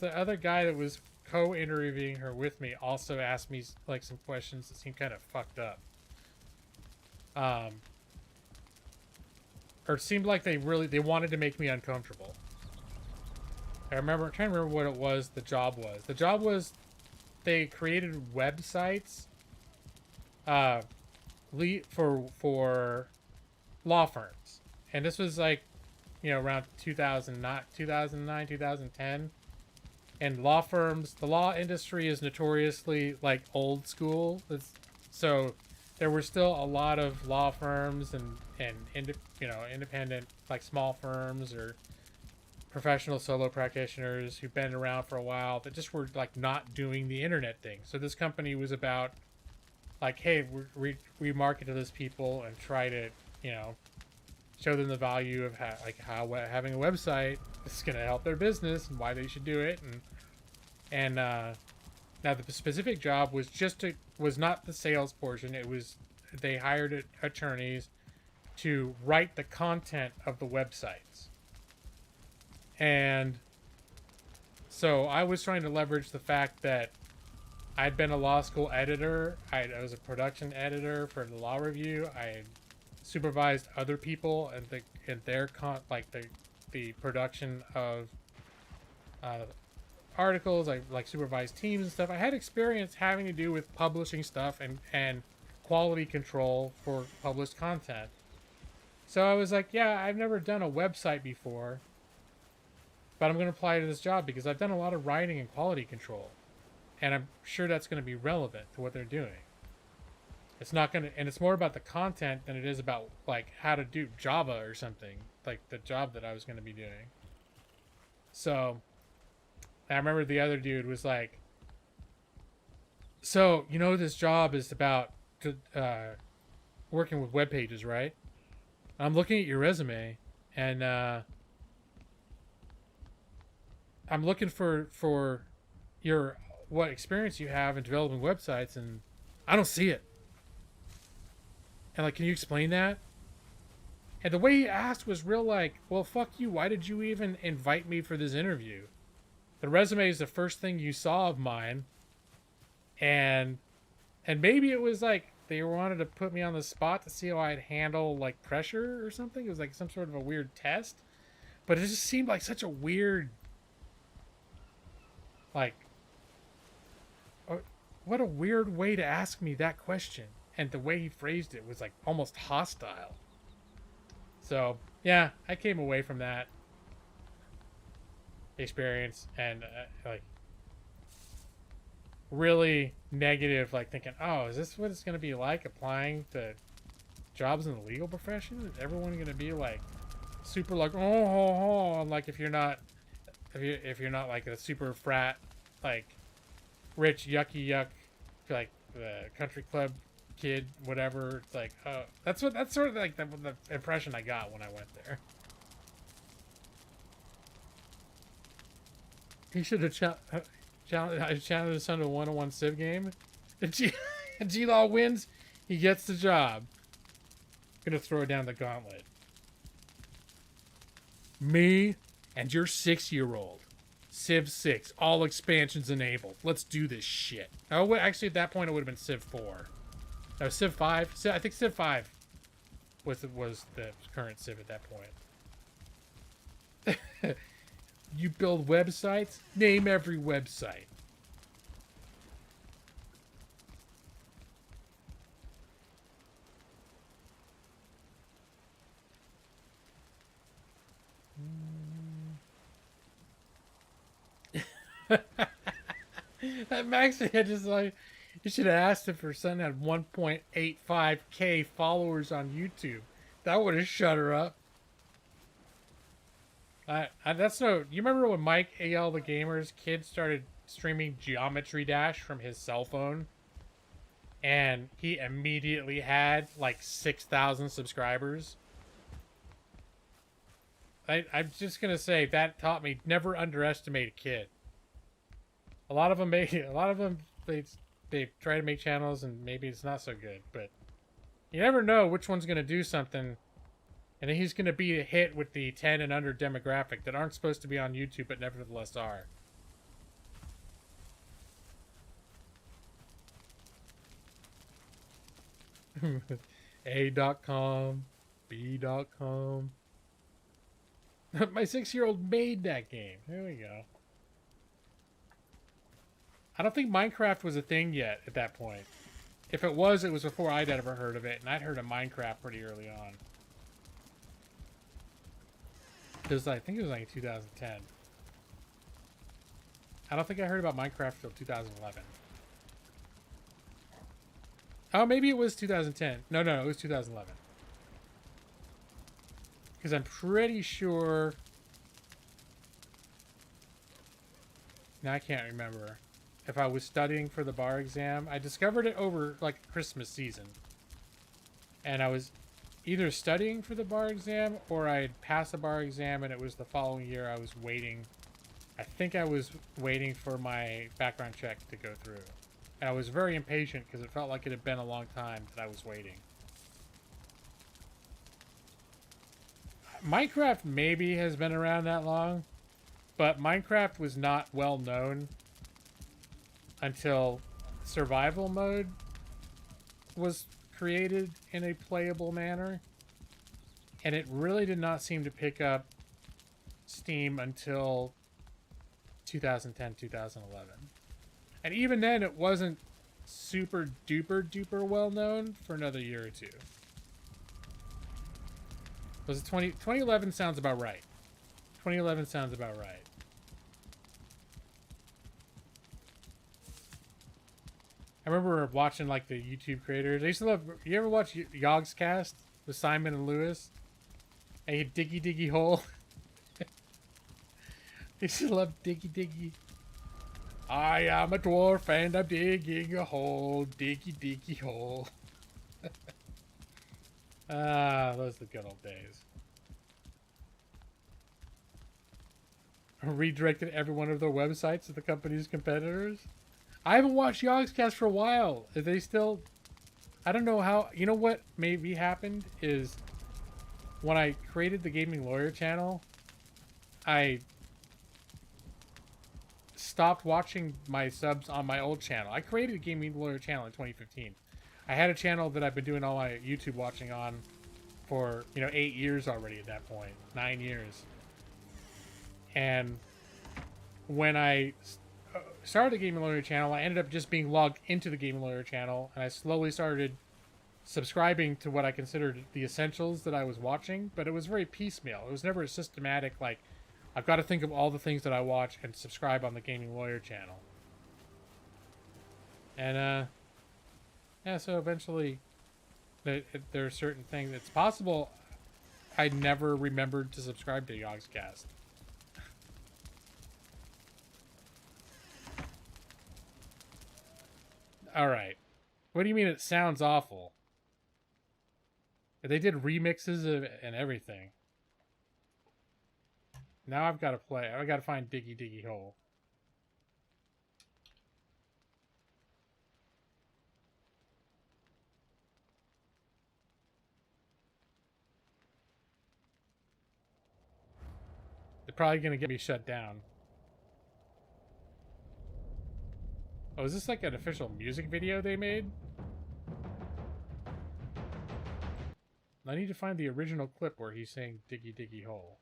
the other guy that was co-interviewing her with me also asked me like some questions that seemed kind of fucked up. Or it seemed like they wanted to make me uncomfortable. I'm trying to remember what it was. The job was they created websites, for law firms, and this was like, around 2009, 2010. And law firms, the law industry is notoriously like old school. So there were still a lot of law firms and independent like small firms or professional solo practitioners who've been around for a while that just were like not doing the internet thing. So this company was about like, hey, we market to those people and try to, show them the value of how having a website is going to help their business and why they should do it. And now the specific job was not the sales portion. It was, they hired attorneys to write the content of the websites. And so I was trying to leverage the fact that I'd been a law school editor. I was a production editor for the law review. I supervised other people and the production of articles. I like supervised teams and stuff. I had experience having to do with publishing stuff and quality control for published content. So I was like, yeah, I've never done a website before, but I'm going to apply to this job because I've done a lot of writing and quality control, and I'm sure that's going to be relevant to what they're doing. It's not going to, and it's more about the content than it is about like how to do Java or something, like the job that I was going to be doing. So I remember the other dude was like, so, this job is about working with web pages, right? I'm looking at your resume, and I'm looking for what experience you have in developing websites, and I don't see it. And like, can you explain that? And the way he asked was real like, well, fuck you. Why did you even invite me for this interview? The resume is the first thing you saw of mine. And maybe it was like they wanted to put me on the spot to see how I'd handle like pressure or something. It was like some sort of a weird test. But it just seemed like such a weird, like, what a weird way to ask me that question. And the way he phrased it was like almost hostile. So, yeah, I came away from that experience and like really negative, like thinking, oh, is this what it's going to be like applying to jobs in the legal profession? Is everyone going to be like super like, oh, like if you're not like a super frat, like rich yucky yuck, like the country club kid, whatever. It's like, that's sort of like the impression I got when I went there. He should have challenged his son to a 1-on-1 Civ game. If G-Law wins, he gets the job. Gonna throw down the gauntlet. Me and your 6-year-old. Civ 6, all expansions enabled. Let's do this shit. Oh, actually, at that point, it would have been Civ 4. No, Civ 5. I think Civ 5 was the current Civ at that point. You build websites? Name every website. Max, I just like, you should have asked if her son had 1.85k followers on YouTube. That would have shut her up. That's no. You remember when Mike AL the Gamer's kid started streaming Geometry Dash from his cell phone, and he immediately had like 6,000 subscribers? I'm just gonna say that taught me never underestimate a kid. A lot of them they try to make channels and maybe it's not so good, but you never know which one's gonna do something, and he's gonna be a hit with the 10 and under demographic that aren't supposed to be on YouTube but nevertheless are. A.com, B.com. My 6-year-old made that game. There we go. I don't think Minecraft was a thing yet at that point. If it was before I'd ever heard of it, and I'd heard of Minecraft pretty early on. I think it was like 2010. I don't think I heard about Minecraft until 2011. Oh, maybe it was 2010. No, it was 2011. Because I'm pretty sure... Now I can't remember. If I was studying for the bar exam. I discovered it over, like, Christmas season. And I was either studying for the bar exam or I'd passed the bar exam and it was the following year I was waiting. I think I was waiting for my background check to go through. And I was very impatient because it felt like it had been a long time that I was waiting. Minecraft maybe has been around that long, but Minecraft was not well known until survival mode was created in a playable manner. And it really did not seem to pick up steam until 2010, 2011. And even then, it wasn't super duper well known for another year or two. Was it 2011 sounds about right. 2011 sounds about right. I remember watching like the YouTube creators. I used to love. You ever watch Yogg's Cast with Simon and Lewis? Hey, Diggy Hole. I used to love Diggy. I am a dwarf and I'm digging a hole. Diggy hole. Those are the good old days. Redirected every one of their websites to the company's competitors. I haven't watched Yogscast for a while. Are they still... I don't know how... You know what maybe happened is when I created the Gaming Lawyer channel, I stopped watching my subs on my old channel. I created a Gaming Lawyer channel in 2015. I had a channel that I've been doing all my YouTube watching on for, 8 years already at that point. 9 years. And when I started the Gaming Lawyer channel, I ended up just being logged into the Gaming Lawyer channel, and I slowly started subscribing to what I considered the essentials that I was watching, but it was very piecemeal. It was never a systematic, like, I've got to think of all the things that I watch and subscribe on the Gaming Lawyer channel. And, yeah, so eventually there are certain things. It's possible I never remembered to subscribe to Yogscast. Alright. What do you mean it sounds awful? They did remixes of and everything. Now I've got to play. I've got to find Diggy Hole. They're probably going to get me shut down. Oh, is this like an official music video they made? I need to find the original clip where he's saying Diggy Hole.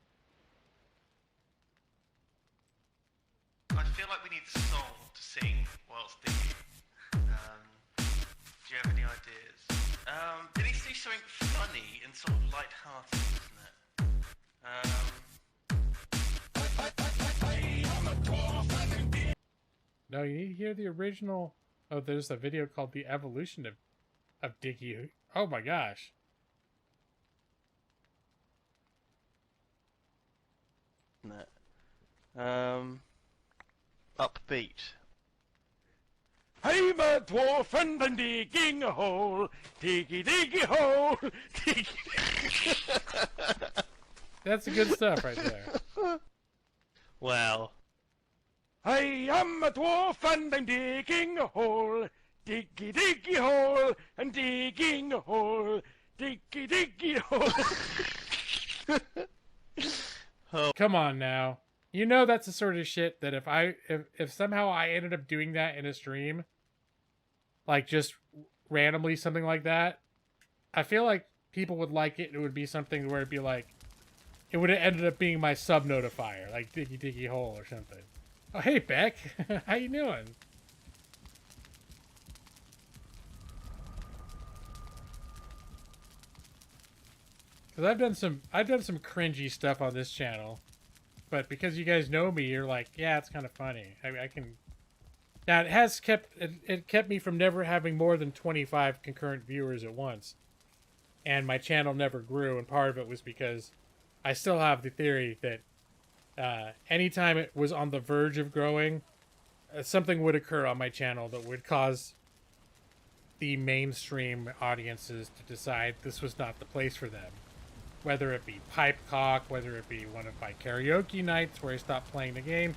I feel like we need a song to sing whilst digging. Do you have any ideas? It needs to be something funny and sort of light-hearted, isn't it? No, you need to hear the original. Oh, there's a video called The Evolution of Diggy. Oh my gosh. Upbeat. I'm a dwarf and I'm digging a hole. Diggy, diggy hole. Diggy. That's the good stuff right there. Well, I am a dwarf and I'm digging a hole. Diggy, diggy hole. I'm digging a hole. Diggy, diggy hole. Come on now. You know that's the sort of shit that if somehow I ended up doing that in a stream, like just randomly something like that, I feel like people would like it. It would be something where it'd be like, it would have ended up being my sub notifier, like Diggy Diggy Hole or something. Oh, hey Beck, how you doing? Because I've done some cringy stuff on this channel, but because you guys know me, you're like, yeah, it's kind of funny. I can. Now it kept me from never having more than 25 concurrent viewers at once, and my channel never grew. And part of it was because I still have the theory that anytime it was on the verge of growing, something would occur on my channel that would cause the mainstream audiences to decide this was not the place for them. Whether it be pipe cock, whether it be one of my karaoke nights where I stopped playing the game,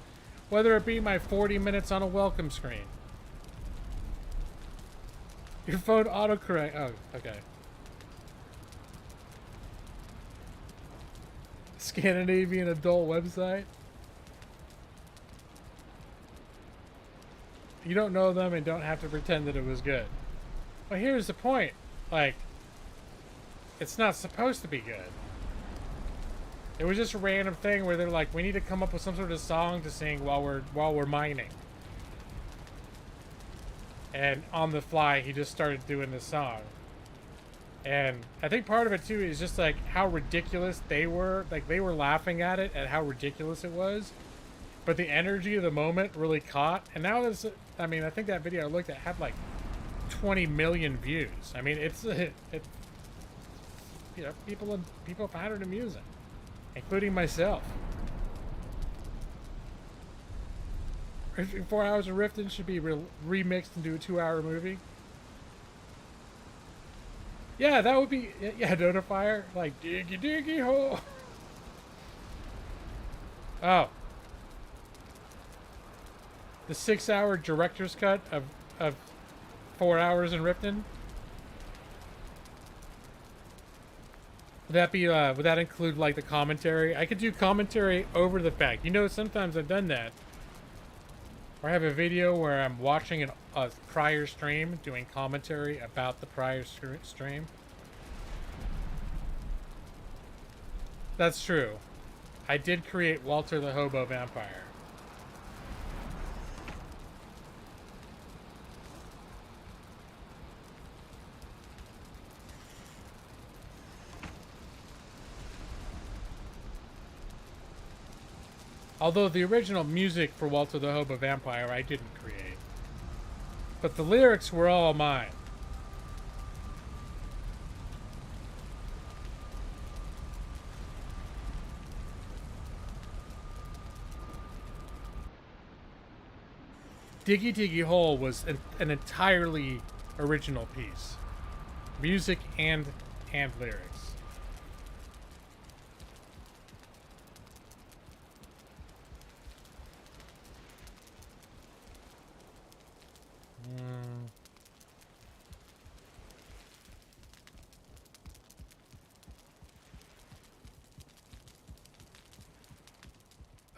whether it be my 40 minutes on a welcome screen. Your phone autocorrect. Oh, okay. Scandinavian adult website. You don't know them and don't have to pretend that it was good. Well, here's the point. Like, it's not supposed to be good. It was just a random thing where they're like, we need to come up with some sort of song to sing while we're mining. And on the fly, he just started doing this song. And I think part of it too is just like how ridiculous they were. Like they were laughing at it, at how ridiculous it was. But the energy of the moment really caught. And now there's, I mean, I think that video I looked at had like 20 million views. I mean, it's you know, people found it amusing, including myself. 4 hours of Riften should be remixed into a 2-hour movie. Yeah, that would be, yeah, notifier, like diggy diggy hole. Oh, the 6-hour director's cut of 4 hours in Riften. Would that be, would that include like the commentary? I could do commentary over the fact. You know, sometimes I've done that. Or I have a video where I'm watching a prior stream, doing commentary about the prior stream. That's true. I did create Walter the Hobo Vampire. Although the original music for Walter the Hobo Vampire I didn't create. But the lyrics were all mine. Diggy Diggy Hole was an entirely original piece. Music and lyrics.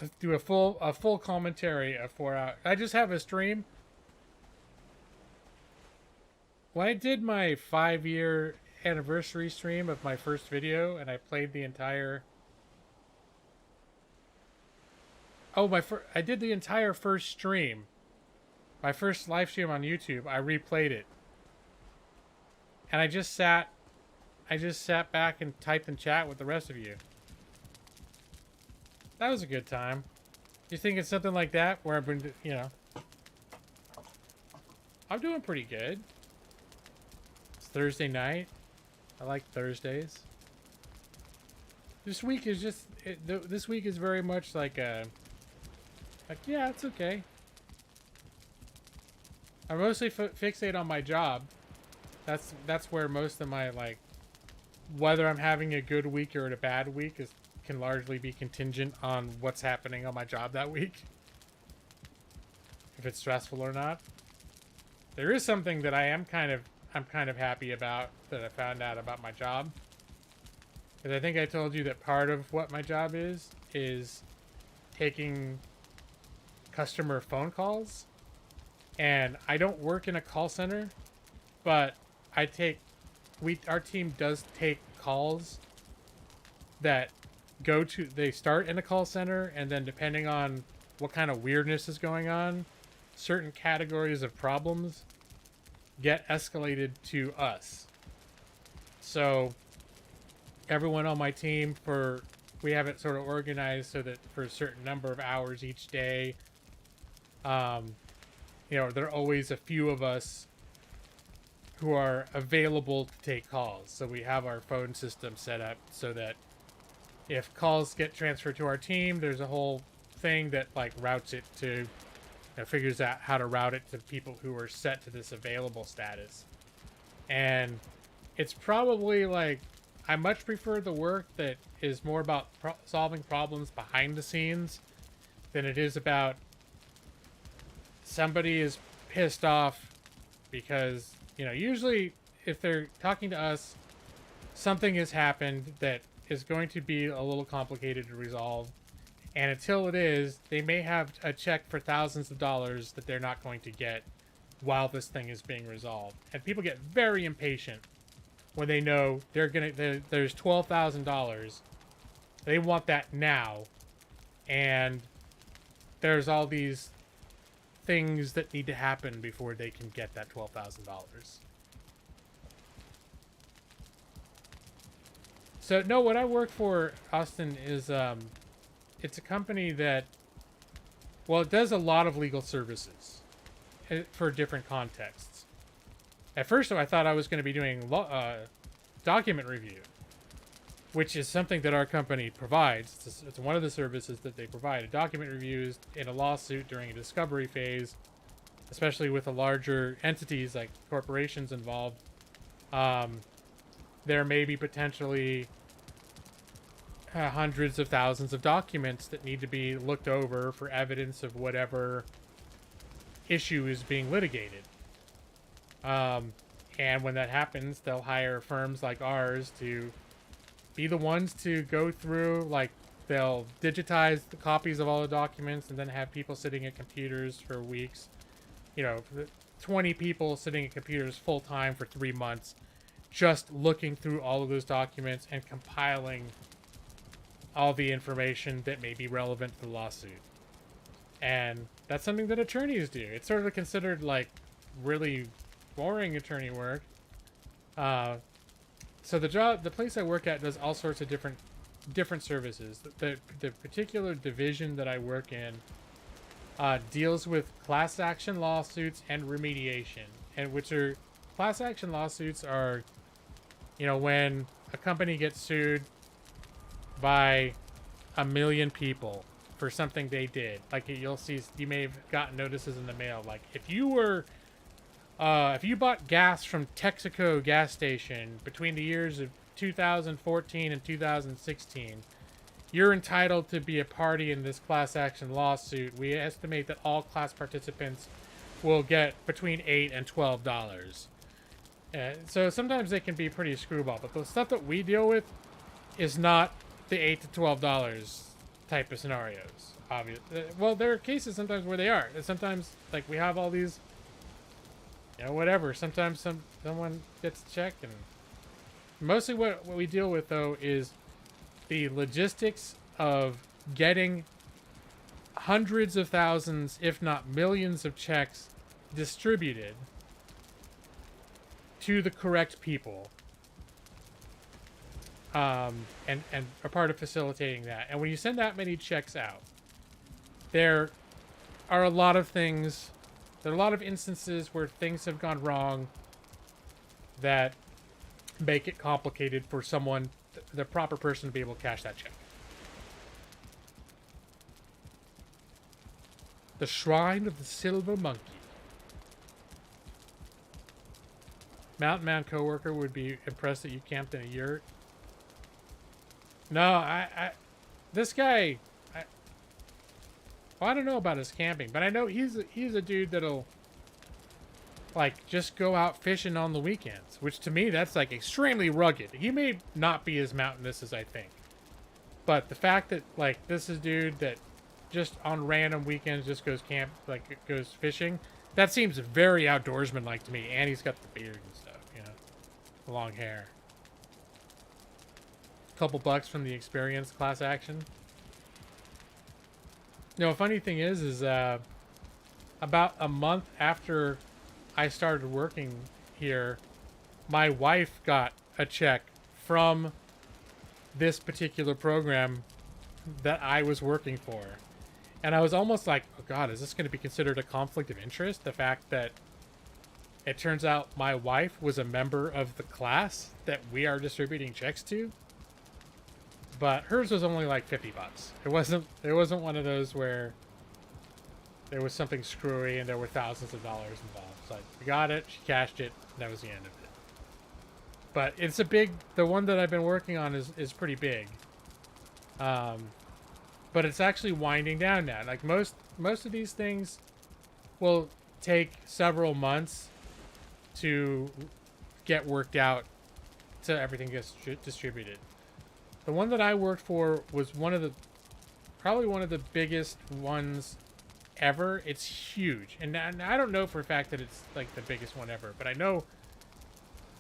Let's do a full commentary of 4 hours. I just have a stream. When I did my 5-year anniversary stream of my first video, and I played the entire. Oh, I did the entire first stream. My first live stream on YouTube. I replayed it, and I just sat back and typed in chat with the rest of you. That was a good time. You think it's something like that where I've been, you know, I'm doing pretty good. It's Thursday night. I like Thursdays. This week is just, this week is very much like Like, yeah, it's okay. I mostly fixate on my job. That's where most of my, like, whether I'm having a good week or a bad week can largely be contingent on what's happening on my job that week. If it's stressful or not. There is something that I'm kind of happy about that I found out about my job. Because I think I told you that part of what my job is taking customer phone calls. And I don't work in a call center, but our team does take calls that they start in a call center, and then depending on what kind of weirdness is going on, certain categories of problems get escalated to us. So everyone on my team, we have it sort of organized so that for a certain number of hours each day, there are always a few of us who are available to take calls. So we have our phone system set up so that if calls get transferred to our team, there's a whole thing that like routes it to, figures out how to route it to people who are set to this available status. And it's probably like, I much prefer the work that is more about solving problems behind the scenes than it is about somebody is pissed off because, usually if they're talking to us, something has happened that is going to be a little complicated to resolve. And until it is, they may have a check for thousands of dollars that they're not going to get while this thing is being resolved. And people get very impatient when they know there's $12,000. They want that now. And there's all these things that need to happen before they can get that $12,000. So, no, what I work for, Austin, is it's a company that, it does a lot of legal services for different contexts. At first, I thought I was going to be doing document review, which is something that our company provides. It's one of the services that they provide. A document review is in a lawsuit during a discovery phase, especially with the larger entities like corporations involved. There may be potentially hundreds of thousands of documents that need to be looked over for evidence of whatever issue is being litigated. And when that happens, they'll hire firms like ours to be the ones to go through, like, they'll digitize the copies of all the documents and then have people sitting at computers for weeks. 20 people sitting at computers full time for 3 months, just looking through all of those documents and compiling all the information that may be relevant to the lawsuit. And that's something that attorneys do. It's sort of considered like really boring attorney work. So the place I work at does all sorts of different services. The particular division that I work in deals with class action lawsuits and remediation. And class action lawsuits are, when a company gets sued by 1 million people for something they did. Like, you may have gotten notices in the mail. Like, if you bought gas from Texaco gas station between the years of 2014 and 2016, you're entitled to be a party in this class action lawsuit. We estimate that all class participants will get between $8 and $12. So sometimes they can be pretty screwball, but the stuff that we deal with is not the $8 to $12 type of scenarios. Obviously, well, there are cases sometimes where they are. Sometimes, like, we have all these, whatever. Sometimes someone gets a check, and mostly what we deal with though is the logistics of getting hundreds of thousands, if not millions, of checks distributed to the correct people. And are part of facilitating that. And when you send that many checks out, there are a lot of things, there are a lot of instances where things have gone wrong that make it complicated for someone, the proper person, to be able to cash that check. The Shrine of the Silver Monkey. Mountain Man coworker would be impressed that you camped in a yurt. No, this guy, well, I don't know about his camping, but I know he's a dude that'll like just go out fishing on the weekends, which to me that's like extremely rugged. He may not be as mountainous as I think, but the fact that like this is a dude that just on random weekends just goes goes fishing, that seems very outdoorsman like to me. And he's got the beard and stuff, you know, the long hair. Couple bucks from the experience class action. You know, a funny thing is about a month after I started working here, my wife got a check from this particular program that I was working for. And I was almost like, oh God, is this going to be considered a conflict of interest? The fact that it turns out my wife was a member of the class that we are distributing checks to. But hers was only like 50 bucks. It wasn't one of those where there was something screwy and there were thousands of dollars involved. So we got it, she cashed it, and that was the end of it. But it's the one that I've been working on is pretty big. But it's actually winding down now. Like most of these things will take several months to get worked out to everything gets distributed. The one that I worked for was probably one of the biggest ones ever. It's huge. And I don't know for a fact that it's like the biggest one ever, but I know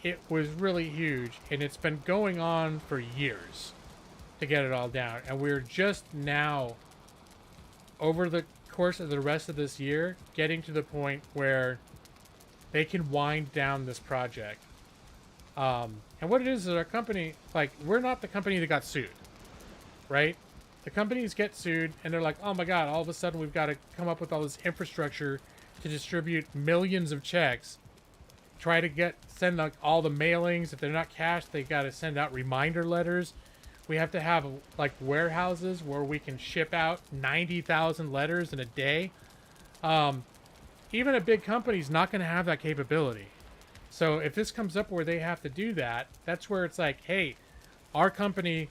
it was really huge, and it's been going on for years to get it all down. And we're just now, over the course of the rest of this year, getting to the point where they can wind down this project. And what it is our company, like, we're not the company that got sued, right? The companies get sued, and they're like, oh my God, all of a sudden we've got to come up with all this infrastructure to distribute millions of checks. Try to send like all the mailings. If they're not cashed, they got to send out reminder letters. We have to have like warehouses where we can ship out 90,000 letters in a day. Even a big company's not going to have that capability. So if this comes up where they have to do that, that's where it's like, hey, our company,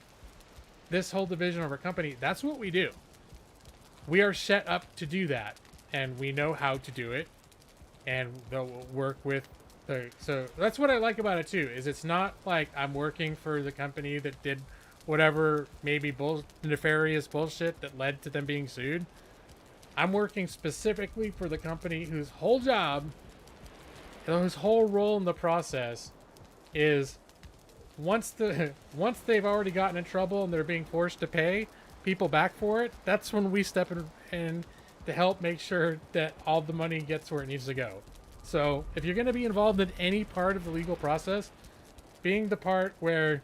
this whole division of our company, that's what we do. We are set up to do that, and we know how to do it, and they'll work with so that's what I like about it too, is it's not like I'm working for the company that did whatever maybe nefarious bullshit that led to them being sued. I'm working specifically for the company whose whole job, whose whole role in the process is once they've already gotten in trouble and they're being forced to pay people back for it, that's when we step in to help make sure that all the money gets where it needs to go. So if you're going to be involved in any part of the legal process, being the part where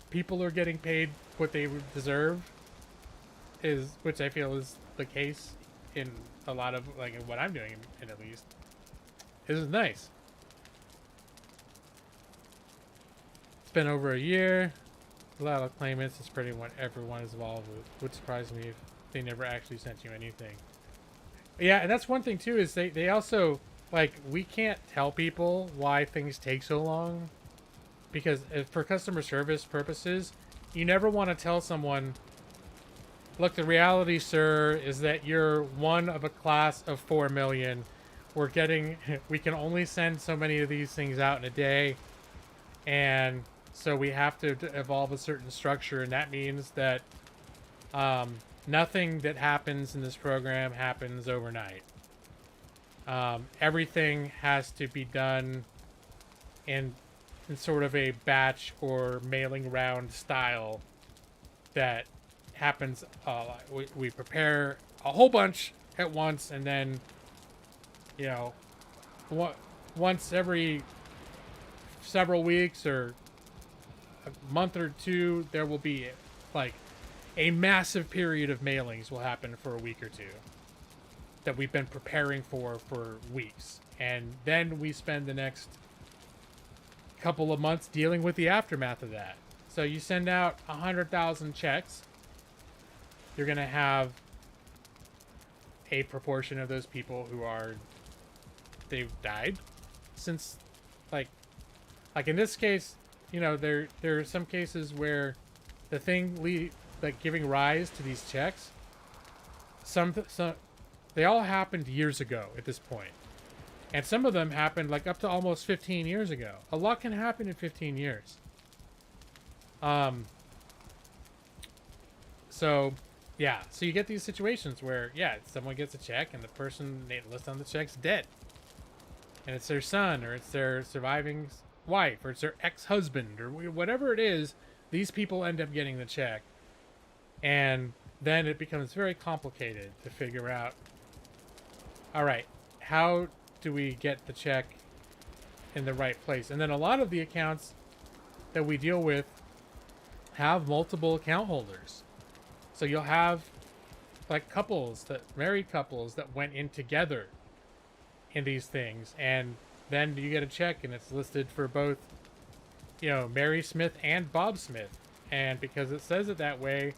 people are getting paid what they deserve which I feel is the case in a lot of, like, in what I'm doing, at least, is nice. It's been over a year. A lot of claimants. It's pretty much everyone is involved. It would surprise me if they never actually sent you anything. Yeah, and that's one thing too, is they also, like, we can't tell people why things take so long, because for customer service purposes, you never want to tell someone, look, the reality, sir, is that you're one of a class of 4 million. We can only send so many of these things out in a day, and so we have to evolve a certain structure, and that means that nothing that happens in this program happens overnight. Everything has to be done in sort of a batch or mailing round style that happens. We prepare a whole bunch at once, and then, you know, once every several weeks or a month or two, there will be like a massive period of mailings will happen for a week or two that we've been preparing for weeks. And then we spend the next couple of months dealing with the aftermath of that. So you send out 100,000 checks. You're going to have a proportion of those people who are, they've died since, like in this case, you know, there are some cases where the thing like giving rise to these checks, some they all happened years ago at this point. And some of them happened like up to almost 15 years ago. A lot can happen in 15 years. So, yeah. So you get these situations where, yeah, someone gets a check and the person they list on the check's dead. And it's their son, or it's their surviving wife, or it's their ex-husband, or whatever it is. These people end up getting the check. And then it becomes very complicated to figure out, all right, how do we get the check in the right place? And then a lot of the accounts that we deal with have multiple account holders. So you'll have like married couples that went in together in these things, and then you get a check and it's listed for both, you know, Mary Smith and Bob Smith. And because it says it that way,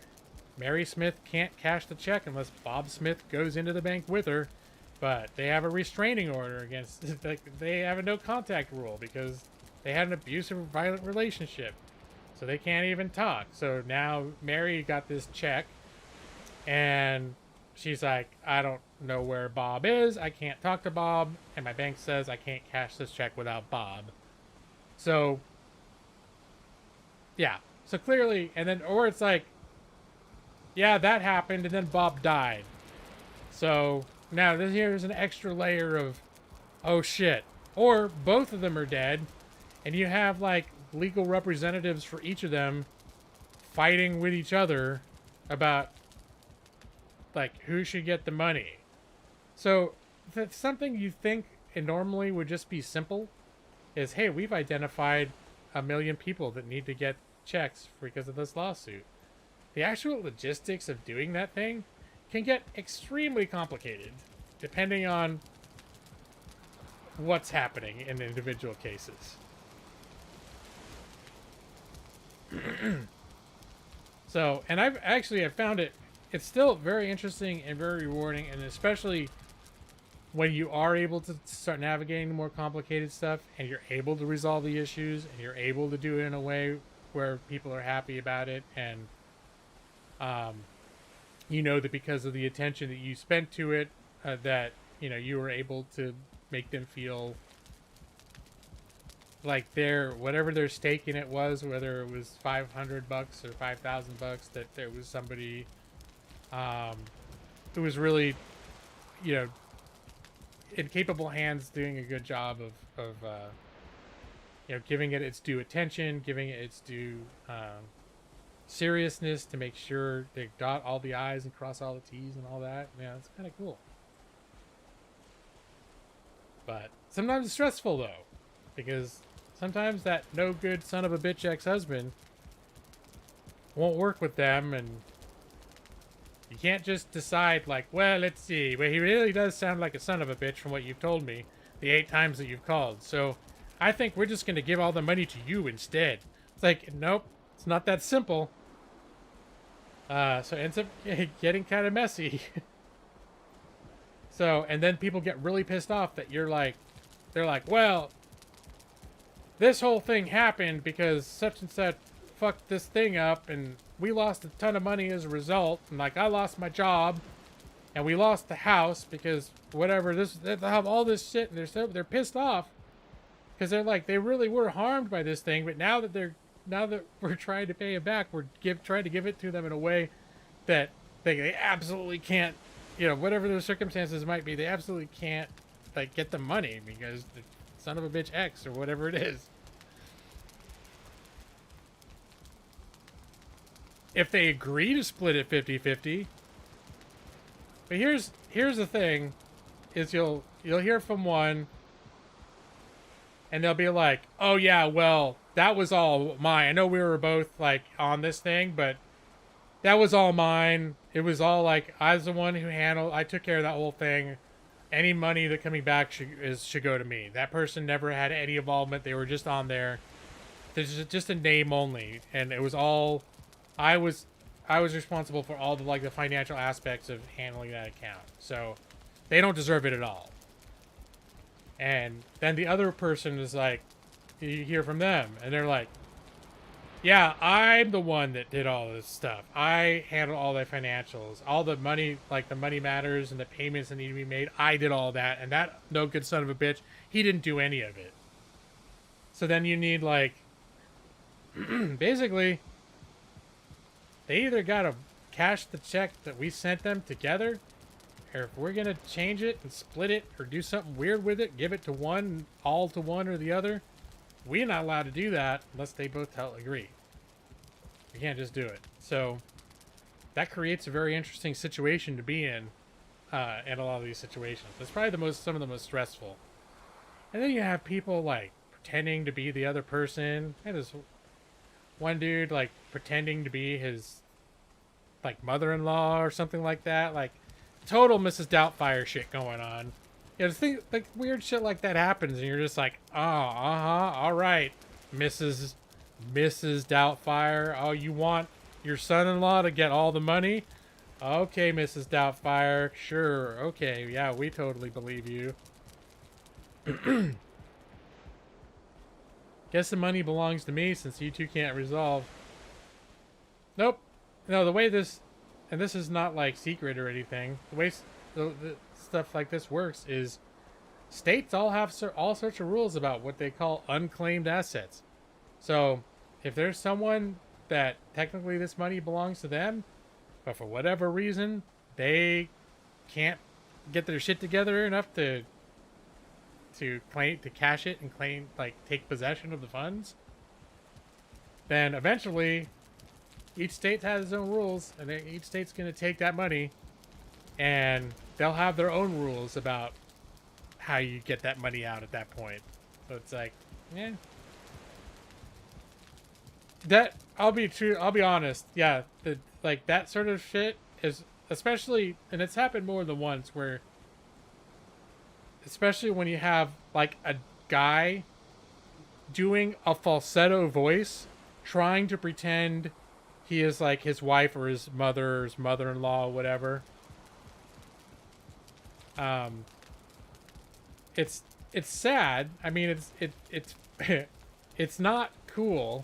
Mary Smith can't cash the check unless Bob Smith goes into the bank with her. But they have a restraining order against, like, they have a no contact rule because they had an abusive or violent relationship. So they can't even talk. So now Mary got this check and she's like, I don't know where Bob is. I can't talk to Bob. And my bank says I can't cash this check without Bob. So, yeah. So clearly, and then, or it's like, yeah, that happened, and then Bob died. So now here's an extra layer of, oh shit. Or both of them are dead, and you have like legal representatives for each of them fighting with each other about like who should get the money. So that's something you think it normally would just be simple is, hey, we've identified 1 million people that need to get checks because of this lawsuit. The actual logistics of doing that thing can get extremely complicated depending on what's happening in individual cases. So, and I've found it's still very interesting and very rewarding, and especially when you are able to start navigating the more complicated stuff and you're able to resolve the issues and you're able to do it in a way where people are happy about it, and you know that because of the attention that you spent to it, that, you know, you were able to make them feel like whatever their stake in it was, whether it was $500 or $5,000, that there was somebody who was really, you know, in capable hands doing a good job of you know, giving it its due attention, giving it its due seriousness to make sure they dot all the I's and cross all the T's and all that. Yeah, it's kind of cool. But sometimes it's stressful, though, because sometimes that no good son of a bitch ex-husband won't work with them, and you can't just decide, like, well, let's see. Well, he really does sound like a son of a bitch from what you've told me the 8 times that you've called. So I think we're just going to give all the money to you instead. It's like, nope, it's not that simple. So it ends up getting kind of messy. So, and then people get really pissed off that they're like, well, this whole thing happened because such and such fucked this thing up, and we lost a ton of money as a result, and like I lost my job, and we lost the house because whatever, they have all this shit, and they're pissed off because they're like, they really were harmed by this thing, but now that we're trying to pay it back, we're trying to give it to them in a way that they absolutely can't, you know, whatever their circumstances might be, they absolutely can't like get the money because the son of a bitch X or whatever it is. If they agree to split it 50-50. But here's the thing, is you'll hear from one and they'll be like, oh yeah, well, that was all mine. I know we were both like on this thing, but that was all mine. It was all like, I was the one who I took care of that whole thing. Any money that coming back should go to me. That person never had any involvement. They were just on there. There's just a name only. And it was all, I was I was responsible for all the like the financial aspects of handling that account. So they don't deserve it at all. And then the other person is like, you hear from them, and they're like, yeah, I'm the one that did all this stuff. I handle all the financials, all the money, like the money matters and the payments that need to be made. I did all that, and that no good son of a bitch, he didn't do any of it. So then you need like, basically, they either gotta cash the check that we sent them together, or if we're gonna change it and split it or do something weird with it, give it to one, all to one or the other, we're not allowed to do that unless they both agree. We can't just do it. So that creates a very interesting situation to be in a lot of these situations. That's probably some of the most stressful. And then you have people like pretending to be the other person. I had this one dude like pretending to be his like mother-in-law or something like that. Like total Mrs. Doubtfire shit going on. Yeah, the thing, like weird shit like that happens, and you're just like, oh, all right, Mrs. Doubtfire. Oh, you want your son-in-law to get all the money? Okay, Mrs. Doubtfire. Sure. Okay. Yeah, we totally believe you. Guess the money belongs to me since you two can't resolve. Nope. No, the way this, and this is not like secret or anything. The way the stuff like this works is states all have all sorts of rules about what they call unclaimed assets. So if there's someone that technically this money belongs to them, but for whatever reason they can't get their shit together enough to cash it and claim, like, take possession of the funds, then eventually each state has its own rules, and each state's going to take that money and they'll have their own rules about how you get that money out at that point. So it's like, yeah. That, I'll be honest. Yeah, like that sort of shit is, especially, and it's happened more than once, where, especially when you have like a guy doing a falsetto voice, trying to pretend he is like his wife or his mother or his mother-in-law or whatever. It's sad. I mean, it's it's not cool,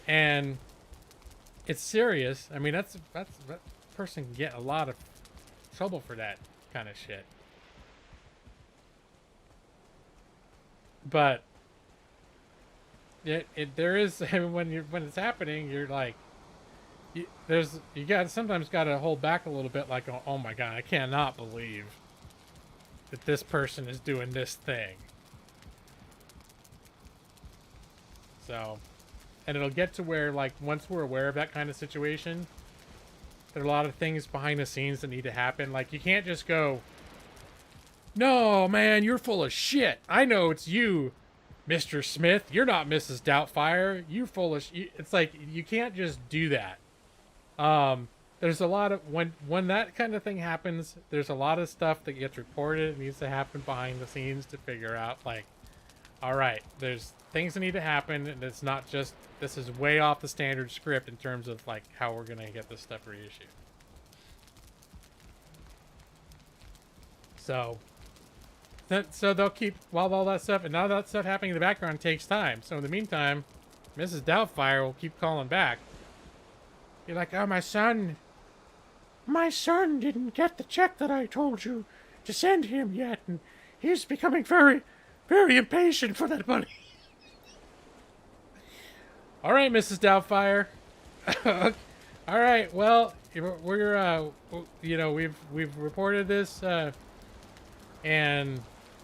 and it's serious. I mean, that person can get a lot of trouble for that kind of shit. But there is, I mean, when it's happening, you're like, you sometimes got to hold back a little bit, like, oh my god, I cannot believe that this person is doing this thing. So, and it'll get to where, like, once we're aware of that kind of situation, there are a lot of things behind the scenes that need to happen. Like, you can't just go, no, man, you're full of shit. I know it's you, Mr. Smith. You're not Mrs. Doubtfire. You full of it's like, you can't just do that. There's a lot of, when that kind of thing happens, there's a lot of stuff that gets reported. It needs to happen behind the scenes to figure out, like, all right, there's things that need to happen, and it's not just, this is way off the standard script in terms of, like, how we're going to get this stuff reissued. So they'll keep, while all that stuff, and all that stuff happening in the background takes time. So in the meantime, Mrs. Doubtfire will keep calling back. You're like, oh, my son didn't get the check that I told you to send him yet, and he's becoming very, very impatient for that money. All right, Mrs. Doubtfire. All right, well, we're we've reported this, and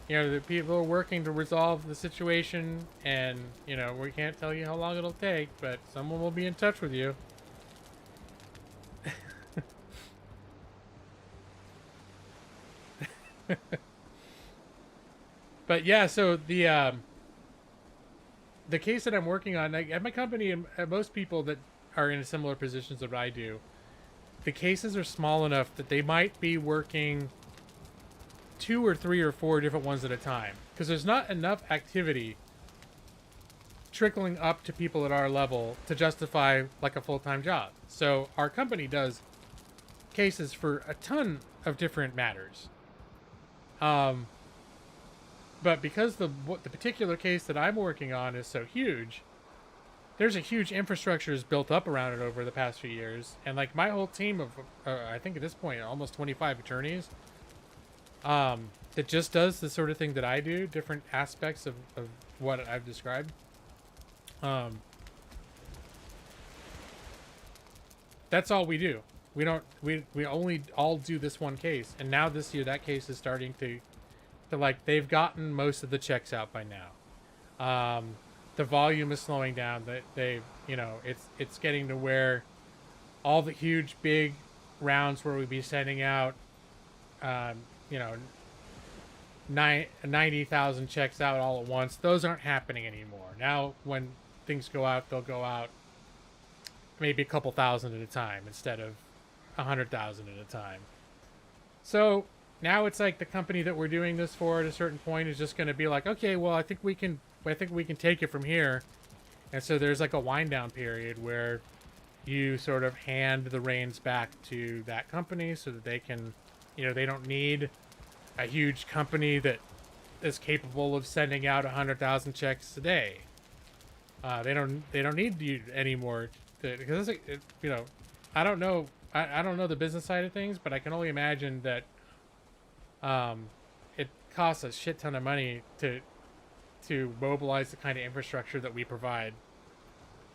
the people are working to resolve the situation, and we can't tell you how long it'll take, but someone will be in touch with you. But yeah, so the case that I'm working on, like, at my company, and most people that are in similar positions that I do, the cases are small enough that they might be working 2 or 3 or 4 different ones at a time, because there's not enough activity trickling up to people at our level to justify like a full-time job. So our company does cases for a ton of different matters. But because the particular case that I'm working on is so huge, there's a huge infrastructure is built up around it over the past few years, and like my whole team of I think at this point almost 25 attorneys that just does the sort of thing that I do, different aspects of what I've described. That's all we do. We only all do this one case, and now this year that case is starting to like, they've gotten most of the checks out by now. The volume is slowing down. That they, you know, it's getting to where all the huge big rounds where we'd be sending out, you know, 90,000 checks out all at once. Those aren't happening anymore. Now, when things go out, they'll go out maybe a couple thousand at a time instead of 100,000 at a time. So now it's like the company that we're doing this for at a certain point is just going to be like, okay, well, I think we can take it from here. And so there's like a wind down period where you sort of hand the reins back to that company so that they can, you know, they don't need a huge company that is capable of sending out 100,000 checks a day. They don't need you anymore because you know, I don't know the business side of things, but I can only imagine that it costs a shit ton of money to mobilize the kind of infrastructure that we provide.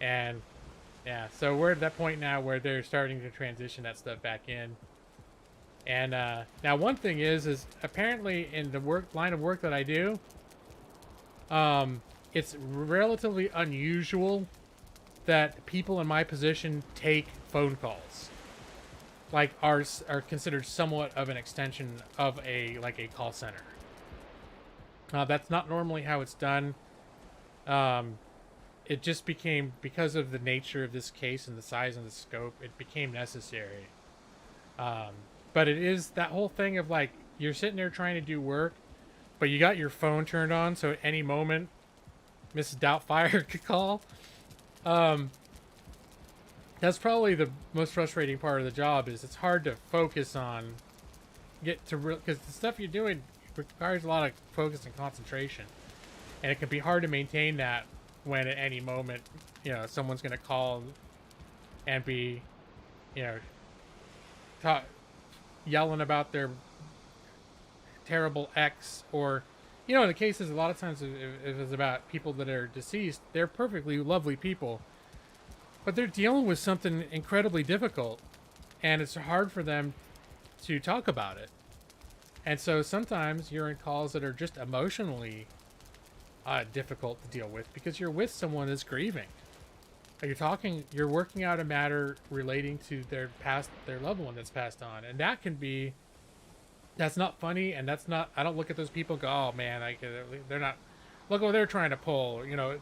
And yeah, so we're at that point now where they're starting to transition that stuff back in. And now one thing is apparently in the line of work that I do, it's relatively unusual that people in my position take phone calls. Like are considered somewhat of an extension of a call center. That's not normally how it's done. It just became, because of the nature of this case and the size and the scope, it became necessary. But it is that whole thing of like, you're sitting there trying to do work, but you got your phone turned on, so at any moment, Mrs. Doubtfire could call. That's probably the most frustrating part of the job, is it's hard to focus on, because the stuff you're doing requires a lot of focus and concentration. And it can be hard to maintain that when at any moment, you know, someone's going to call and be, you know, yelling about their terrible ex, or, you know, in the cases, a lot of times if it's about people that are deceased, they're perfectly lovely people, but they're dealing with something incredibly difficult, and it's hard for them to talk about it. And so sometimes you're in calls that are just emotionally difficult to deal with because you're with someone that's grieving. You're working out a matter relating to their loved one that's passed on, and that's not funny, and that's not. I don't look at those people and go, oh man, they're not. Look what they're trying to pull. You know,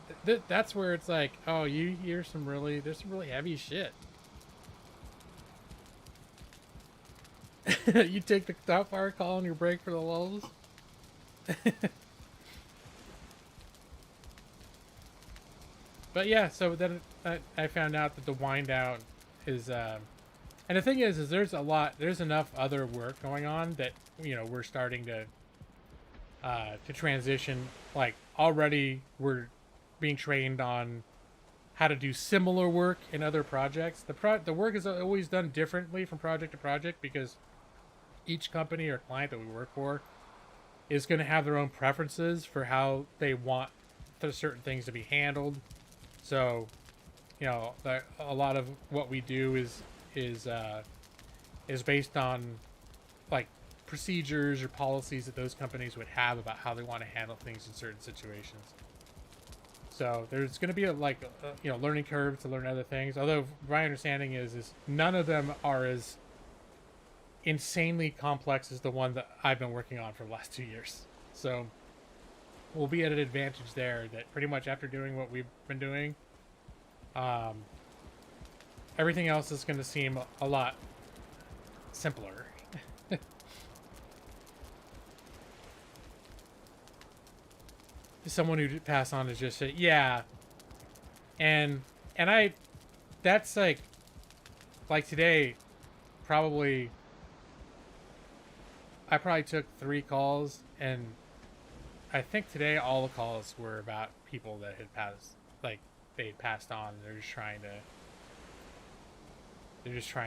that's where it's like, oh, you hear there's some really heavy shit. You take the Doubtfire call on your break for the lulls. But yeah, so then I found out that the wind down is, and the thing is there's enough other work going on that, you know, we're starting to transition. Like, already we're being trained on how to do similar work in other projects. The work is always done differently from project to project because each company or client that we work for is going to have their own preferences for how they want certain things to be handled. So, you know, a lot of what we do is based on like procedures or policies that those companies would have about how they want to handle things in certain situations. So there's going to be a you know, learning curve to learn other things. Although my understanding is none of them are as insanely complex as the one that I've been working on for the last 2 years. So we'll be at an advantage there that pretty much after doing what we've been doing, everything else is going to seem a lot simpler. Someone who passed on is just say, yeah, And I that's like today, probably I probably took 3 calls, and I think today all the calls were about people that had passed, like they had passed on. They're just trying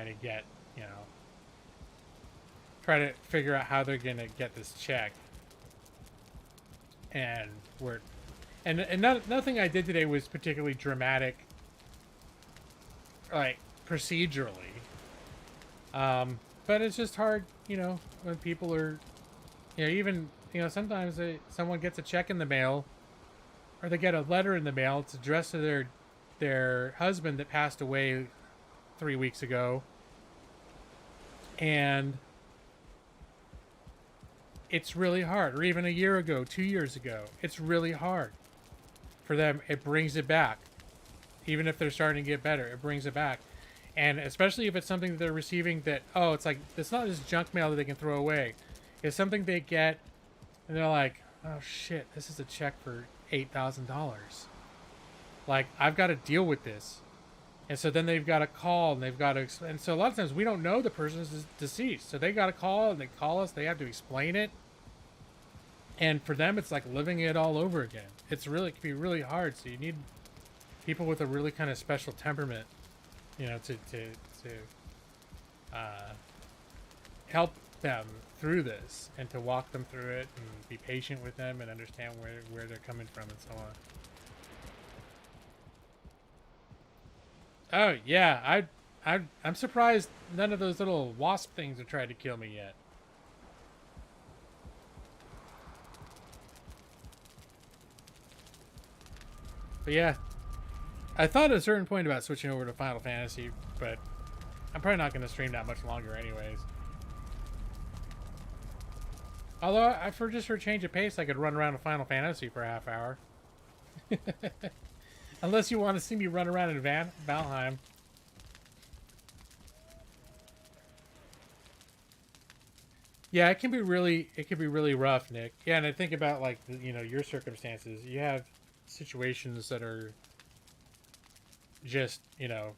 to get, you know, try to figure out how they're gonna get this check. And we're and nothing I did today was particularly dramatic, like procedurally. But it's just hard, you know, when people are, you know, even, you know, sometimes someone gets a check in the mail, or they get a letter in the mail. It's addressed to their husband that passed away 3 weeks ago, and it's really hard. Or even a year ago, 2 years ago, it's really hard for them. It brings it back, even if they're starting to get better. It brings it back. And especially if it's something that they're receiving that, oh, it's like, it's not just junk mail that they can throw away. It's something they get, and they're like, oh shit, this is a check for $8,000. Like, I've got to deal with this. And so then they've got to call, and they've got to, and so a lot of times we don't know the person is deceased. So they got to call, and they call us, they have to explain it. And for them, it's like living it all over again. It can be really hard. So you need people with a really kind of special temperament, you know, to help them through this, and to walk them through it, and be patient with them, and understand where they're coming from, and so on. Oh yeah, I'm surprised none of those little wasp things have tried to kill me yet. But yeah, I thought at a certain point about switching over to Final Fantasy, but I'm probably not going to stream that much longer anyways. Although, for a change of pace, I could run around a Final Fantasy for a half hour. Unless you want to see me run around in Valheim. Yeah, it can be really rough, Nick. Yeah, and I think about, like, you know, your circumstances. You have situations that are just, you know,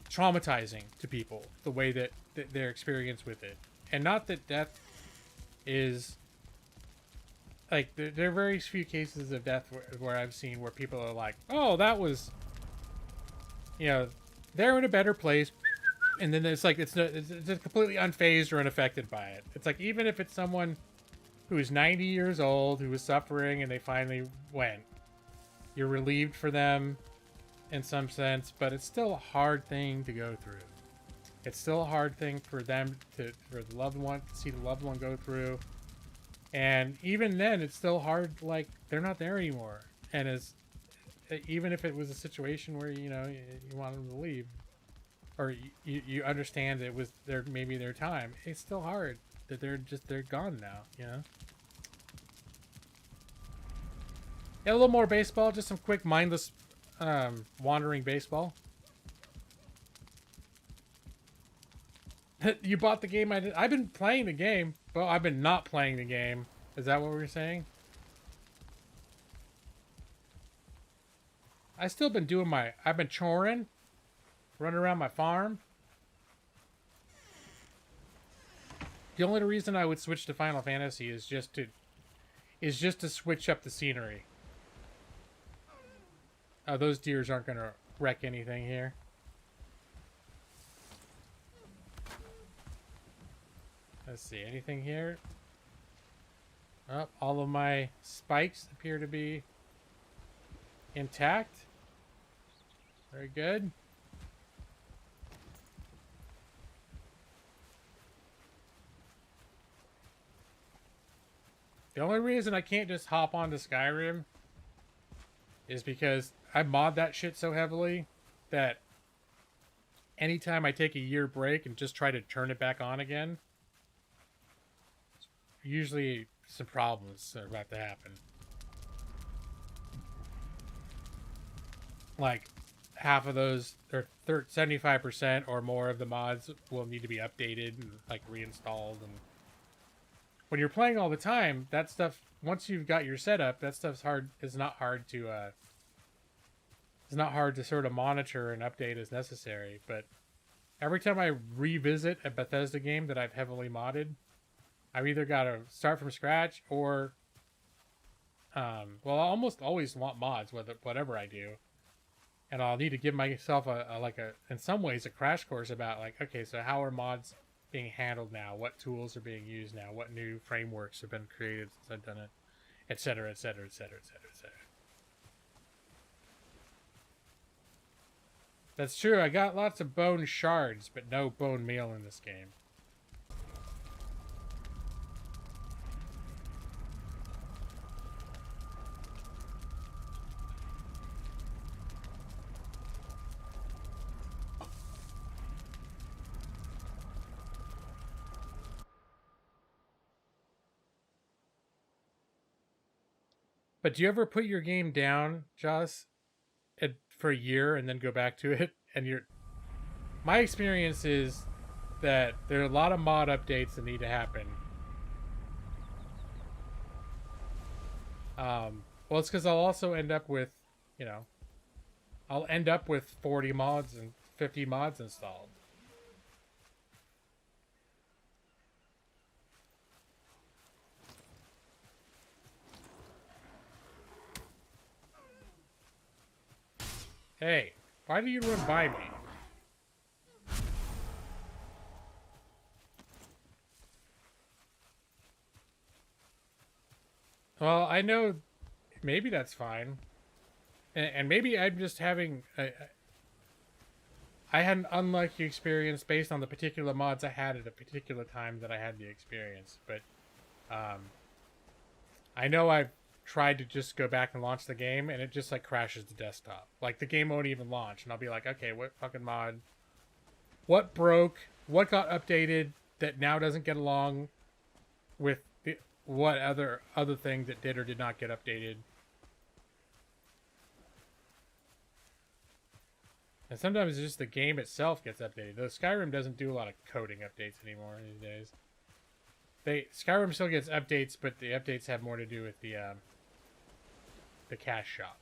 traumatizing to people, the way that their experience with it. And not that death is, like, there are very few cases of death where I've seen where people are like, oh, that was, you know, they're in a better place, and then it's like it's just completely unfazed or unaffected by it. It's like, even if it's someone who is 90 years old, who was suffering, and they finally went, you're relieved for them in some sense, but it's still a hard thing to go through. It's still a hard thing for them for the loved one to see the loved one go through. And even then, it's still hard, like, they're not there anymore. And even if it was a situation where, you know, you want them to leave, or you understand it was maybe their time, it's still hard that they're gone now, you know? Yeah, a little more baseball, just some quick mindless wandering baseball. You bought the game? I've been playing the game. Well, I've been not playing the game. Is that what we're saying? I've still been doing I've been choring, running around my farm. The only reason I would switch to Final Fantasy is just to switch up the scenery. Oh, those deers aren't gonna wreck anything here. Let's see, anything here? Oh, all of my spikes appear to be intact. Very good. The only reason I can't just hop onto Skyrim is because I mod that shit so heavily that anytime I take a year break and just try to turn it back on again, usually some problems are about to happen. Like, half of those, or 75% or more of the mods will need to be updated and, like, reinstalled. And when you're playing all the time, that stuff, once you've got your setup, that stuff's hard. It's not hard to it's not hard to sort of monitor and update as necessary. But every time I revisit a Bethesda game that I've heavily modded, I've either got to start from scratch or, well, I almost always want mods, whatever I do. And I'll need to give myself in some ways, a crash course about like, okay, so how are mods being handled now? What tools are being used now? What new frameworks have been created since I've done it? Et cetera, et cetera, et cetera, et cetera, et cetera. That's true. I got lots of bone shards, but no bone meal in this game. But do you ever put your game down, Joss, for a year and then go back to it? And my experience is that there are a lot of mod updates that need to happen. Well, it's because I'll also end up with, I'll end up with 40 mods and 50 mods installed. Hey, why do you run by me? Well, I know maybe that's fine. And maybe I'm just having... I had an unlucky experience based on the particular mods I had at a particular time that I had the experience. But I know I've tried to just go back and launch the game, and it just like crashes the desktop. Like the game won't even launch, and I'll be like, okay, what fucking mod? What broke? What got updated that now doesn't get along with what other thing that did or did not get updated? And sometimes it's just the game itself gets updated. Though Skyrim doesn't do a lot of coding updates anymore these days. Skyrim still gets updates, but the updates have more to do with the cash shop.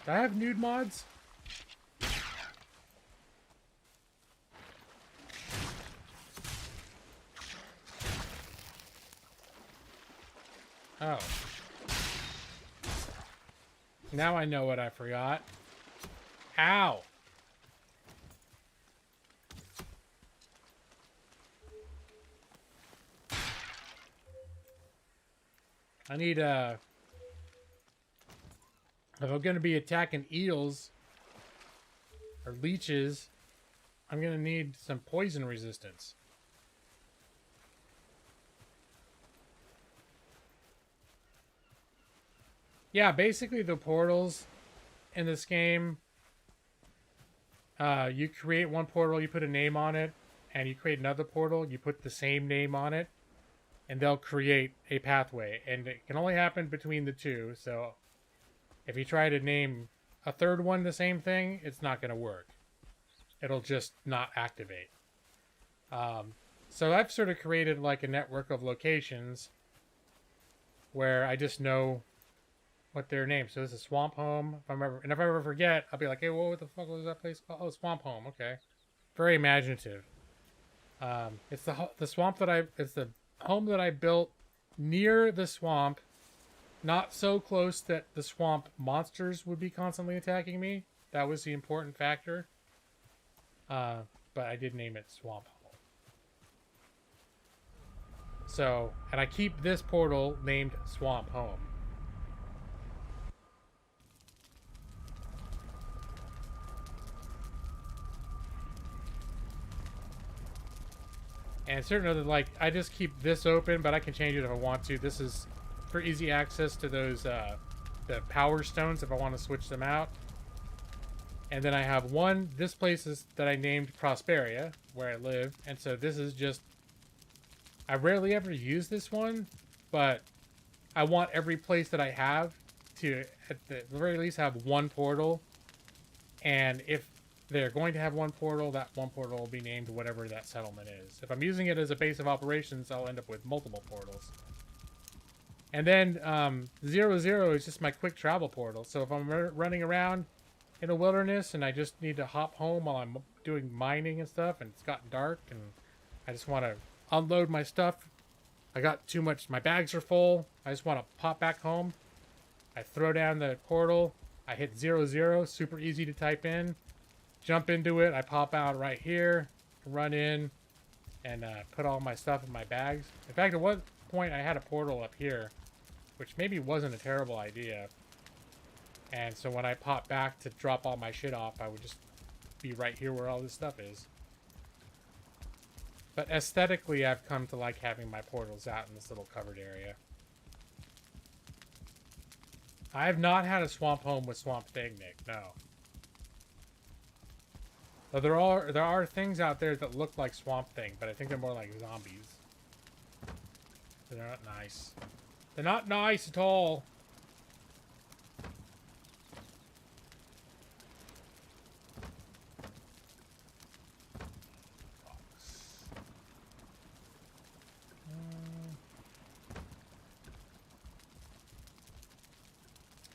Do I have nude mods? Oh. Now I know what I forgot. Ow! I need, if I'm gonna be attacking eels or leeches, I'm gonna need some poison resistance. Yeah, basically the portals in this game, you create one portal, you put a name on it, and you create another portal, you put the same name on it, and they'll create a pathway. And it can only happen between the two, so if you try to name a third one the same thing, it's not going to work. It'll just not activate. So I've sort of created like a network of locations where I just know what their name. So this is Swamp Home. If I ever forget, I'll be like, hey, what the fuck was that place called? Oh, Swamp Home. Okay. Very imaginative. It's the swamp it's the home that I built near the swamp, not so close that the swamp monsters would be constantly attacking me. That was the important factor. But I did name it Swamp Home. So, and I keep this portal named Swamp Home. And certain other, like, I just keep this open, but I can change it if I want to. This is for easy access to those, the power stones if I want to switch them out. And then I have this place is that I named Prosperia, where I live. And so this is just, I rarely ever use this one, but I want every place that I have to, at the very least, have one portal. And if they're going to have one portal. That one portal will be named whatever that settlement is. If I'm using it as a base of operations, I'll end up with multiple portals. And then 00 is just my quick travel portal. So if I'm running around in a wilderness and I just need to hop home while I'm doing mining and stuff, and it's gotten dark, and I just want to unload my stuff. I got too much. My bags are full. I just want to pop back home. I throw down the portal. I hit 00. Super easy to type in. Jump into it. I pop out right here. Run in and put all my stuff in my bags. In fact, at one point I had a portal up here, which maybe wasn't a terrible idea. And so when I pop back to drop all my shit off, I would just be right here where all this stuff is. But aesthetically, I've come to like having my portals out in this little covered area. I have not had a swamp home with Swamp Thing, Nick. No. But there are things out there that look like Swamp Thing, but I think they're more like zombies. They're not nice. They're not nice at all.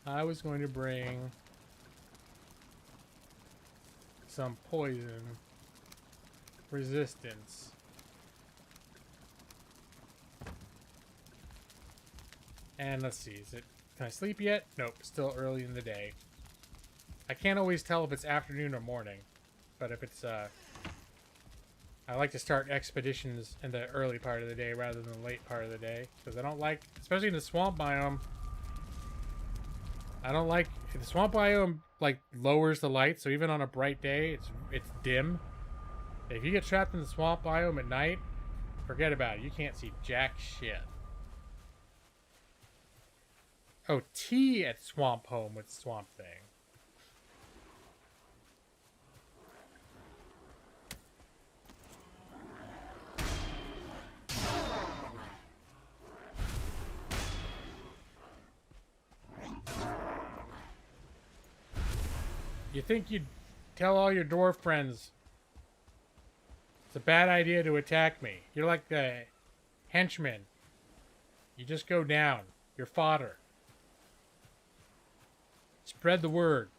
I was going to bring some poison resistance. And let's see, can I sleep yet? Nope, still early in the day. I can't always tell if it's afternoon or morning, but if it's I like to start expeditions in the early part of the day rather than the late part of the day, because I don't like, especially in the swamp biome, I don't like, the swamp biome like lowers the light, so even on a bright day, it's dim. If you get trapped in the swamp biome at night, forget about it. You can't see jack shit. Oh, tea at Swamp Home with Swamp Thing. You think you'd tell all your dwarf friends it's a bad idea to attack me. You're like the henchman. You just go down. You're fodder. Spread the word.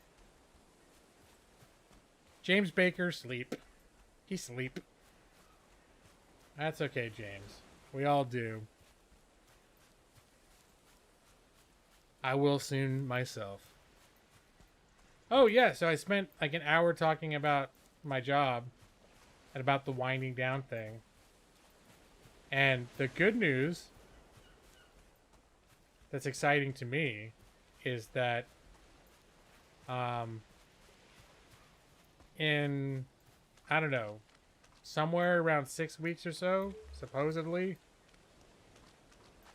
James Baker, sleep. He sleep. That's okay, James. We all do. I will soon myself. Oh, yeah, so I spent like an hour talking about my job and about the winding down thing. And the good news that's exciting to me is that in, I don't know, somewhere around 6 weeks or so, supposedly,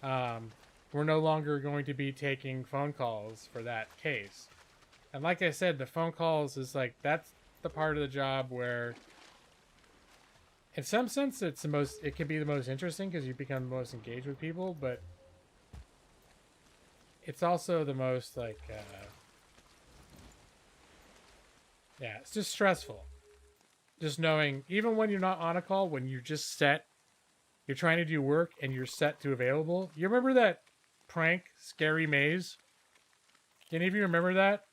we're no longer going to be taking phone calls for that case. And like I said, the phone calls is like, that's the part of the job where, in some sense, it can be the most interesting because you become the most engaged with people, but it's also the most like, yeah, it's just stressful. Just knowing, even when you're not on a call, when you're just set, you're trying to do work and you're set to available. You remember that prank, Scary Maze? Any of you remember that?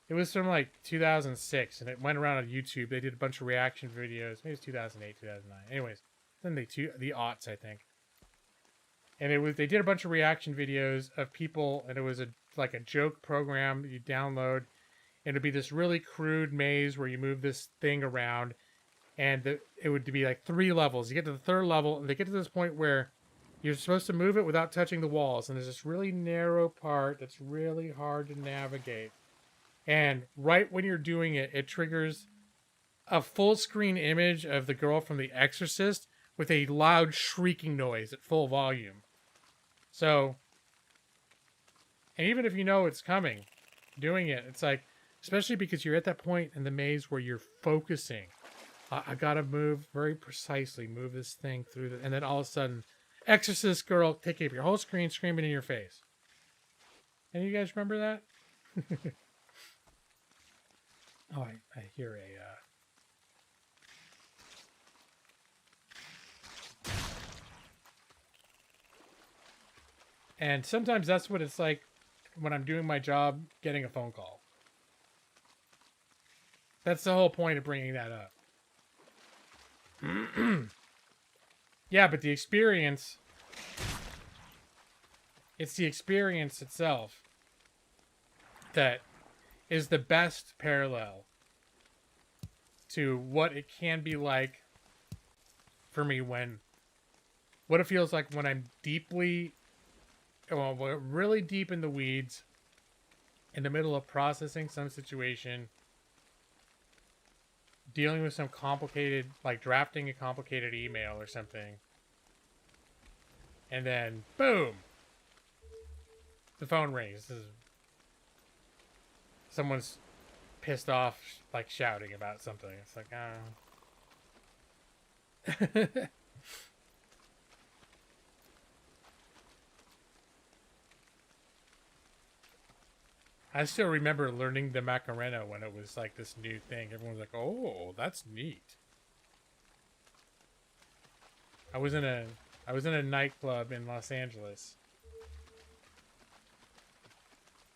It was from like 2006 and it went around on YouTube. They did a bunch of reaction videos. Maybe it was 2008, 2009. Anyways, then the aughts, I think. And they did a bunch of reaction videos of people, and it was like a joke program that you download. And it'd be this really crude maze where you move this thing around, and it would be like 3 levels. You get to the 3rd level, and they get to this point where you're supposed to move it without touching the walls. And there's this really narrow part that's really hard to navigate. And right when you're doing it, it triggers a full screen image of the girl from The Exorcist with a loud shrieking noise at full volume. So, and even if you know it's coming, doing it, it's like, especially because you're at that point in the maze where you're focusing. I gotta move very precisely, move this thing through, and then all of a sudden, Exorcist girl taking up your whole screen, screaming in your face. Any of you guys remember that? Oh, I hear a and sometimes that's what it's like when I'm doing my job, getting a phone call. That's the whole point of bringing that up. Yeah, but the experience, it's the experience itself that is the best parallel to what it can be like for me when, what it feels like when I'm we're really deep in the weeds, in the middle of processing some situation, dealing with some complicated, like drafting a complicated email or something, and then boom, the phone rings. Someone's pissed off, like shouting about something. It's like, oh. I still remember learning the Macarena when it was like this new thing. Everyone was like, "Oh, that's neat." I was in a nightclub in Los Angeles,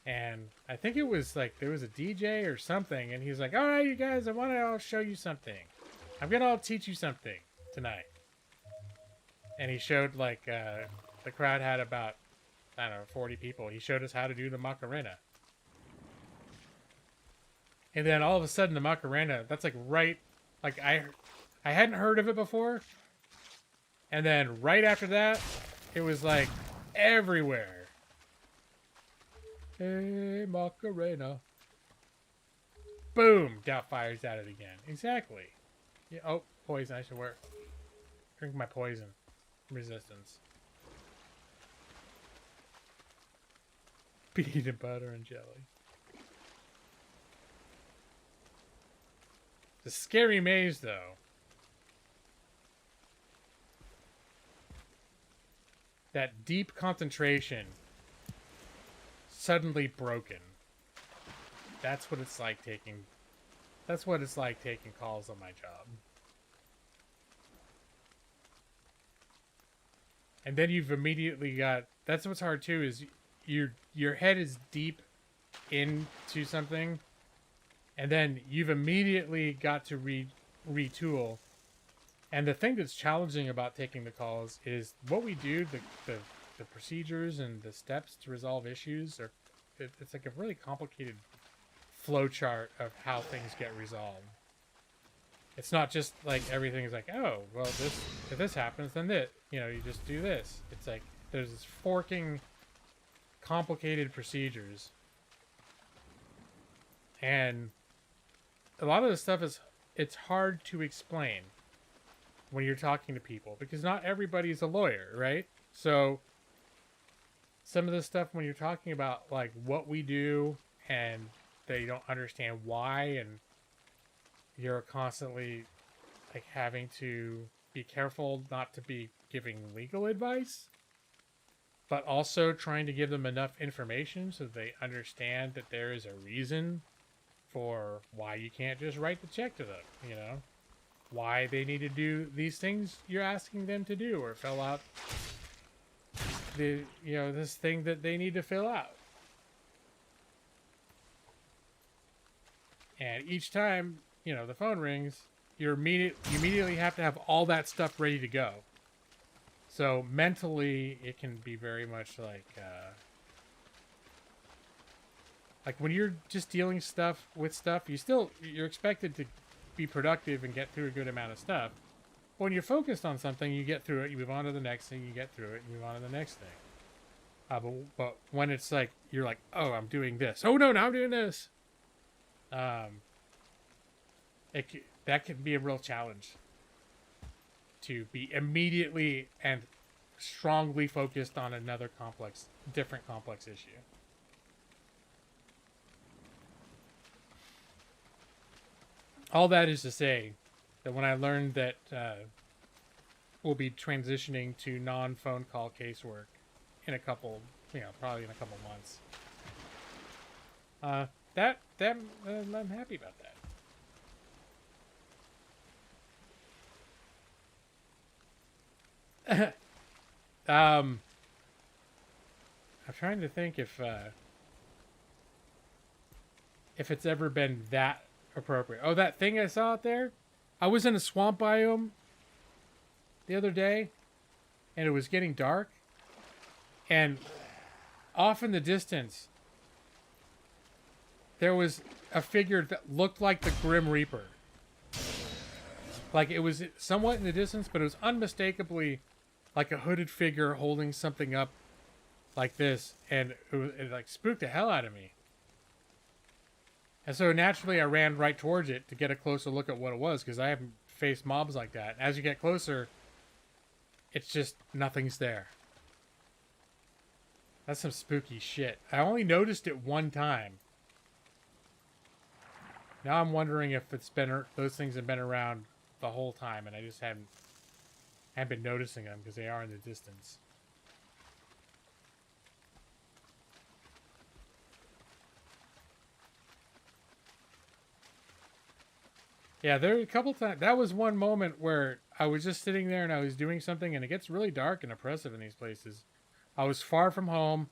and I think it was like there was a DJ or something, and he's like, "All right, you guys, I want to show you something. I'm gonna teach you something tonight." And he showed like the crowd had about, I don't know, 40 people. He showed us how to do the Macarena. And then all of a sudden the Macarena, that's like right, like I hadn't heard of it before. And then right after that, it was like everywhere. Hey, Macarena. Boom, Doubtfire's at it again. Exactly. Yeah, oh, poison, I should drink my poison. Resistance. Peanut butter and jelly. The scary maze, though. That deep concentration suddenly broken. That's what it's like taking. That's what it's like taking calls on my job. And then you've immediately got. That's what's hard too. Is your head is deep into something. And then you've immediately got to retool. And the thing that's challenging about taking the calls is what we do, the procedures and the steps to resolve issues it's like a really complicated flow chart of how things get resolved. It's not just like everything is like, oh, well, if this happens, then you just do this. It's like there's this forking complicated procedures. And a lot of the stuff it's hard to explain when you're talking to people because not everybody's a lawyer, right? So some of the stuff when you're talking about like what we do and they don't understand why, and you're constantly like having to be careful not to be giving legal advice, but also trying to give them enough information so they understand that there is a reason for why you can't just write the check to them, why they need to do these things you're asking them to do, or fill out this thing that they need to fill out. And each time, the phone rings, you immediately have to have all that stuff ready to go. So mentally, it can be very much like when you're just dealing with stuff, you're expected to be productive and get through a good amount of stuff. When you're focused on something, you get through it, you move on to the next thing, you get through it, you move on to the next thing. But when it's like, you're like, oh, I'm doing this. Oh, no, now I'm doing this. That can be a real challenge to be immediately and strongly focused on another different complex issue. All that is to say that when I learned that we'll be transitioning to non-phone call casework in a couple, probably in a couple months, I'm happy about that. I'm trying to think if it's ever been that appropriate. Oh, that thing I saw out there? I was in a swamp biome the other day, and it was getting dark. And off in the distance, there was a figure that looked like the Grim Reaper. Like, it was somewhat in the distance, but it was unmistakably like a hooded figure holding something up like this. And it like spooked the hell out of me. And so naturally I ran right towards it to get a closer look at what it was, because I haven't faced mobs like that. As you get closer, it's just nothing's there. That's some spooky shit. I only noticed it one time. Now I'm wondering if those things have been around the whole time, and I just haven't been noticing them because they are in the distance. Yeah, there were a couple times. That was one moment where I was just sitting there and I was doing something, and it gets really dark and oppressive in these places. I was far from home,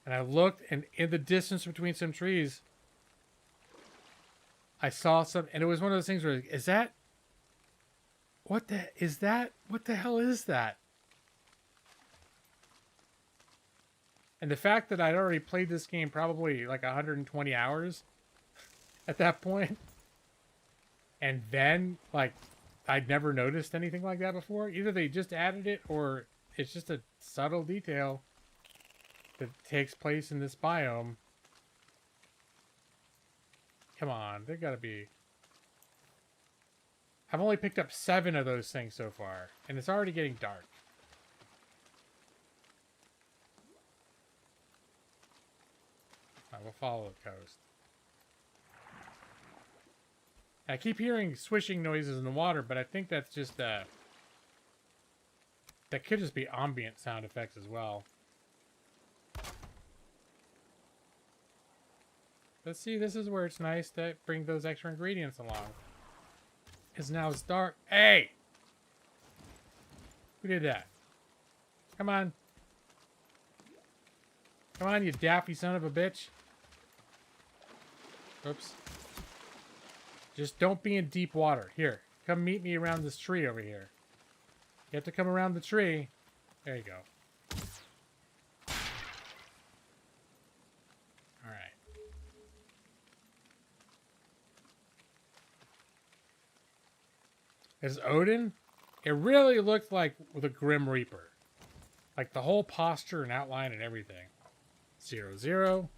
and I looked, and in the distance between some trees, I saw some, and it was one of those things where, is that? What the hell is that? And the fact that I'd already played this game probably like 120 hours at that point, and then, like, I'd never noticed anything like that before. Either they just added it, or it's just a subtle detail that takes place in this biome. Come on, there gotta be... I've only picked up 7 of those things so far, and it's already getting dark. Alright, we'll follow the coast. I keep hearing swishing noises in the water, but I think that's just, that could just be ambient sound effects as well. Let's see, this is where it's nice to bring those extra ingredients along. Because now it's dark. Hey! Who did that? Come on. Come on, you daffy son of a bitch. Oops. Just don't be in deep water. Here, come meet me around this tree over here. You have to come around the tree. There you go. Alright. Is Odin? It really looked like the Grim Reaper. Like the whole posture and outline and everything. 0-0.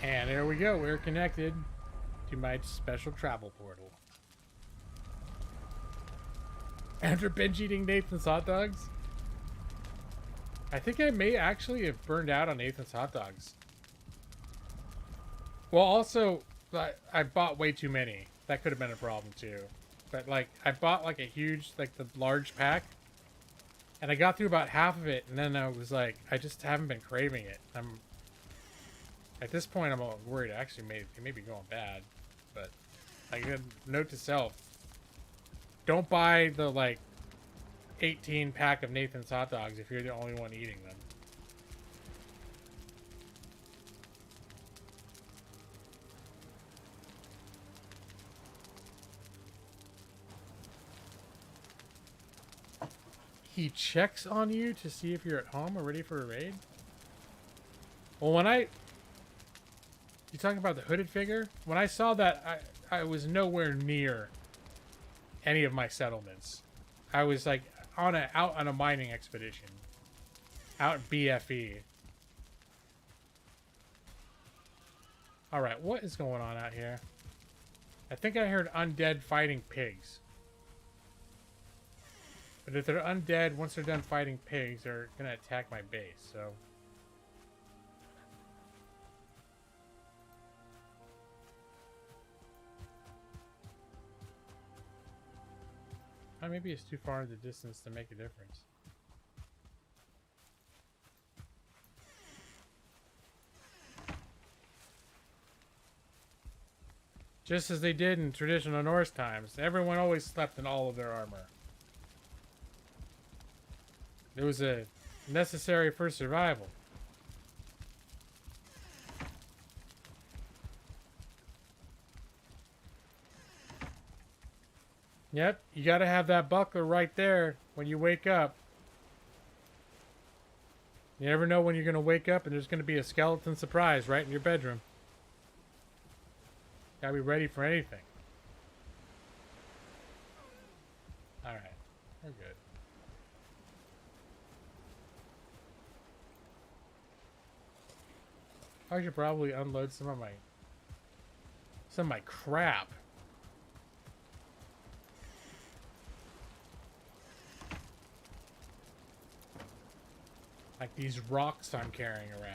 And there we go. We're connected to my special travel portal. After binge eating Nathan's hot dogs? I think I may actually have burned out on Nathan's hot dogs. Well, also, I bought way too many. That could have been a problem too. But like, I bought like a huge, like the large pack. And I got through about half of it, and then I was like, I just haven't been craving it. At this point, I'm worried. Actually, it may be going bad. But, like, a note to self: don't buy the like 18 pack of Nathan's hot dogs if you're the only one eating them. He checks on you to see if you're at home or ready for a raid? Well, when you talking about the hooded figure? When I saw that, I was nowhere near any of my settlements. I was like out on a mining expedition. Out BFE. Alright, what is going on out here? I think I heard undead fighting pigs. But if they're undead, once they're done fighting pigs, they're gonna attack my base, so... Oh, maybe it's too far in the distance to make a difference. Just as they did in traditional Norse times. Everyone always slept in all of their armor. It was a necessary for survival. Yep, you gotta have that buckler right there when you wake up. You never know when you're gonna wake up and there's gonna be a skeleton surprise right in your bedroom. Gotta be ready for anything. Alright, we're good. I should probably unload some of my crap. Like these rocks I'm carrying around.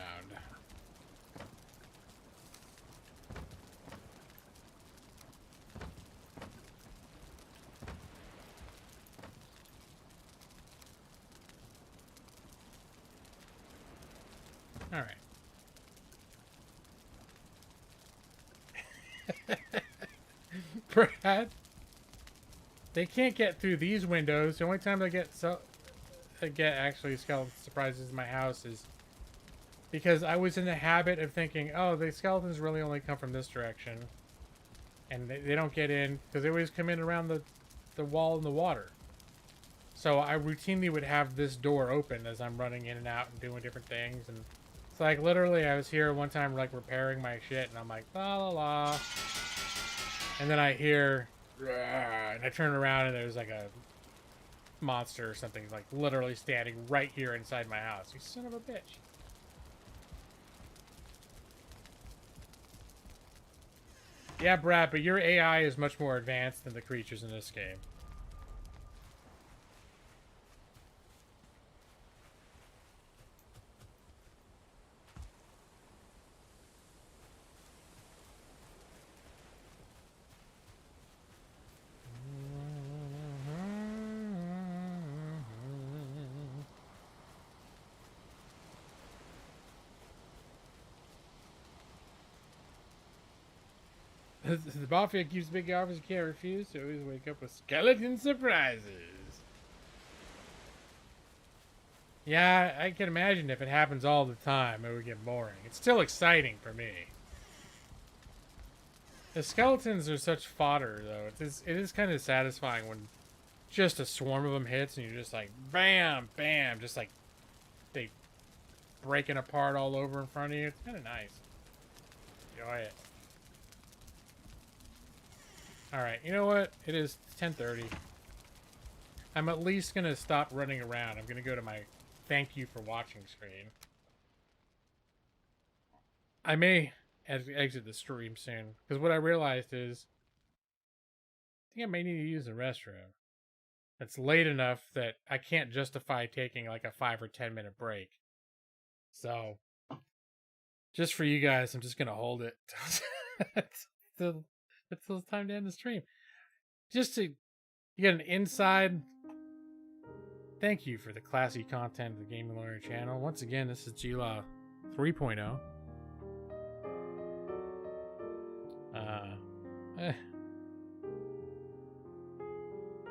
All right. Brad, they can't get through these windows. The only time they get actually skeleton surprises in my house is because I was in the habit of thinking, oh, the skeletons really only come from this direction, and they don't get in because they always come in around the wall in the water. So I routinely would have this door open as I'm running in and out and doing different things. And it's like literally I was here one time like repairing my shit and I'm like la la la, and then I hear and I turn around and there's like a monster or something like literally standing right here inside my house. You son of a bitch. Yeah, Brad, but your AI is much more advanced than the creatures in this game. The Mafia keeps big offers you can't refuse, so always wake up with skeleton surprises. Yeah, I can imagine if it happens all the time, it would get boring. It's still exciting for me. The skeletons are such fodder, though. It is kind of satisfying when just a swarm of them hits and you're just like, bam, bam, just like they breaking apart all over in front of you. It's kind of nice. Enjoy it. Alright, you know what? It is 10:30. I'm at least going to stop running around. I'm going to go to my thank you for watching screen. I may exit the stream soon, because what I realized is I think I may need to use the restroom. It's late enough that I can't justify taking like a 5 or 10 minute break. So, just for you guys, I'm just going to hold it. It's time to end the stream. Just to get an inside thank you for the classy content of the Gaming Lawyer channel. Once again, this is G-Law 3.0.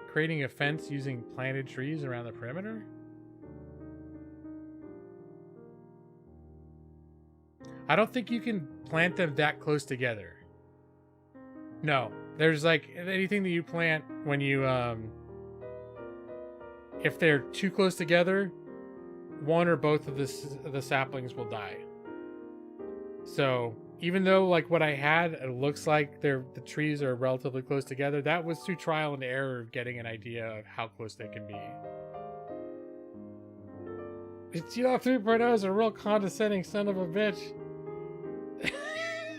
Creating a fence using planted trees around the perimeter. I don't think you can plant them that close together. No, there's like anything that you plant when you if they're too close together, one or both of the saplings will die. So even though like what I had, it looks like the trees are relatively close together, that was through trial and error of getting an idea of how close they can be. G-Law 3.0 is a real condescending son of a bitch.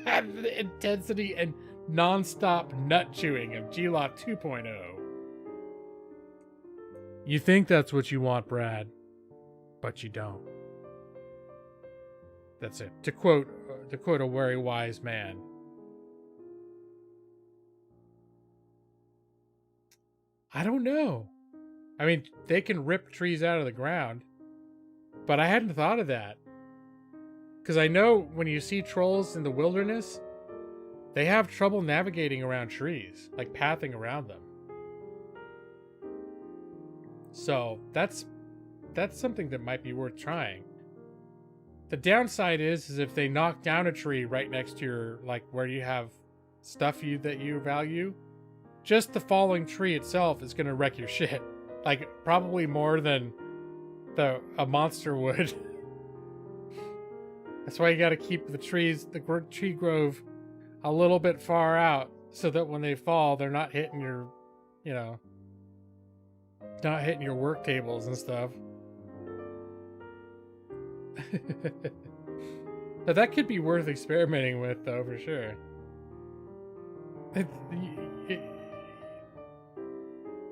The intensity and non-stop nut chewing of G-Law 2.0. You think that's what you want, Brad, but you don't. That's it. To quote a very wise man. I don't know. I mean, they can rip trees out of the ground, but I hadn't thought of that. Because I know when you see trolls in the wilderness, They have trouble navigating around trees, like pathing around them. So that's something that might be worth trying. The downside is if they knock down a tree right next to your, like, where you have stuff that you value, just the falling tree itself is going to wreck your shit. Like, probably more than a monster would. That's why you got to keep the tree grove a little bit far out, so that when they fall, they're not hitting your, not hitting your work tables and stuff. But that could be worth experimenting with, though, for sure.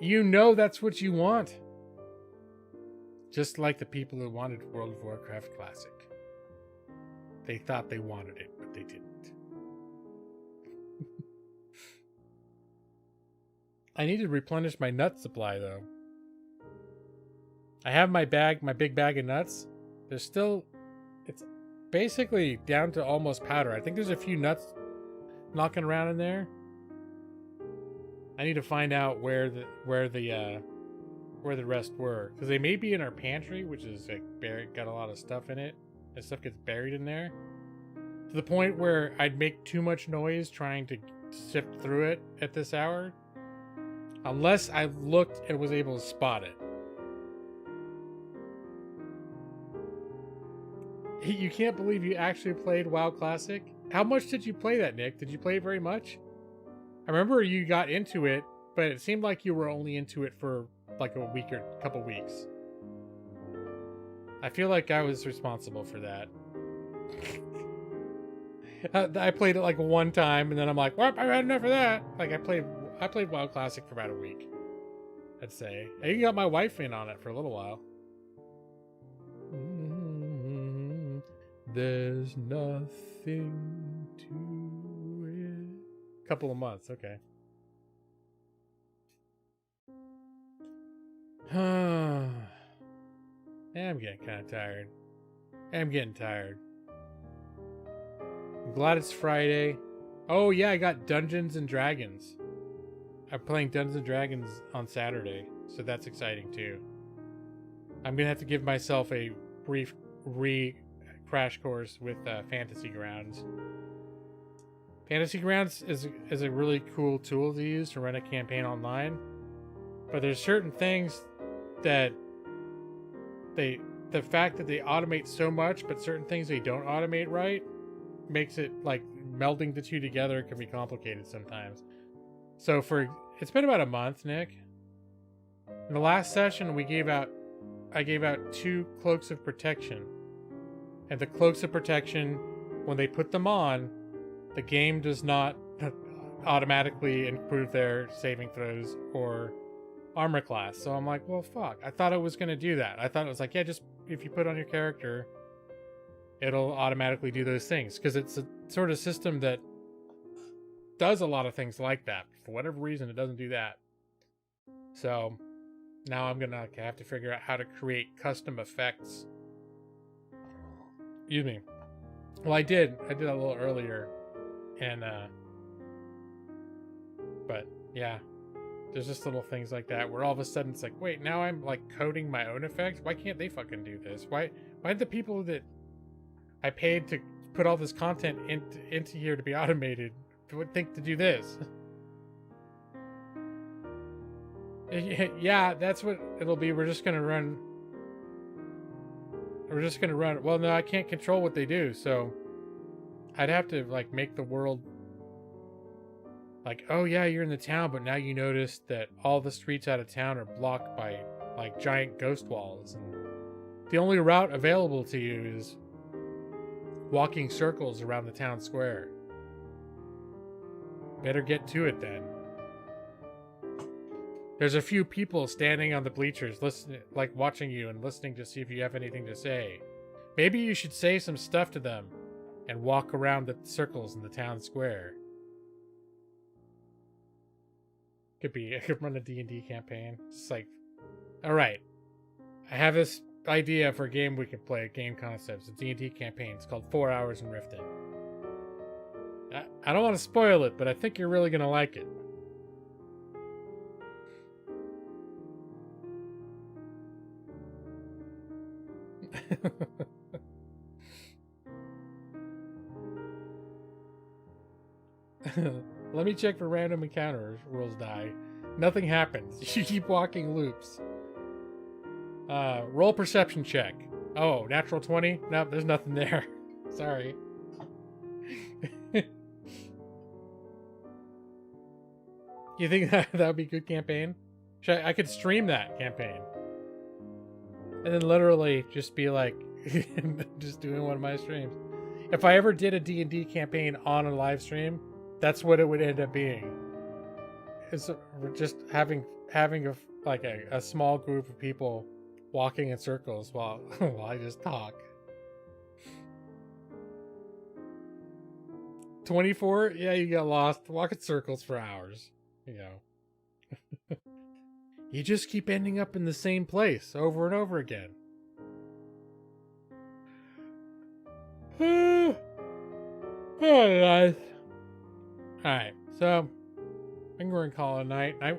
You know that's what you want. Just like the people who wanted World of Warcraft Classic. They thought they wanted it, but they didn't. I need to replenish my nut supply, though. I have my big bag of nuts. It's basically down to almost powder. I think there's a few nuts knocking around in there. I need to find out where the rest were, because they may be in our pantry, which is like got a lot of stuff in it, and stuff gets buried in there to the point where I'd make too much noise trying to sift through it at this hour, unless I looked and was able to spot it. You can't believe you actually played WoW Classic. How much did you play that, Nick? Did you play it very much? I remember you got into it, but it seemed like you were only into it for like a week or a couple weeks. I feel like I was responsible for that. I played it like one time, and then I'm like, well, I've had enough of that. Like, I played WoW Classic for about a week, I'd say. I even got my wife in on it for a little while. There's nothing to it. Couple of months, okay. I'm getting kind of tired. I'm glad it's Friday. Oh yeah, I got Dungeons and Dragons. I'm playing Dungeons and Dragons on Saturday, so that's exciting too. I'm gonna have to give myself a brief crash course with Fantasy Grounds. Fantasy Grounds is a really cool tool to use to run a campaign online, but there's certain things that the fact that they automate so much, but certain things they don't automate right, makes it like melding the two together can be complicated sometimes. So it's been about a month, Nick. In the last session, I gave out 2 cloaks of protection, and the cloaks of protection, when they put them on, the game does not automatically improve their saving throws or armor class. So I'm like, well, fuck. I thought it was going to do that. I thought it was like, yeah, just if you put on your character, it'll automatically do those things. Because it's a sort of system that does a lot of things like that. For whatever reason, it doesn't do that. So now I'm going to have to figure out how to create custom effects. Excuse me. Well, I did a little earlier. And, but yeah, there's just little things like that where all of a sudden it's like, wait, now I'm like coding my own effects. Why can't they fucking do this? Why the people that I paid to put all this content into here to be automated would think to do this? Yeah, that's what it'll be. We're just gonna run. Well, no, I can't control what they do, so I'd have to like make the world like, oh yeah, you're in the town, but now you notice that all the streets out of town are blocked by like giant ghost walls, and the only route available to you is walking circles around the town square. Better get to it then. There's a few people standing on the bleachers, listening, like watching you and listening to see if you have anything to say. Maybe you should say some stuff to them and walk around the circles in the town square. I could run a D&D campaign. It's like, all right, I have this idea for a game we can play, game concepts, a D&D campaign. It's called 4 Hours in Riften. I don't want to spoil it, but I think you're really gonna like it. Let me check for random encounters. Rules die. Nothing happens. You keep walking loops. Roll perception check. Oh, natural 20? Nope, there's nothing there. Sorry. You think that would be a good campaign? I could stream that campaign. And then literally just be like, just doing one of my streams. If I ever did a D&D campaign on a live stream, that's what it would end up being. It's just having a small group of people walking in circles while I just talk. 24? Yeah, you got lost. Walk in circles for hours. You know. You just keep ending up in the same place over and over again. Oh, guys. Alright, so I think we're gonna call it a night. I'm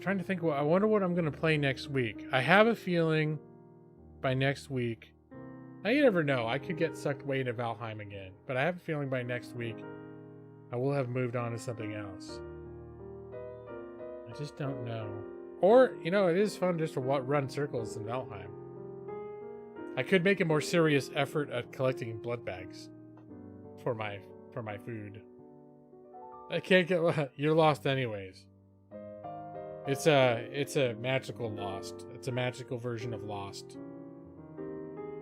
trying to think. I wonder what I'm gonna play next week. I have a feeling by next week. Now you never know. I could get sucked way into Valheim again, but I have a feeling by next week I will have moved on to something else. I just don't know. Or, you know, it is fun just to run circles in Valheim. I could make a more serious effort at collecting blood bags for my food. I can't get. You're lost anyways. It's a magical lost. It's a magical version of lost.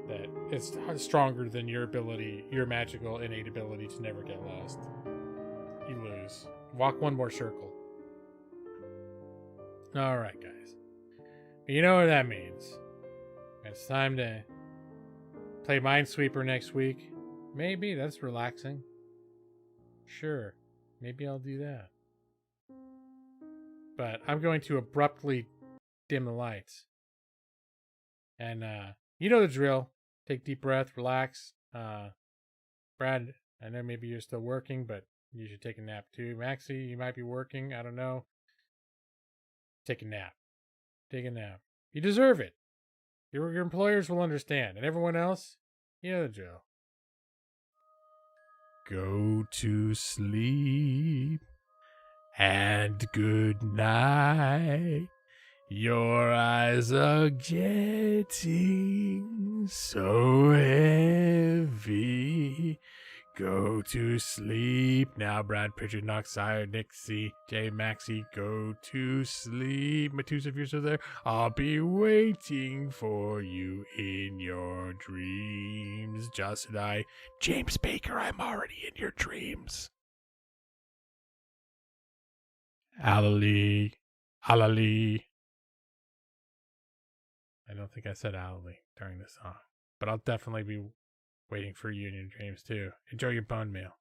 That is stronger than your magical innate ability to never get lost. You lose. Walk one more circle. Alright, guys. You know what that means. It's time to play Minesweeper next week. Maybe that's relaxing. Sure. Maybe I'll do that. But I'm going to abruptly dim the lights. And you know the drill. Take a deep breath, relax. Brad, I know maybe you're still working, but you should take a nap too. Maxie, you might be working. I don't know. Take a nap. Take a nap. You deserve it. Your employers will understand. And everyone else, you know the drill. Go to sleep. And good night. Your eyes are getting so heavy. Go to sleep now, Brad, Pritchard, Knox, Sire, Nixie, J, Maxie. Go to sleep. Matus, if you're still there, I'll be waiting for you in your dreams. Just and I, James Baker, I'm already in your dreams. Alley. Alley. I don't think I said alley during the song, but I'll definitely be waiting for you in your dreams too. Enjoy your bone meal.